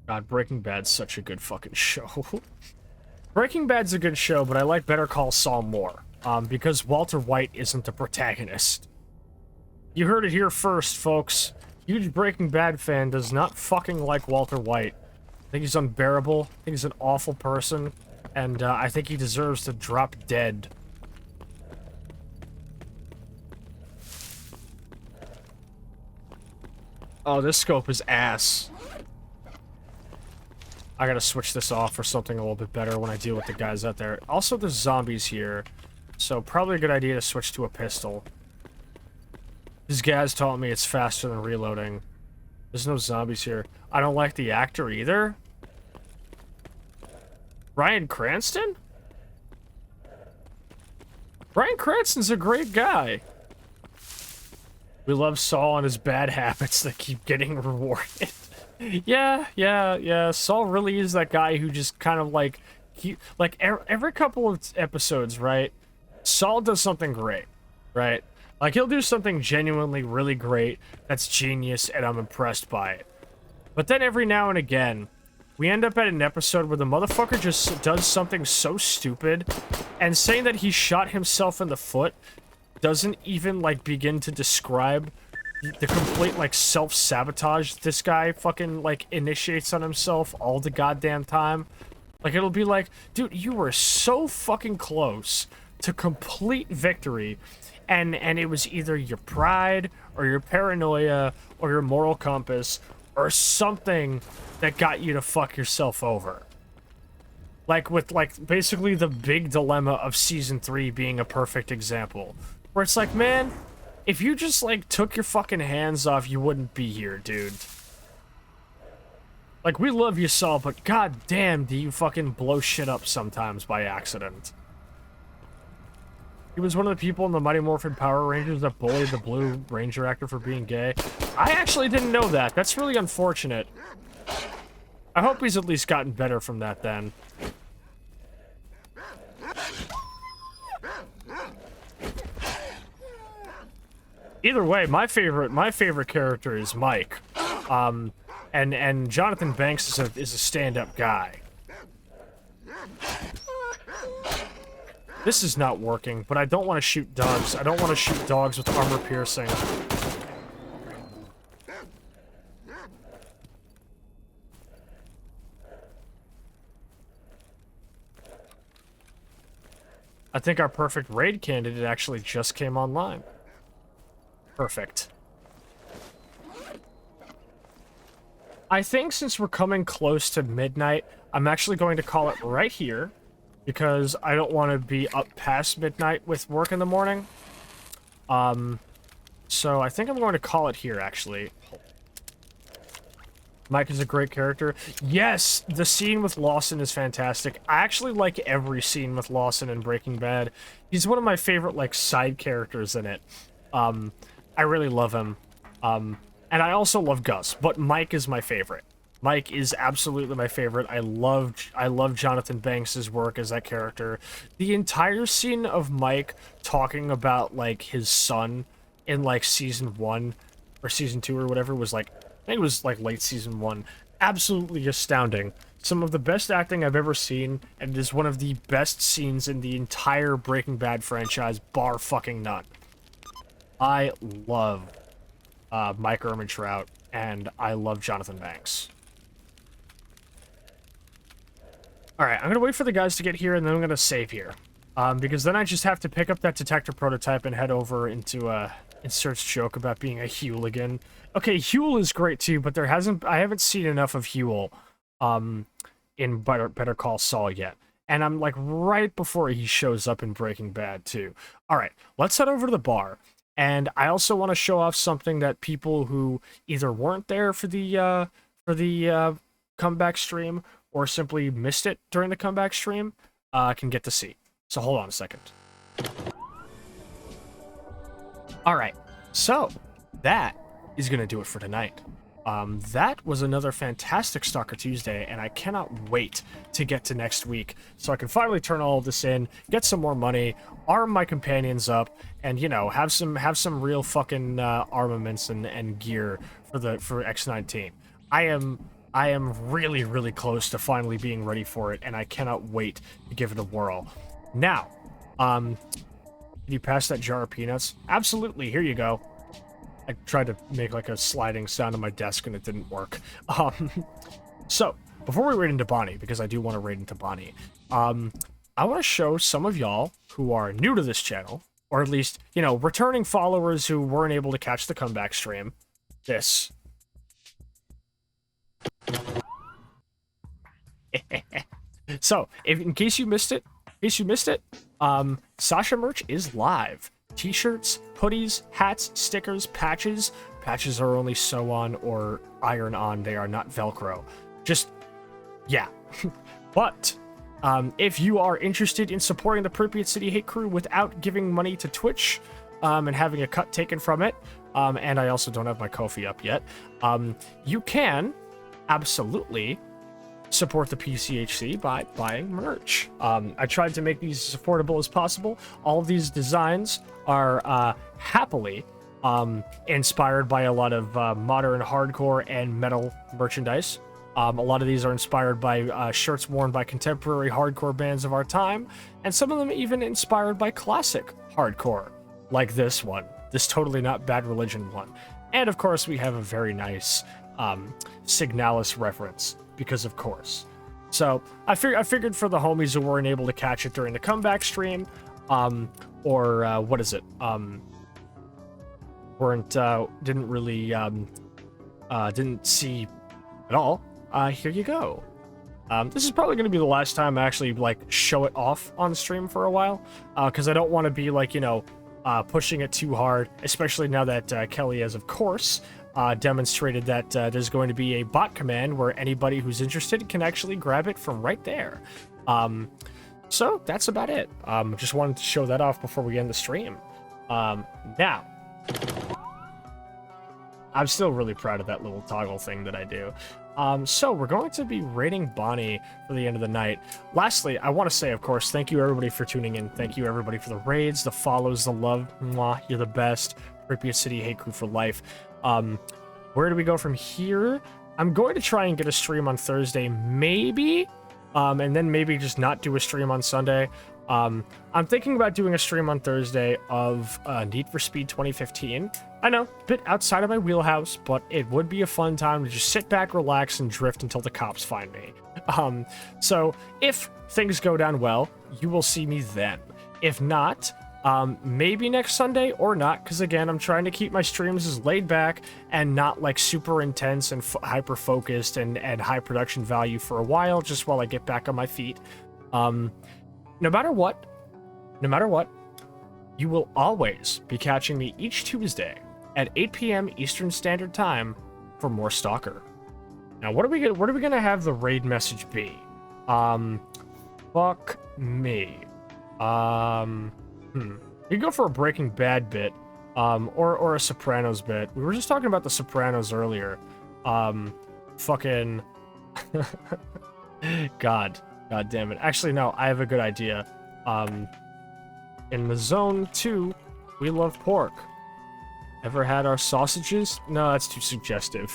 God, Breaking Bad's such a good fucking show. Breaking Bad's a good show, but I like Better Call Saul more. Because Walter White isn't the protagonist. You heard it here first, folks. Huge Breaking Bad fan does not fucking like Walter White. I think he's unbearable. I think he's an awful person. And, I think he deserves to drop dead. Oh, this scope is ass. I gotta switch this off for something a little bit better when I deal with the guys out there. Also, there's zombies here. So, probably a good idea to switch to a pistol. These guys taught me it's faster than reloading. There's no zombies here. I don't like the actor either. Bryan Cranston? Bryan Cranston's a great guy. We love Saul and his bad habits that keep getting rewarded. Yeah. Saul really is that guy who just kind of like... every couple of episodes, right? Saul does something great, right? Like, he'll do something genuinely really great that's genius, and I'm impressed by it. But then every now and again, we end up at an episode where the motherfucker just does something so stupid, and saying that he shot himself in the foot doesn't even, like, begin to describe the complete, like, self-sabotage this guy fucking, like, initiates on himself all the goddamn time. Like, it'll be like, dude, you were so fucking close to complete victory, and it was either your pride, or your paranoia, or your moral compass, or something that got you to fuck yourself over. Like, with, like, basically the big dilemma of Season 3 being a perfect example. Where it's like, man, if you just, like, took your fucking hands off, you wouldn't be here, dude. Like, we love you, Saul, but goddamn, do you fucking blow shit up sometimes by accident. He was one of the people in the Mighty Morphin Power Rangers that bullied the Blue Ranger actor for being gay. I actually didn't know that. That's really unfortunate. I hope he's at least gotten better from that then. Either way, my favorite character is Mike. And Jonathan Banks is a stand-up guy. This is not working, but I don't want to shoot dogs. I don't want to shoot dogs with armor piercing. I think our perfect raid candidate actually just came online. Perfect. I think since we're coming close to midnight, I'm actually going to call it right here, because I don't want to be up past midnight with work in the morning. So I think I'm going to call it here, actually. Mike is a great character. Yes, the scene with Lawson is fantastic. I actually like every scene with Lawson in Breaking Bad. He's one of my favorite, like, side characters in it. I really love him. And I also love Gus, but Mike is my favorite. Mike is absolutely my favorite. I love Jonathan Banks' work as that character. The entire scene of Mike talking about, like, his son in, like, season 1 or season 2 or whatever was, like, I think it was, like, late season 1. Absolutely astounding. Some of the best acting I've ever seen, and it is one of the best scenes in the entire Breaking Bad franchise, bar fucking none. I love Mike Ehrmantraut, and I love Jonathan Banks. Alright, I'm gonna wait for the guys to get here, and then I'm gonna save here. Because then I just have to pick up that detector prototype and head over into, Insert's joke about being a Hooligan. Okay, Huel is great too, but I haven't seen enough of Huel, in Better Call Saul yet. And I'm, like, right before he shows up in Breaking Bad too. Alright, let's head over to the bar. And I also want to show off something that people who either weren't there for the comeback stream, or simply missed it during the comeback stream, can get to see. So hold on a second. Alright, so that is going to do it for tonight. That was another fantastic Stalker Tuesday, and I cannot wait to get to next week so I can finally turn all of this in, get some more money, arm my companions up, and, you know, have some real fucking armaments and gear for X-19. I am really, really close to finally being ready for it, and I cannot wait to give it a whirl. Now, can you pass that jar of peanuts? Absolutely, here you go. I tried to make, like, a sliding sound on my desk, and it didn't work. So, before we raid into Bonnie, because I do want to raid into Bonnie, I want to show some of y'all who are new to this channel, or at least, you know, returning followers who weren't able to catch the comeback stream, this. So, in case you missed it, Sasha merch is live. T-shirts, hoodies, hats, stickers, patches. Patches are only sew on or iron on. They are not Velcro. Just, yeah. But, if you are interested in supporting the Pripyat City Hate Crew without giving money to Twitch, and having a cut taken from it, and I also don't have my Ko-fi up yet, you can absolutely support the PCHC by buying merch. I tried to make these as affordable as possible. All of these designs are happily inspired by a lot of modern hardcore and metal merchandise. A lot of these are inspired by shirts worn by contemporary hardcore bands of our time, and some of them even inspired by classic hardcore, like this one, this Totally Not Bad Religion one. And of course, we have a very nice Signalis reference, because of course. So I figured for the homies who weren't able to catch it during the comeback stream, or what is it? Didn't really didn't see at all. Here you go. This is probably going to be the last time I actually, like, show it off on stream for a while, because I don't want to be, like, you know, pushing it too hard, especially now that Kelly has, of course, demonstrated that there's going to be a bot command where anybody who's interested can actually grab it from right there. So that's about it. Just wanted to show that off before we end the stream. Now, I'm still really proud of that little toggle thing that I do. So we're going to be raiding Bonnie for the end of the night. Lastly, I want to say, of course, thank you everybody for tuning in. Thank you everybody for the raids, the follows, the love. Mwah, you're the best. Pripyat City Hate Crew for life. Where do we go from here? I'm going to try and get a stream on Thursday, maybe, and then maybe just not do a stream on Sunday. I'm thinking about doing a stream on Thursday of Need for Speed 2015. I know, a bit outside of my wheelhouse, but it would be a fun time to just sit back, relax, and drift until the cops find me. So if things go down well, you will see me then. If not, maybe next Sunday or not, because again, I'm trying to keep my streams as laid back and not, like, super intense and hyper focused and high production value for a while, just while I get back on my feet. No matter what, you will always be catching me each Tuesday at 8 p.m. Eastern Standard Time for more Stalker. Now, what are we gonna have the raid message be? Fuck me. You go for a Breaking Bad bit, or a Sopranos bit. We were just talking about the Sopranos earlier. Fucking... God damn it. Actually, no, I have a good idea. In the zone 2, we love pork. Ever had our sausages? No, that's too suggestive.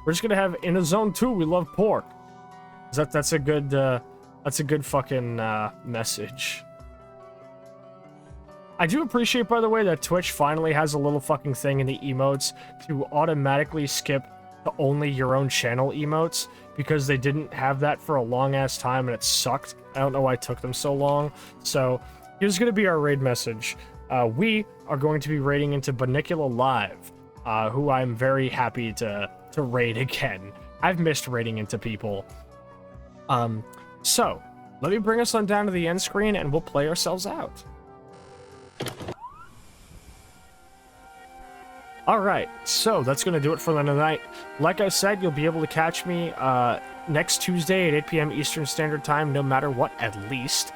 We're just gonna have, in a zone 2, we love pork. That's a good fucking, message. I do appreciate, by the way, that Twitch finally has a little fucking thing in the emotes to automatically skip to only your own channel emotes, because they didn't have that for a long-ass time and it sucked. I don't know why it took them so long. So, here's gonna be our raid message. We are going to be raiding into Banicula Live, who I'm very happy to raid again. I've missed raiding into people. So, let me bring us on down to the end screen and we'll play ourselves out. Alright, so that's going to do it for the night. Like I said, you'll be able to catch me next Tuesday at 8 p.m. Eastern Standard Time, no matter what, at least.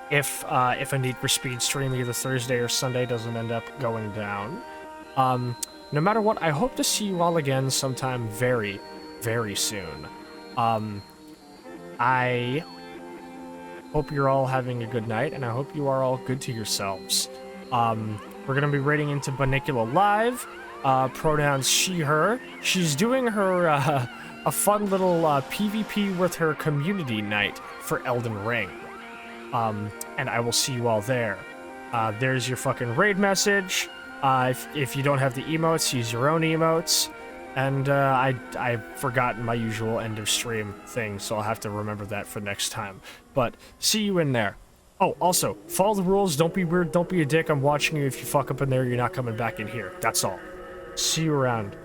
If a Need for Speed stream either Thursday or Sunday doesn't end up going down. No matter what, I hope to see you all again sometime very, very soon. I hope you're all having a good night, and I hope you are all good to yourselves. We're going to be raiding into Banicula Live. Pronouns she, her. She's doing her, a fun little PvP with her community night for Elden Ring. And I will see you all there. There's your fucking raid message. If you don't have the emotes, use your own emotes. And I've forgotten my usual end of stream thing, so I'll have to remember that for next time. But see you in there. Oh, also, follow the rules, don't be weird, don't be a dick, I'm watching you. If you fuck up in there, you're not coming back in here. That's all. See you around.